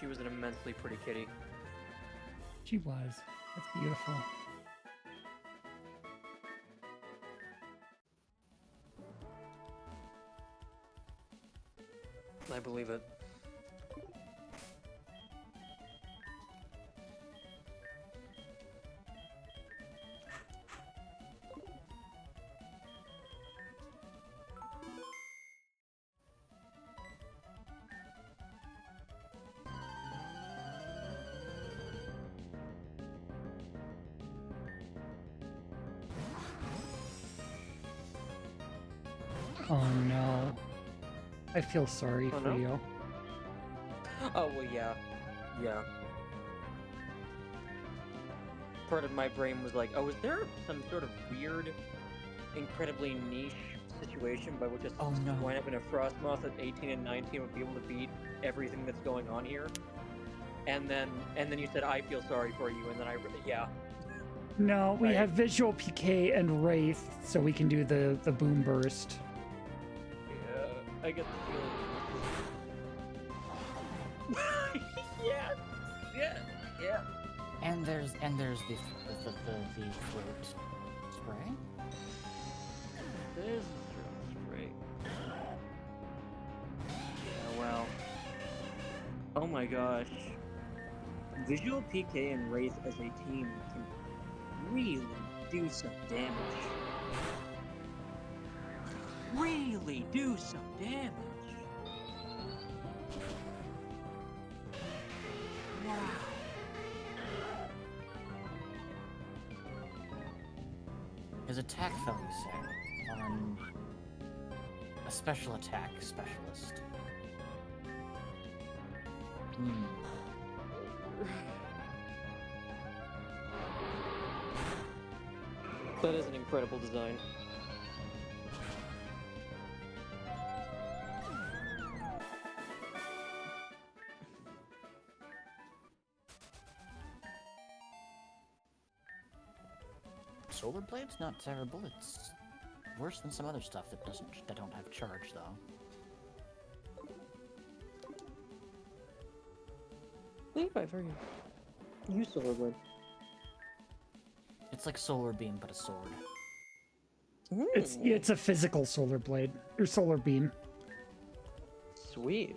She was an immensely pretty kitty. She was. That's beautiful. I believe it. Oh no. I feel sorry Oh, for no? you. Oh, well, yeah. Yeah. Part of my brain was like, oh, is there some sort of weird, incredibly niche situation by which a Oh, no. wind up in a Frostmoth at 18 and 19 would be able to beat everything that's going on here? And then you said, I feel sorry for you, and then yeah. No, we Right. have visual PK and Wraith, so we can do the boom burst. Yeah, I get the feeling. Yeah, yeah. And there's the fruit spray. There's the thrill spray. Yeah, well. Oh my gosh. Visual PK and Wraith as a team can really do some damage. Really do some damage. Wow. His attack fell, you say, on a special attack specialist. Hmm. That is an incredible design. Solar Blade's not terrible. It's worse than some other stuff that don't have charge, though. I think I've heard you use Solar Blade. It's like Solar Beam, but a sword. It's a physical solar blade or solar beam. Sweet.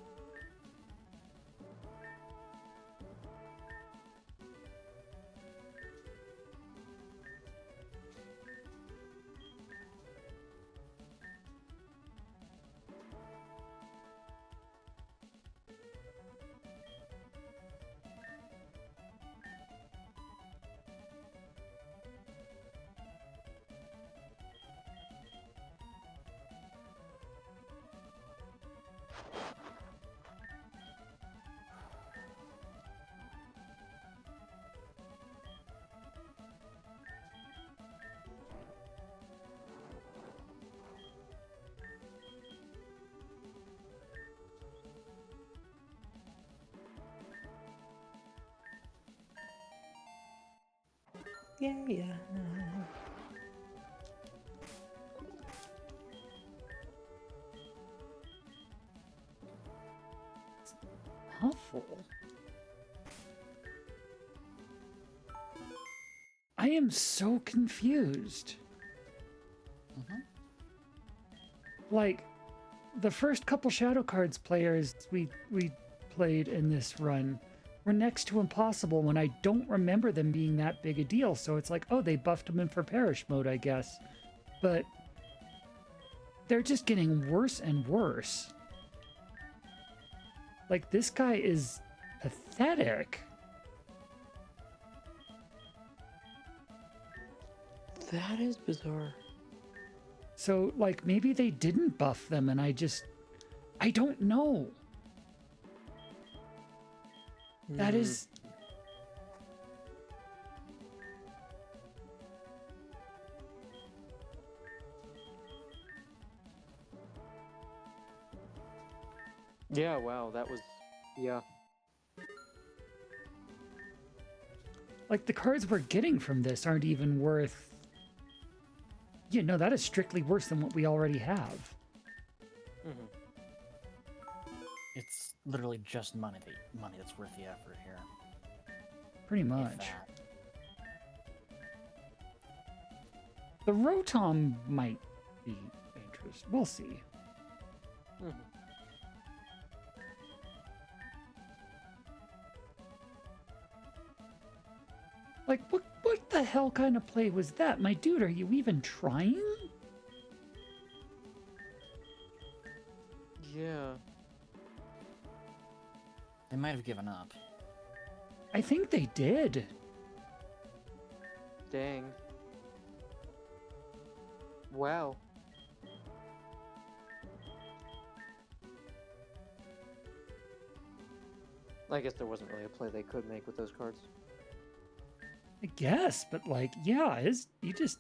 Yeah. Awful. I am so confused. Like, the first couple Shadow Cards players we played in this run were next to impossible when I don't remember them being that big a deal. So it's like, oh, they buffed them in for Perish mode, I guess. But they're just getting worse and worse. Like, this guy is pathetic. That is bizarre. So, like, maybe they didn't buff them and I don't know. That is... Yeah, wow, that was... Yeah. Like, the cards we're getting from this aren't even worth... Yeah, no, that is strictly worse than what we already have. Mm-hmm. It's literally just money that's worth the effort here. Pretty If much. that. The Rotom might be interesting. We'll see. Mm-hmm. Like, what the hell kind of play was that? My dude, are you even trying? Yeah. They might have given up. I think they did. Dang. Wow. I guess there wasn't really a play they could make with those cards. I guess, but like, yeah, you just...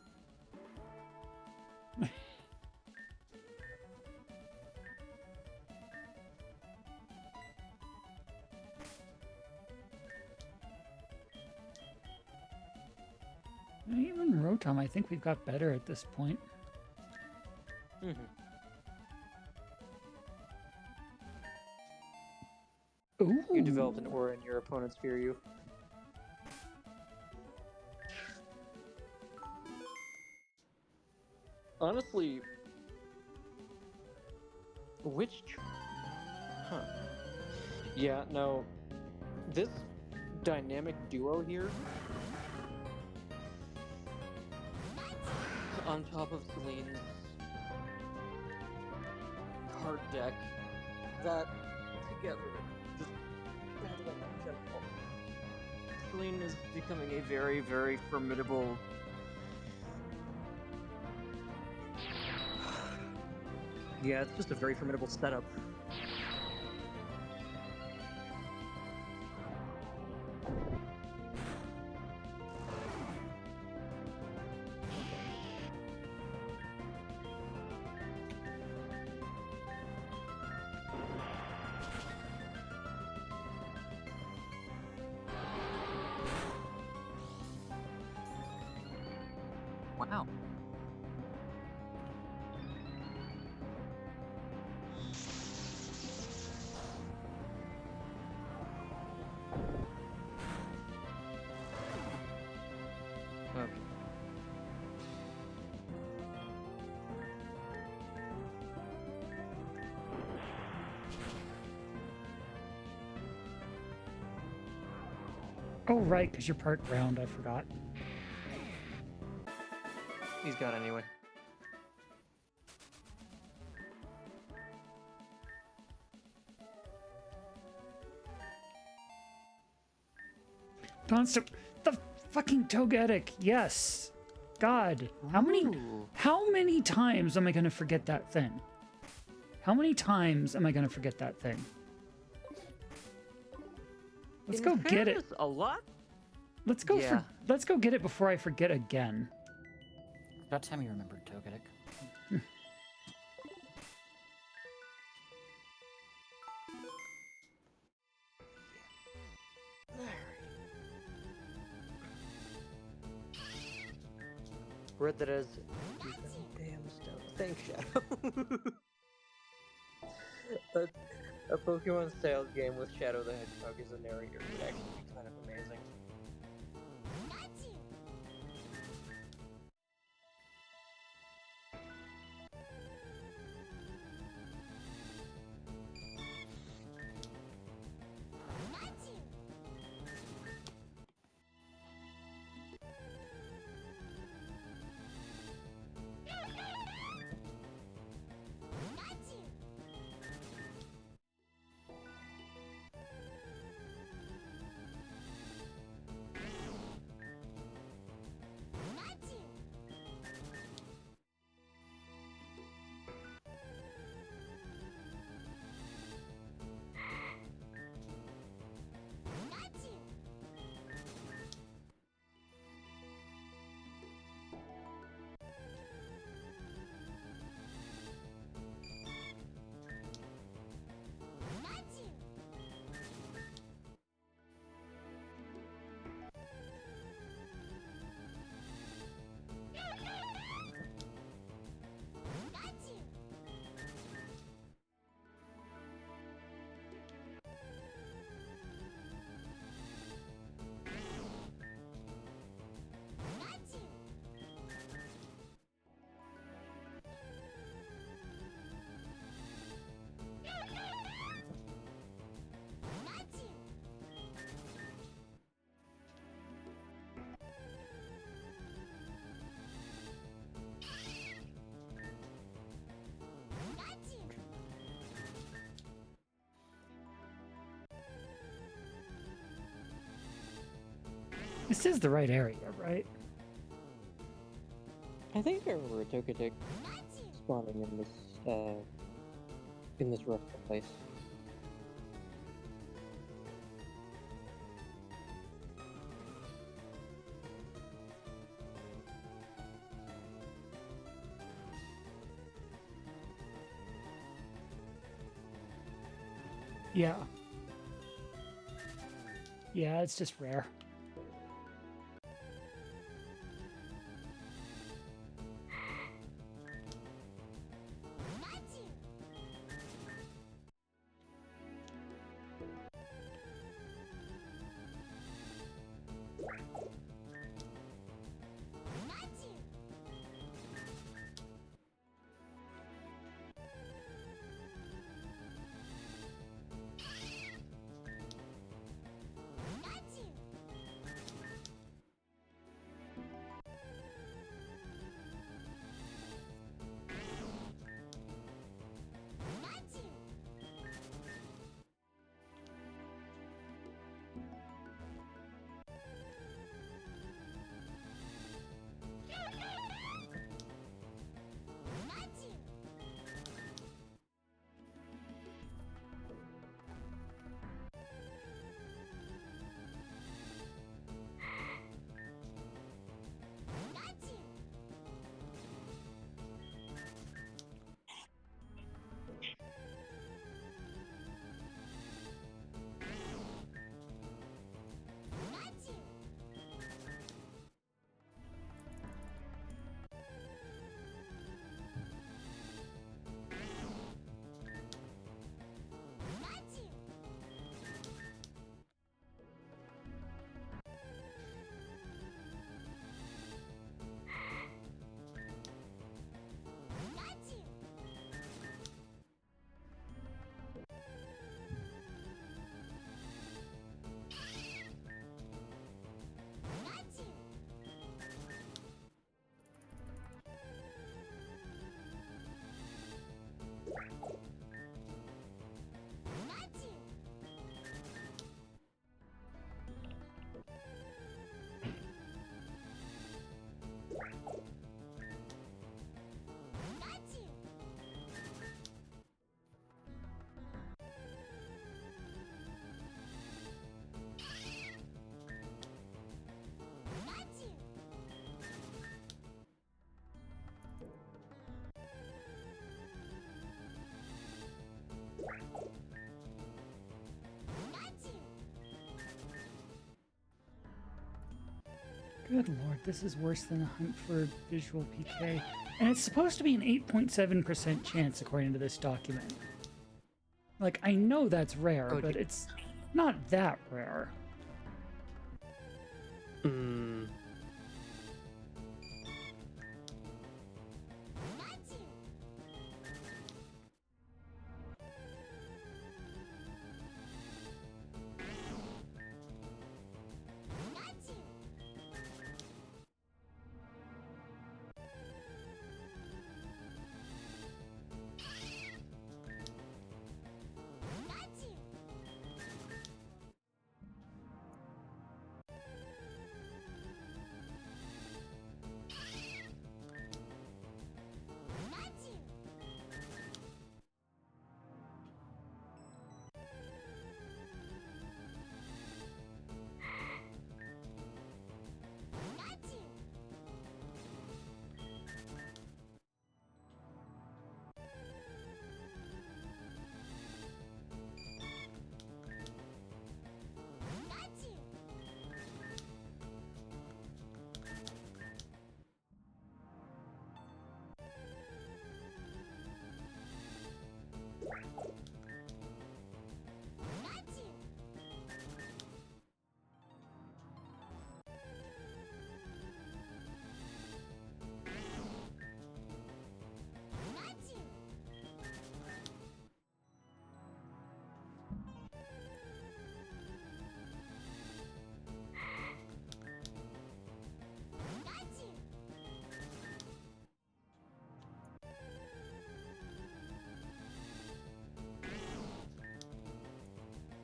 Even Rotom, I think we've got better at this point. Mm-hmm. Ooh. You developed an aura and your opponents fear you. Honestly, huh? Yeah, no. This dynamic duo here, on top of Celine's card deck, that together just Celine is becoming a very, very formidable Yeah, it's just a very formidable setup. Wow. Okay. Oh, right, because you're part ground. I forgot. He's got anyway. Constant. The fucking togetic. Yes. God. Ooh. How many times am I going to forget that thing? How many times am I going to forget that thing? Let's In go get it. fairness, a lot. Let's go Yeah. let's go get it before I forget again. It's about time you remembered Togetic. Read that as damn stuff. Thanks, Shadow. a Pokemon style game with Shadow the Hedgehog as a narrator would actually be kind of amazing. This is the right area, right? I think I remember a Togetic spawning in this rough place. Yeah. Yeah, it's just rare. Good lord, this is worse than a hunt for visual PK. And it's supposed to be an 8.7% chance according to this document. Like, I know that's rare, Oh, but it's not that rare. Hmm.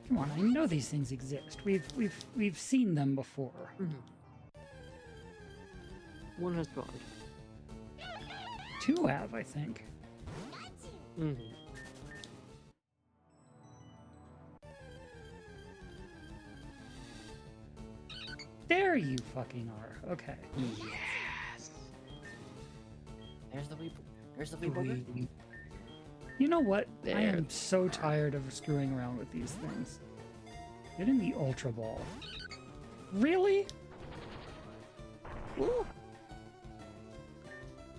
Come on, I know these things exist. We've seen them before. One has spawned. Two have, I think. Mm-hmm. There you fucking are. Okay. Yes. There's the wee. There's the wee booger. You know what? I There. am so tired of screwing around with these things. Get in the Ultra Ball. Really? Ooh.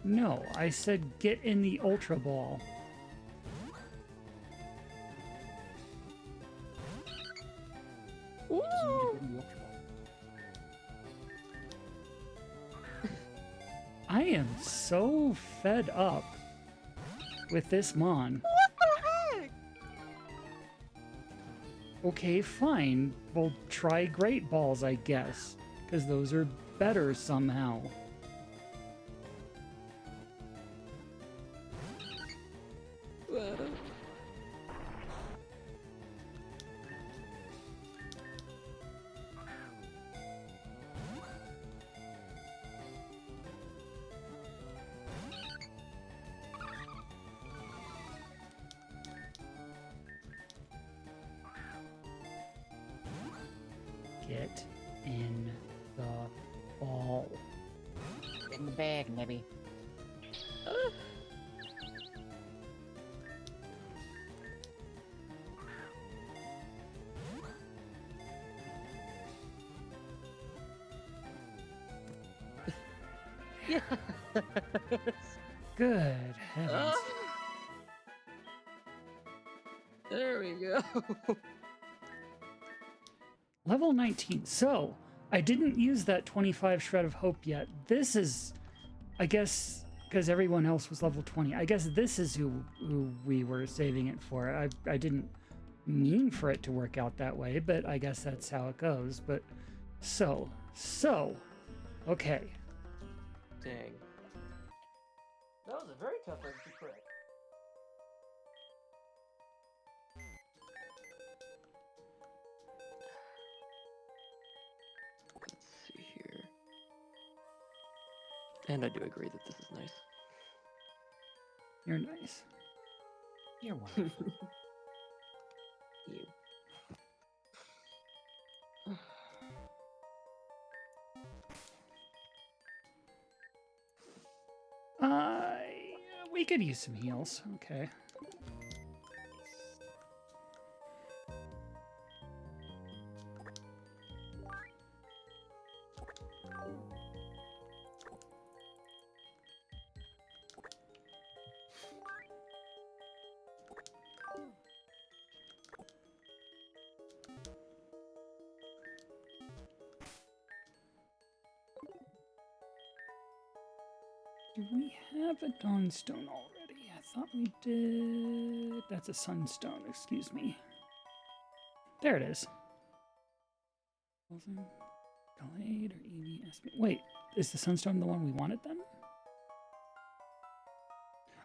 No, I said get in the Ultra Ball. Ooh. I am so fed up with this Mon. What the heck? Okay, fine. We'll try Great Balls, I guess. Because those are better somehow. Get in the ball. In the bag, maybe. Yes. Good heavens. Ah. There we go. Level 19. So, I didn't use that 25 Shred of Hope yet. This is, I guess, because everyone else was level 20. I guess this is who we were saving it for. I didn't mean for it to work out that way, but I guess that's how it goes. But, so, okay. Dang. That was a very tough one to correct. Let's see here. And I do agree that this is nice. You're nice. You're wonderful. You. We could use some heals. Okay. Do we have a Dawnstone already? I thought we did. That's a Sunstone, excuse me. There it is. Glade or EVS. Wait, is the Sunstone the one we wanted then?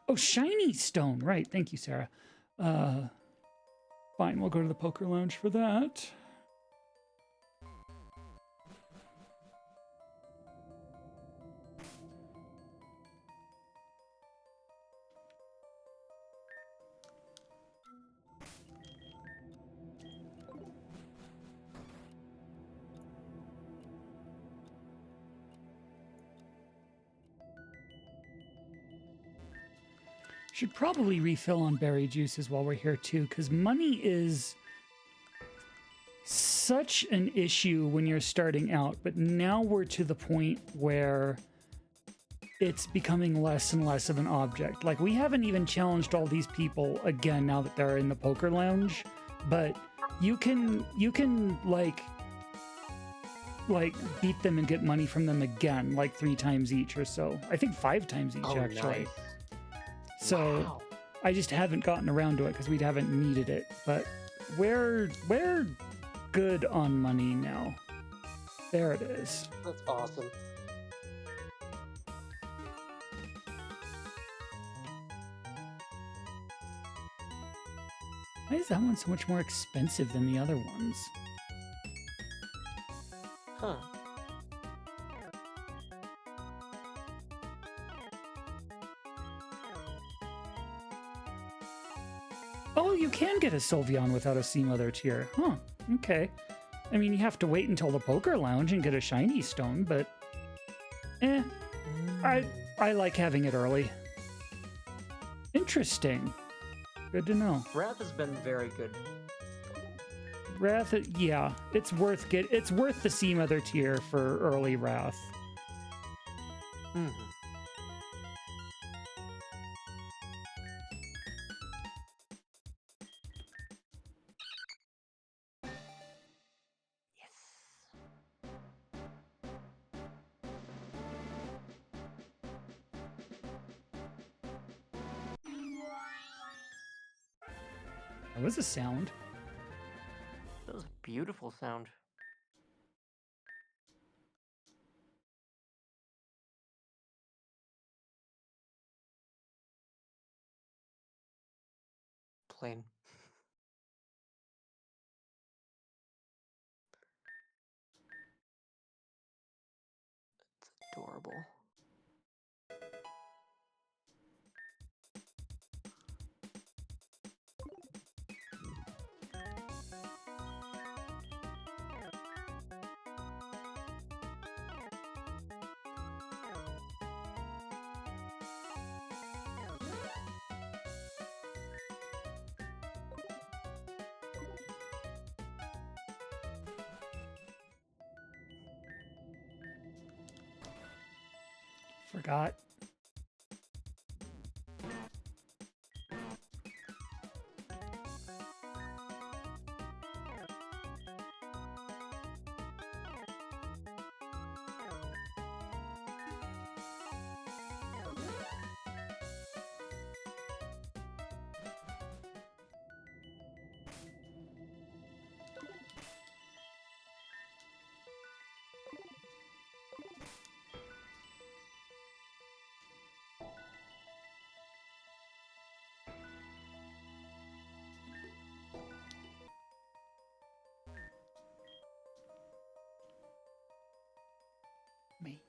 Oh, shiny stone. Right. Thank you, Sarah. Fine, we'll go to the poker lounge for that. Should probably refill on berry juices while we're here too, because money is such an issue when you're starting out, but now we're to the point where it's becoming less and less of an object. Like, we haven't even challenged all these people again now that they're in the poker lounge, but you can like beat them and get money from them again, like 3 times each or so. I think 5 times each, actually. Nice. So Wow. I just haven't gotten around to it because we haven't needed it. But we're good on money now. There it is. That's awesome. Why is that one so much more expensive than the other ones? Huh. Oh, you can get a Sylveon without a Sea Mother tier. Huh, okay. I mean, you have to wait until the poker lounge and get a shiny stone, but I like having it early. Interesting. Good to know. Wrath has been very good. Wrath, yeah, it's worth the Sea Mother tier for early Wrath. Mhm. That was a sound. That was a beautiful sound. Plain. It's adorable. Forgot.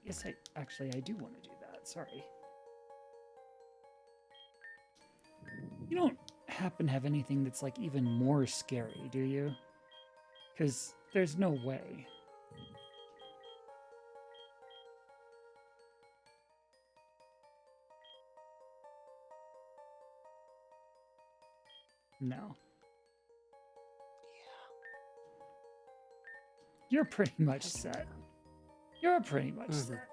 Yes, I do want to do that. Sorry. You don't happen to have anything that's like even more scary, do you? Because there's no way. No. You're pretty much set. You're pretty much set.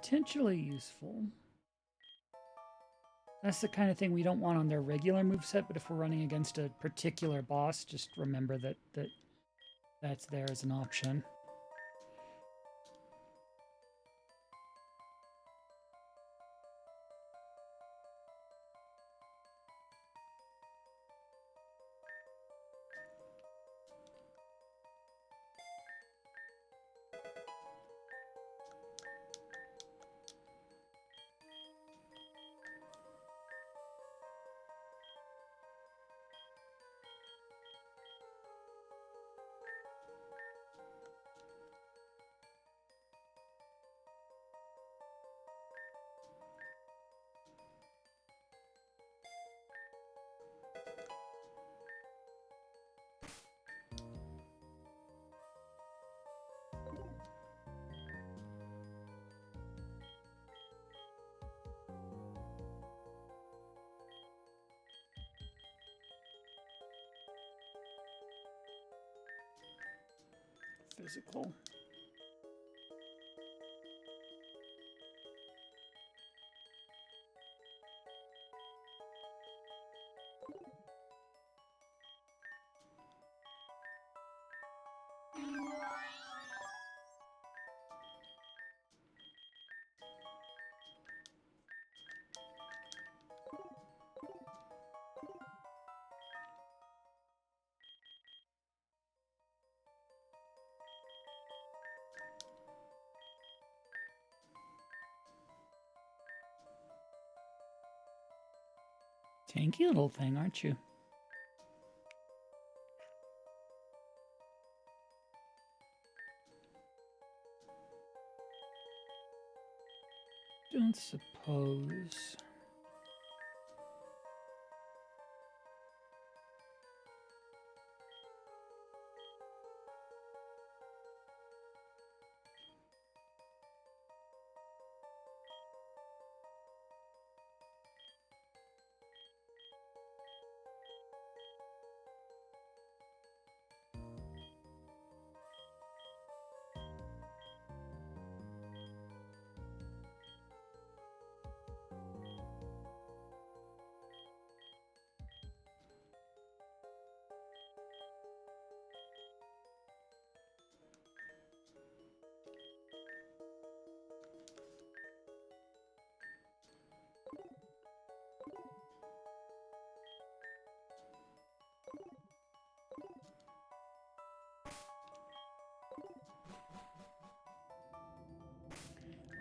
potentially useful. That's the kind of thing we don't want on their regular moveset, but if we're running against a particular boss, just remember that's there as an option. Physical. Tanky little thing, aren't you? Don't suppose.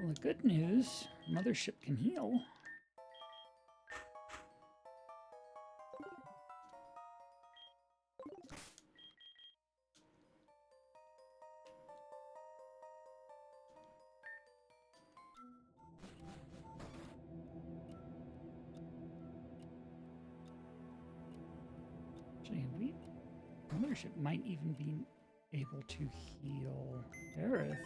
Well, the good news, Mothership can heal. Actually, Mothership might even be able to heal Aerith.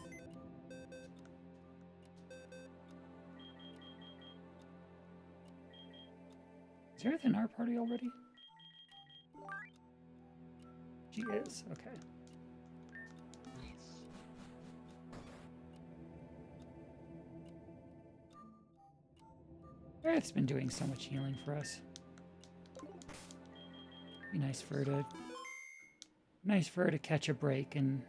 Is Aerith in our party already? She is, okay. Aerith's been doing so much healing for us. Be nice for her to catch a break and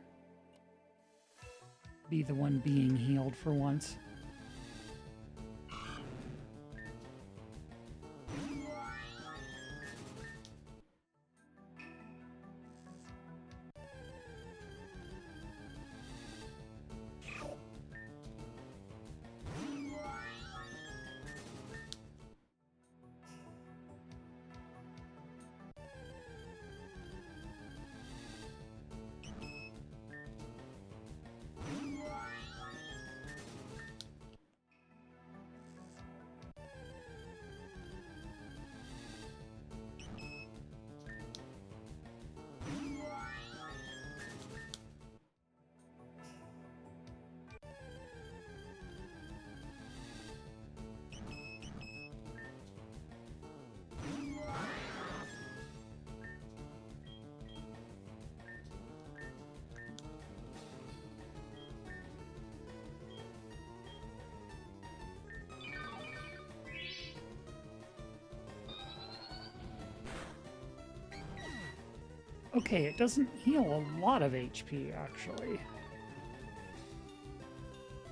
be the one being healed for once. Okay, it doesn't heal a lot of HP, actually.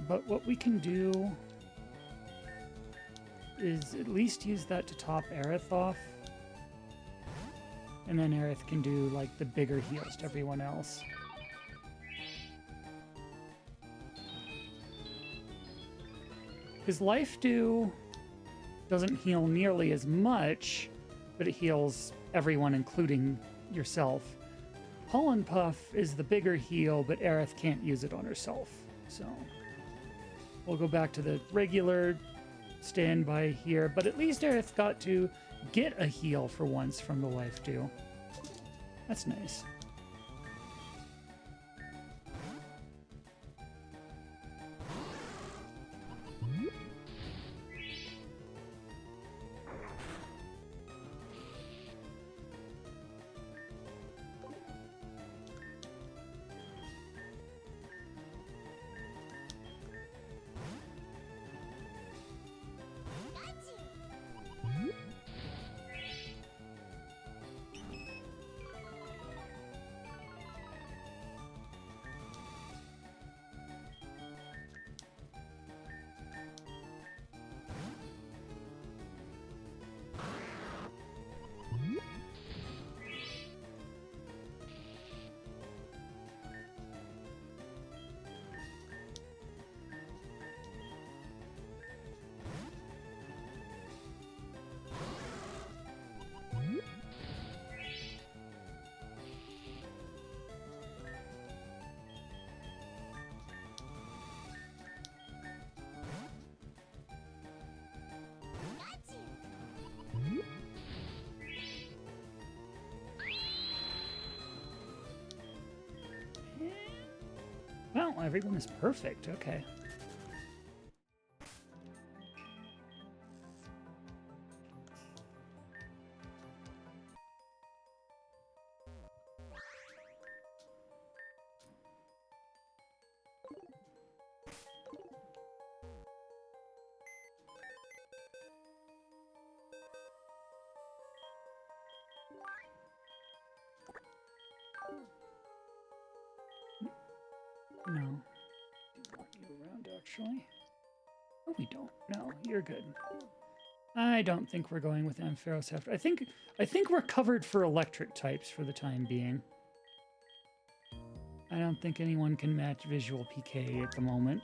But what we can do is at least use that to top Aerith off. And then Aerith can do, like, the bigger heals to everyone else. Because Life Dew doesn't heal nearly as much, but it heals everyone, including yourself. Pollen Puff is the bigger heal, but Aerith can't use it on herself. So we'll go back to the regular standby here, but at least Aerith got to get a heal for once from the Life Dew. That's nice. Well, everyone is perfect. Okay. No. Do want you around, actually. Oh, we don't. No, you're good. I don't think we're going with Ampharos after. I think we're covered for electric types for the time being. I don't think anyone can match visual PK at the moment.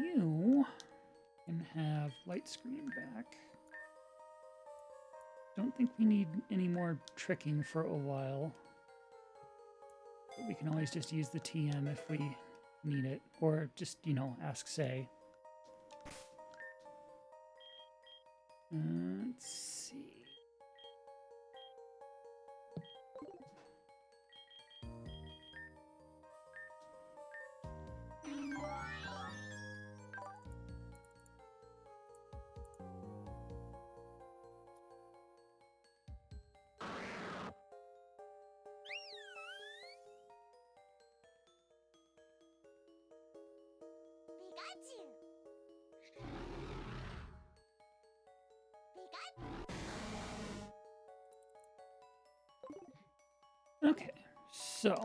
You can have light screen back. Don't think we need any more tricking for a while. But we can always just use the TM if we need it. Or just, you know, ask Say. Let's see. Okay, so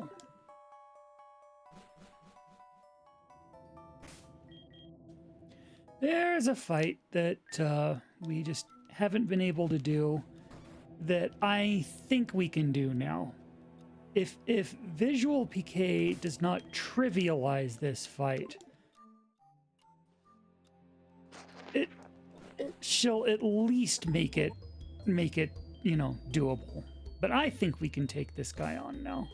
there's a fight that we just haven't been able to do. that I think we can do now. If visual PK does not trivialize this fight, she'll at least make it, doable. But I think we can take this guy on now.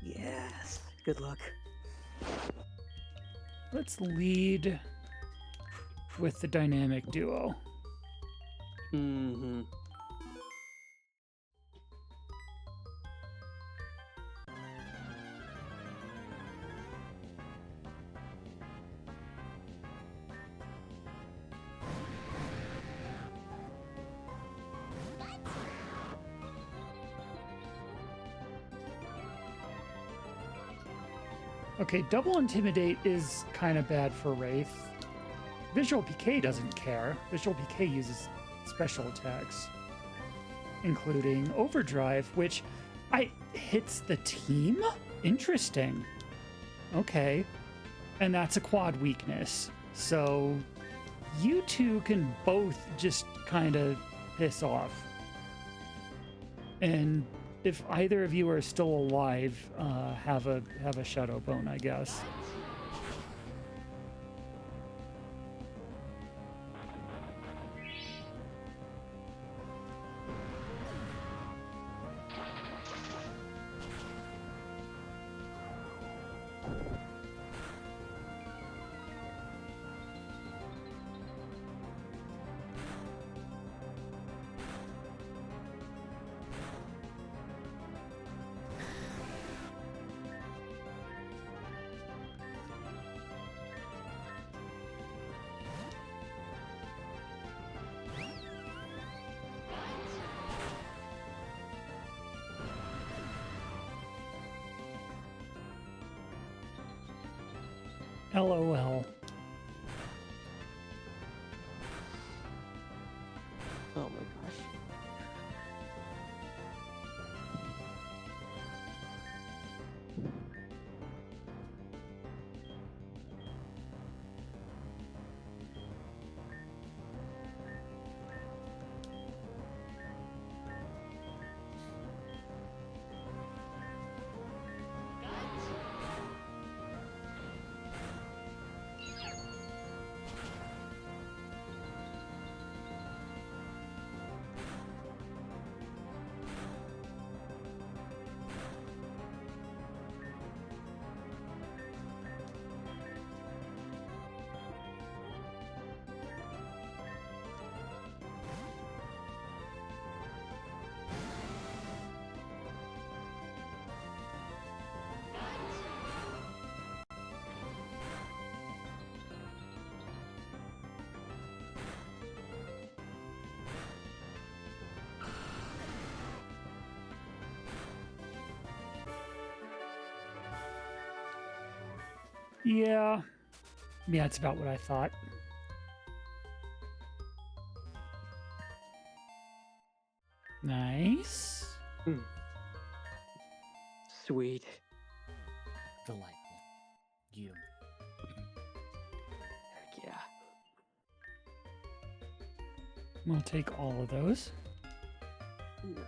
Yes. Good luck. Let's lead with the dynamic duo. Mm-hmm. Okay, double intimidate is kind of bad for Wraith. Visual PK doesn't care. Visual PK uses special attacks, including overdrive, which hits the team? Interesting. Okay. And that's a quad weakness. So you two can both just kind of piss off. And if either of you are still alive, have a shadow bone, I guess. LOL. Oh my gosh. Yeah, it's about what I thought. Nice. Sweet. Delightful. You. Heck yeah. We'll take all of those. Nice.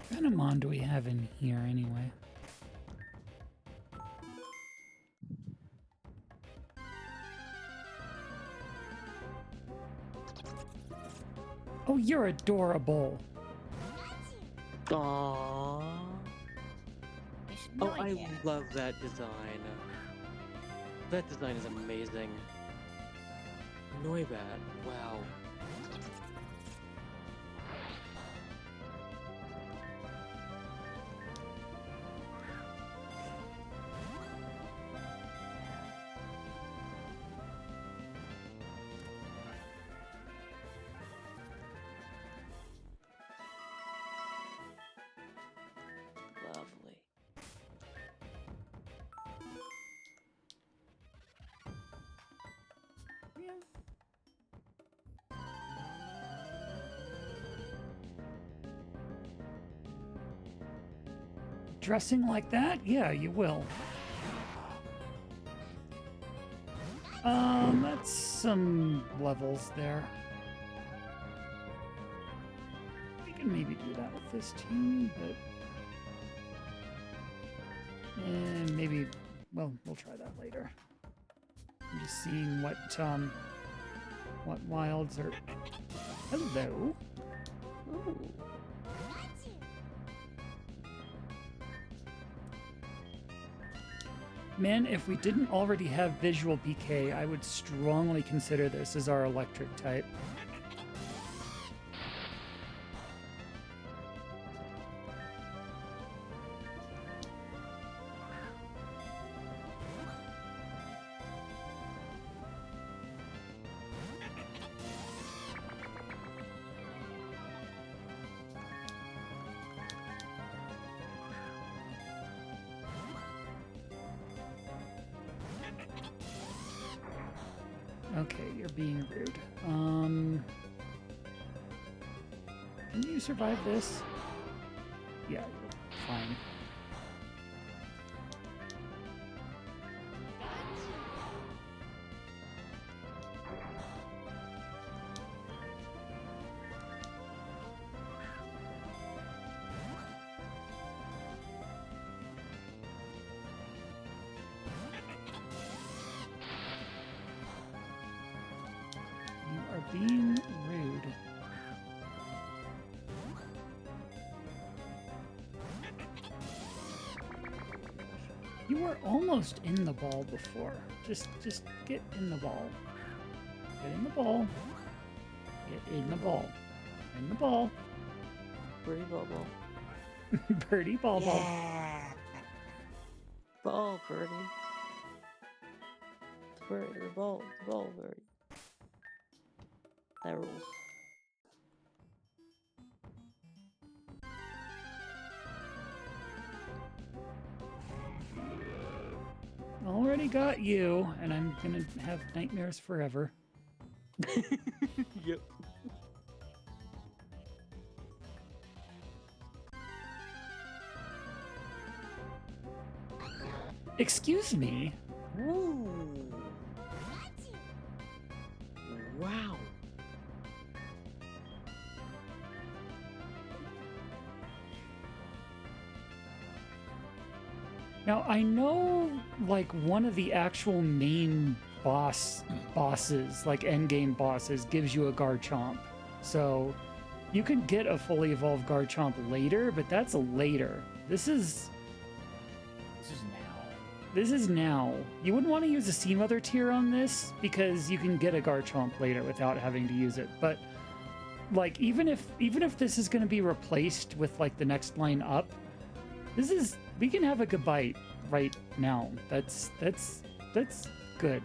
What kind of mon do we have in here anyway? Oh, you're adorable. Aww. Oh, I love that design. That design is amazing. Noibat, wow. dressing like that? Yeah, you will. That's some levels there. We can maybe do that with this team, but maybe, well, we'll try that later. I'm just seeing what wilds are. Hello. Ooh. Man, if we didn't already have visual PK, I would strongly consider this as our electric type. Okay, you're being rude. Can you survive this? Yeah, you're fine. Being rude. You were almost in the ball before. Just get in the ball. Get in the ball. Get in the ball. In the ball. Birdie ball ball. Birdie ball ball. Ball, birdie. The ball, birdie. That rules. Already got you, and I'm gonna have nightmares forever. Yep. Excuse me? Ooh. Wow. Now, I know, like, one of the actual main bosses, like endgame bosses, gives you a Garchomp. So, you can get a fully evolved Garchomp later, but that's later. This is now. You wouldn't want to use a Sea Mother tier on this, because you can get a Garchomp later without having to use it. But, like, even if this is going to be replaced with, like, the next line up, we can have a goodbye right now. That's good.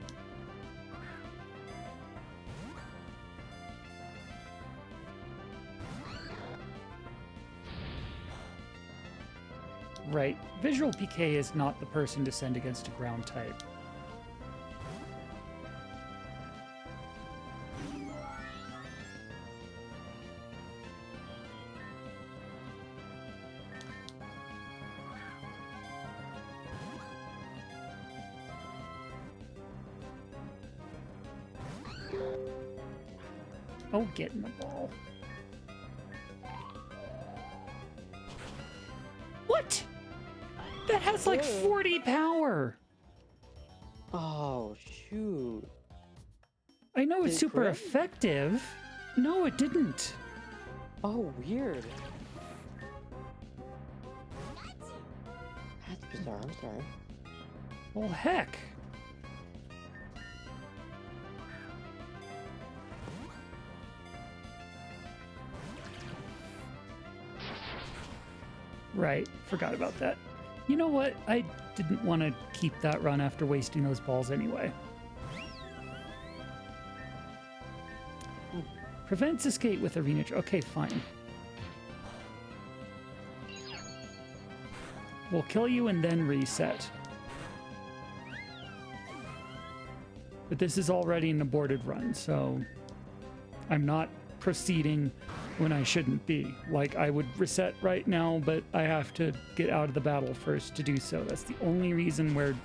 Right. Visual PK is not the person to send against a ground type. Oh, get in the ball. What? That has like 40 power. Oh, shoot. I know it's Did it super crit? effective. No, it didn't. Oh, weird. That's bizarre. I'm sorry. Well, heck. Right, forgot about that. You know what? I didn't want to keep that run after wasting those balls anyway. Prevents escape with arena. Okay, fine. We'll kill you and then reset. But this is already an aborted run, so I'm not proceeding when I shouldn't be. Like, I would reset right now, but I have to get out of the battle first to do so. That's the only reason where...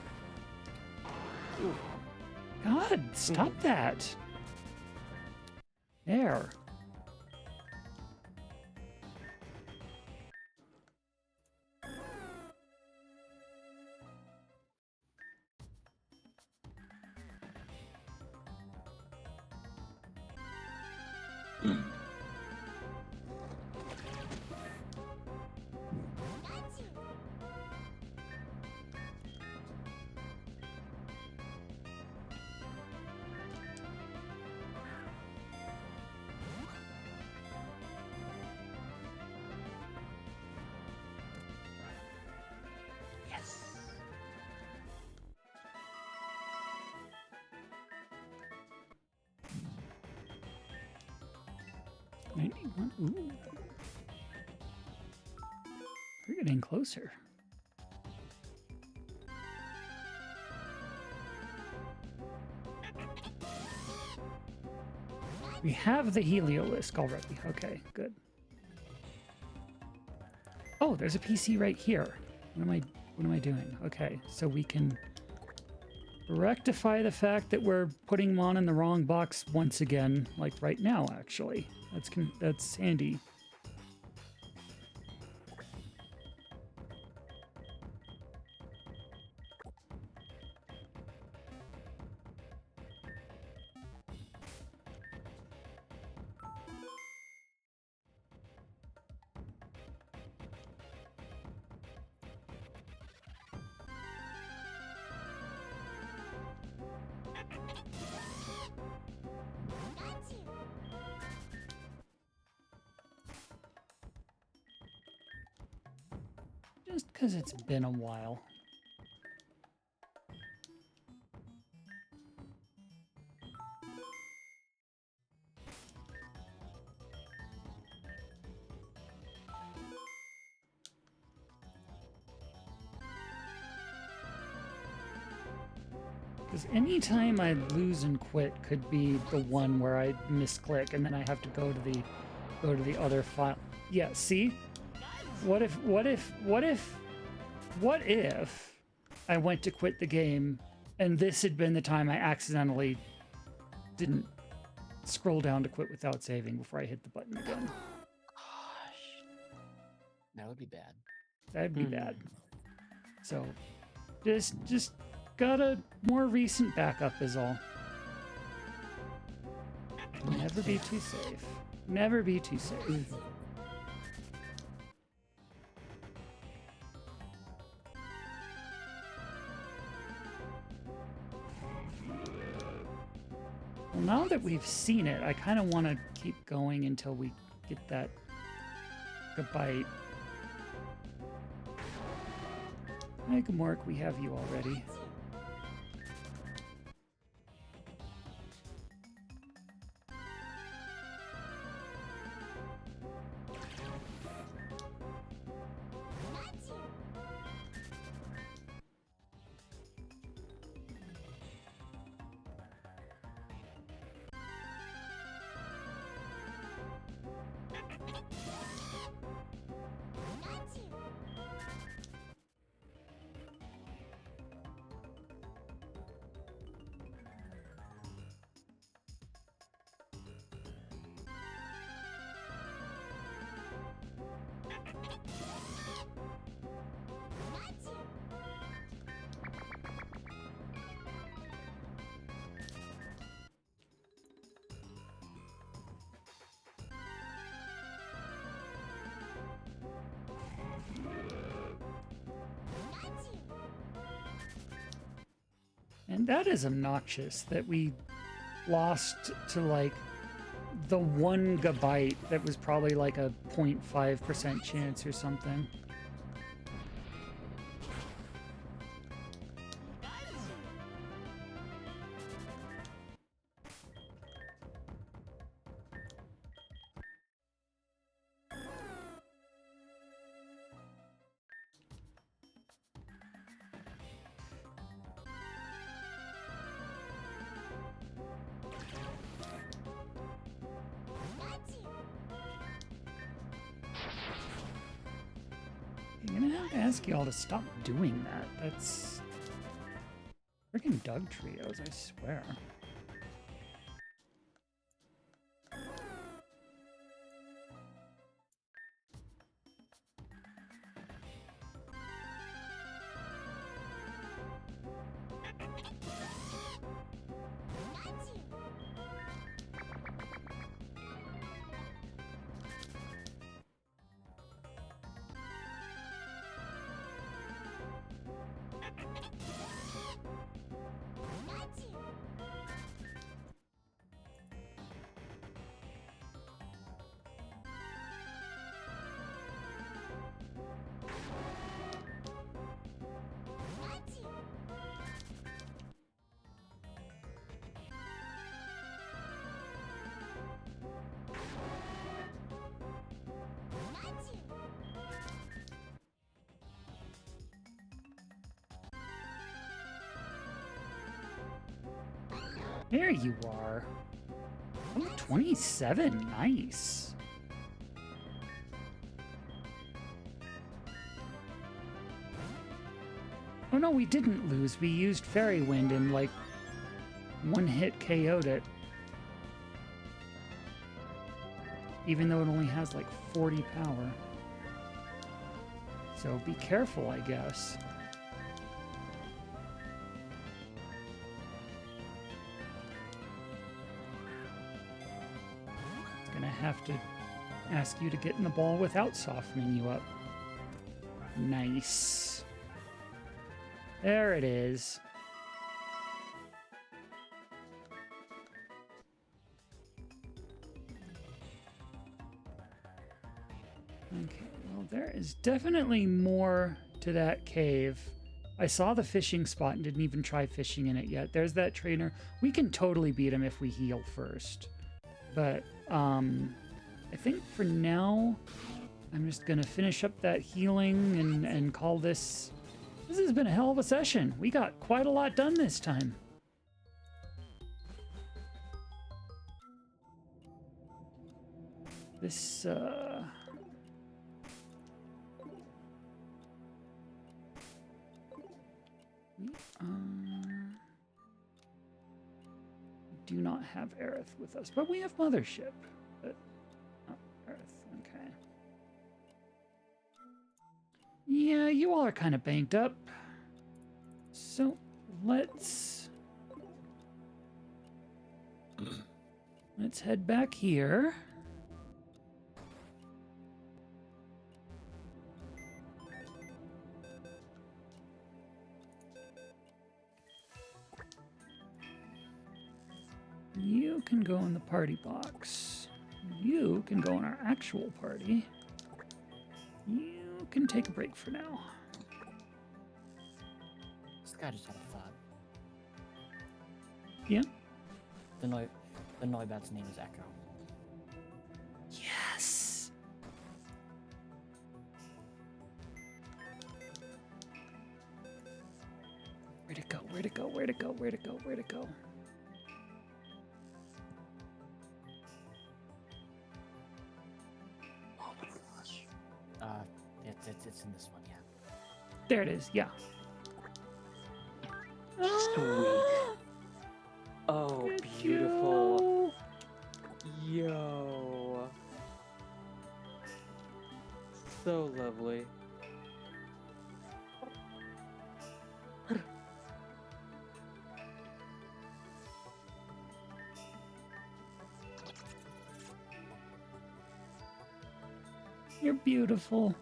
God, stop that! There. Yes. $91. Ooh. We're getting closer. We have the Heliolisk already. Okay, good. Oh, there's a PC right here. What am I doing? Okay, so we can rectify the fact that we're putting them on in the wrong box once again, like right now, actually. That's handy. Just because it's been a while. Because anytime I lose and quit could be the one where I misclick and then I have to go to the other file. Yeah, see? What if I went to quit the game and this had been the time I accidentally didn't scroll down to quit without saving before I hit the button again? Gosh. That would be bad. That'd be bad. So just got a more recent backup is all. Never be too safe. Never be too safe. Well, now that we've seen it, I kind of want to keep going until we get that Gabite. Hi, Gamork, we have you already. And that is obnoxious that we lost to like the 1 Gabite that was probably like a 0.5% chance or something. I ask y'all to stop doing that. That's freaking Doug Trios, I swear. There you are. Oh, 27. Nice. Oh no, we didn't lose. We used Fairy Wind and like one hit KO'd it. Even though it only has like 40 power. So be careful, I guess. Gonna have to ask you to get in the ball without softening you up. Nice. There it is. Okay, well, there is definitely more to that cave. I saw the fishing spot and didn't even try fishing in it yet. There's that trainer. We can totally beat him if we heal first. But, I think for now, I'm just gonna finish up that healing and call this... This has been a hell of a session. We got quite a lot done this time. This, we do not have Aerith with us, but we have Mothership. But not Aerith, okay. Yeah, you all are kind of banked up. So let's head back here. You can go in the party box. You can go in our actual party. You can take a break for now. This guy just had a thought. Yeah? The Noibat's name is Echo. Yes! Where'd it go? Where'd it go? Where'd it go? Where'd it go? Where'd it go? Oh my gosh. It's in this one, yeah. There it is, yeah. Sweet. Oh, Good beautiful. job. Yo. So lovely. You're beautiful.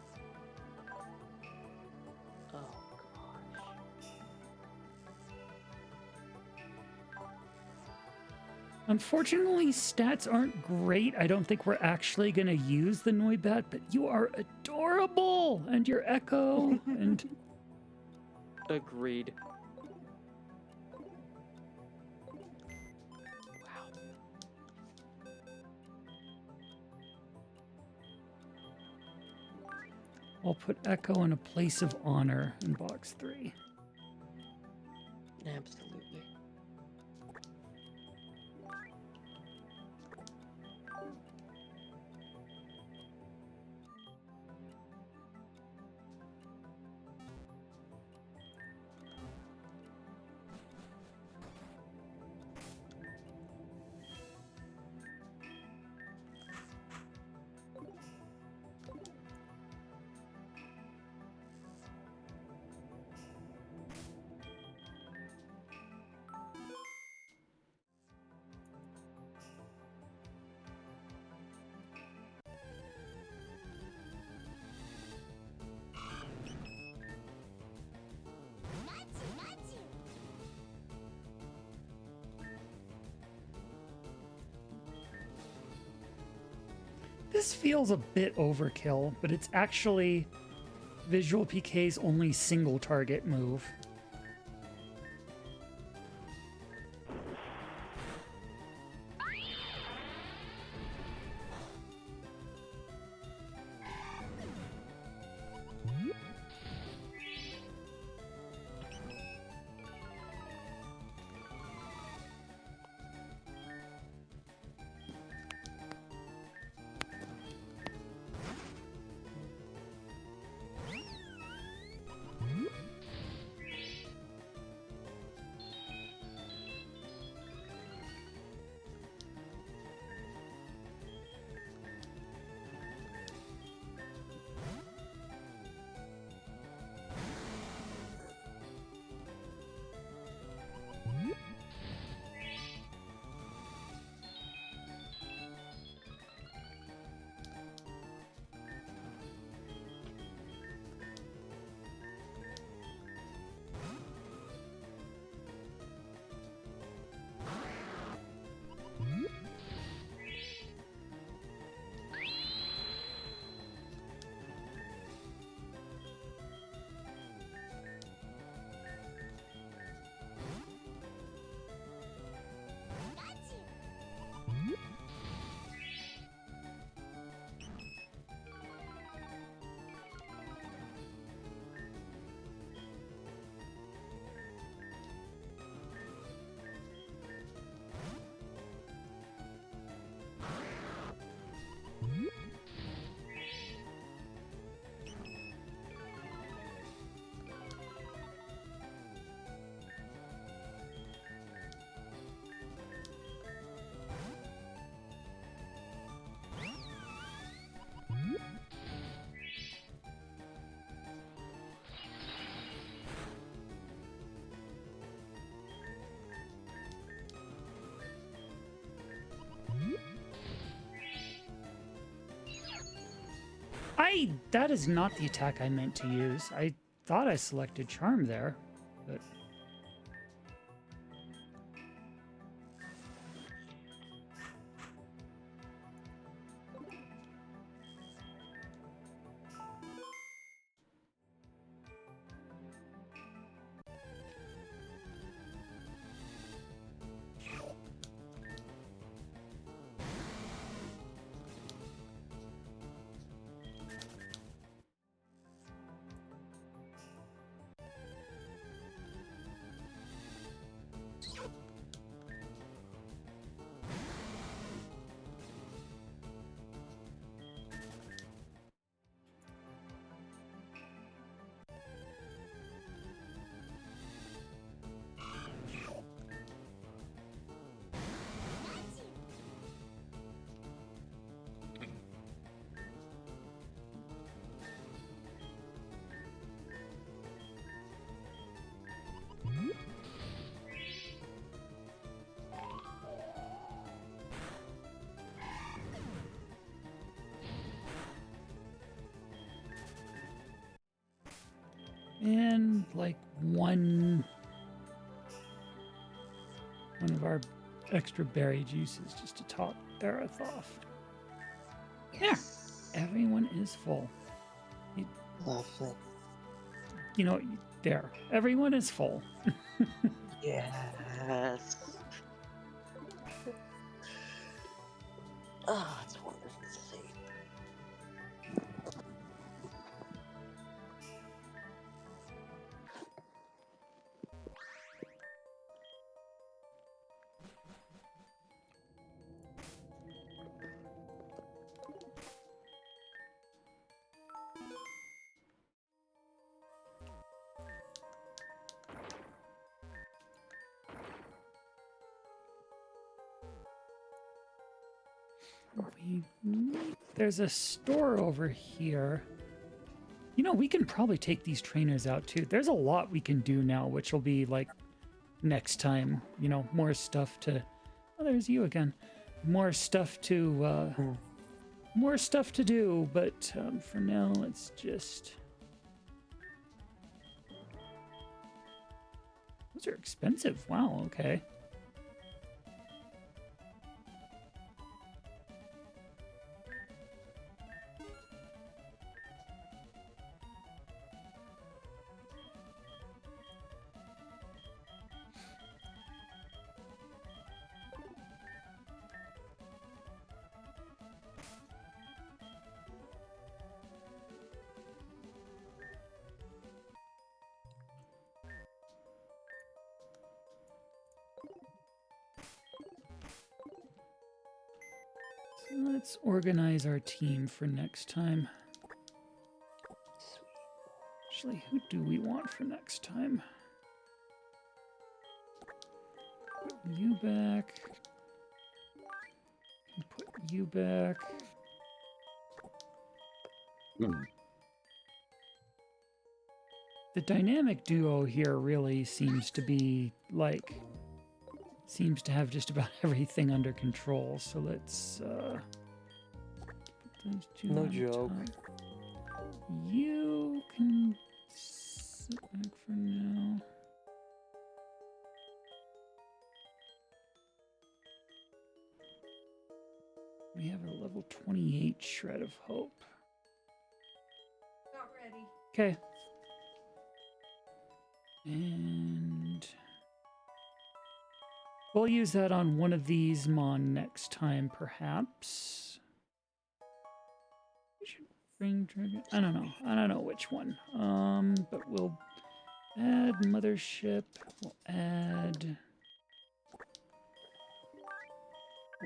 Oh gosh. Unfortunately, stats aren't great. I don't think we're actually going to use the Noibat, but you are adorable! And your Echo, and... Agreed. I'll put Echo in a place of honor in box 3. Absolutely. This feels a bit overkill, but it's actually Visual PK's only single target move. That is not the attack I meant to use. I thought I selected Charm there, but... And like one of our extra berry juices just to top Bareth off. Yes. There, everyone is full. Lovely. You know, there, everyone is full. Yes. Ah, it's wonderful to see. There's a store over here. You know, we can probably take these trainers out too. There's a lot we can do now, which will be like next time. You know, more stuff to. Oh, there's you again. More stuff to. More stuff to do, but for now, let's just. Those are expensive. Wow. Okay. Let's organize our team for next time. Actually, who do we want for next time? Put you back. Put you back. The dynamic duo here really seems to be like, seems to have just about everything under control. So let's put those two No on joke. top. You can sit back for now. We have a level 28 Shred of Hope. Not ready. Okay. And we'll use that on one of these Mon next time, perhaps. We should bring Dragon. I don't know. I don't know which one. But we'll add Mothership. We'll add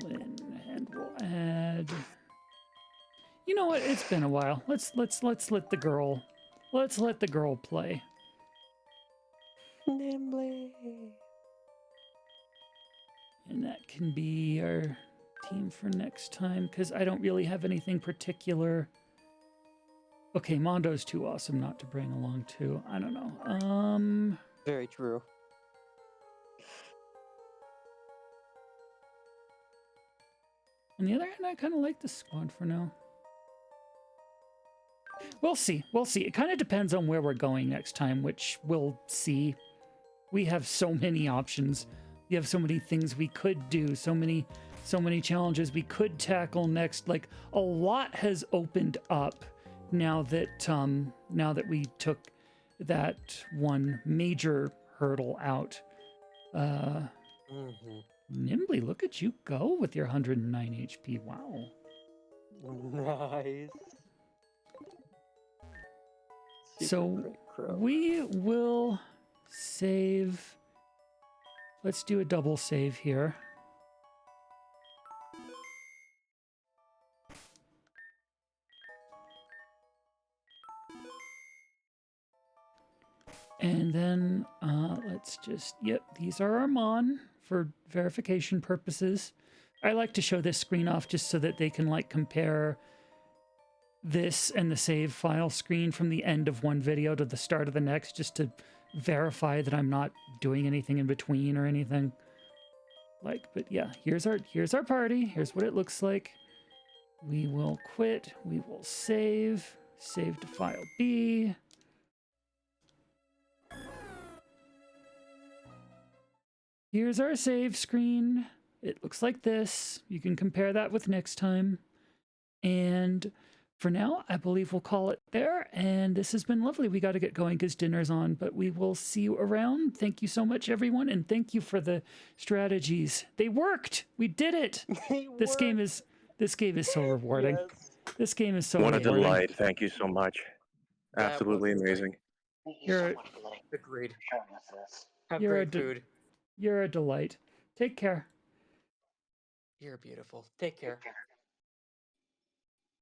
Lynn, and we'll add. You know what? It's been a while. Let's let the girl. Let's let the girl play. Nimbly. And that can be our team for next time, because I don't really have anything particular. Okay, Mondo's too awesome not to bring along too. I don't know. Very true. On the other hand, I kind of like the squad for now. We'll see. We'll see. It kind of depends on where we're going next time, which we'll see. We have so many options. We have so many things we could do. So many challenges we could tackle next. Like, a lot has opened up now that we took that one major hurdle out. Nimbly, look at you go with your 109 HP. Wow. Nice. So Great crow. we will save. Let's do a double save here. And then let's just, yep, these are our Mon for verification purposes. I like to show this screen off just so that they can like compare this and the save file screen from the end of one video to the start of the next, just to verify that I'm not doing anything in between or anything. Like, but yeah, here's our party. Here's what it looks like. We will quit. We will save to file B. Here's our save screen. It looks like this. You can compare that with next time. And for now, I believe we'll call it there. And this has been lovely. We got to get going because dinner's on, but we will see you around. Thank you so much, everyone. And thank you for the strategies. They worked. We did it. This game is so rewarding. Yes. This game is so What a rewarding. delight. Thank you so much. That Absolutely was- amazing. Thank you You're- so much for letting Agreed. showing us this. Have You're a great d- food. You're a delight. Take care. You're beautiful. Take care. Take care.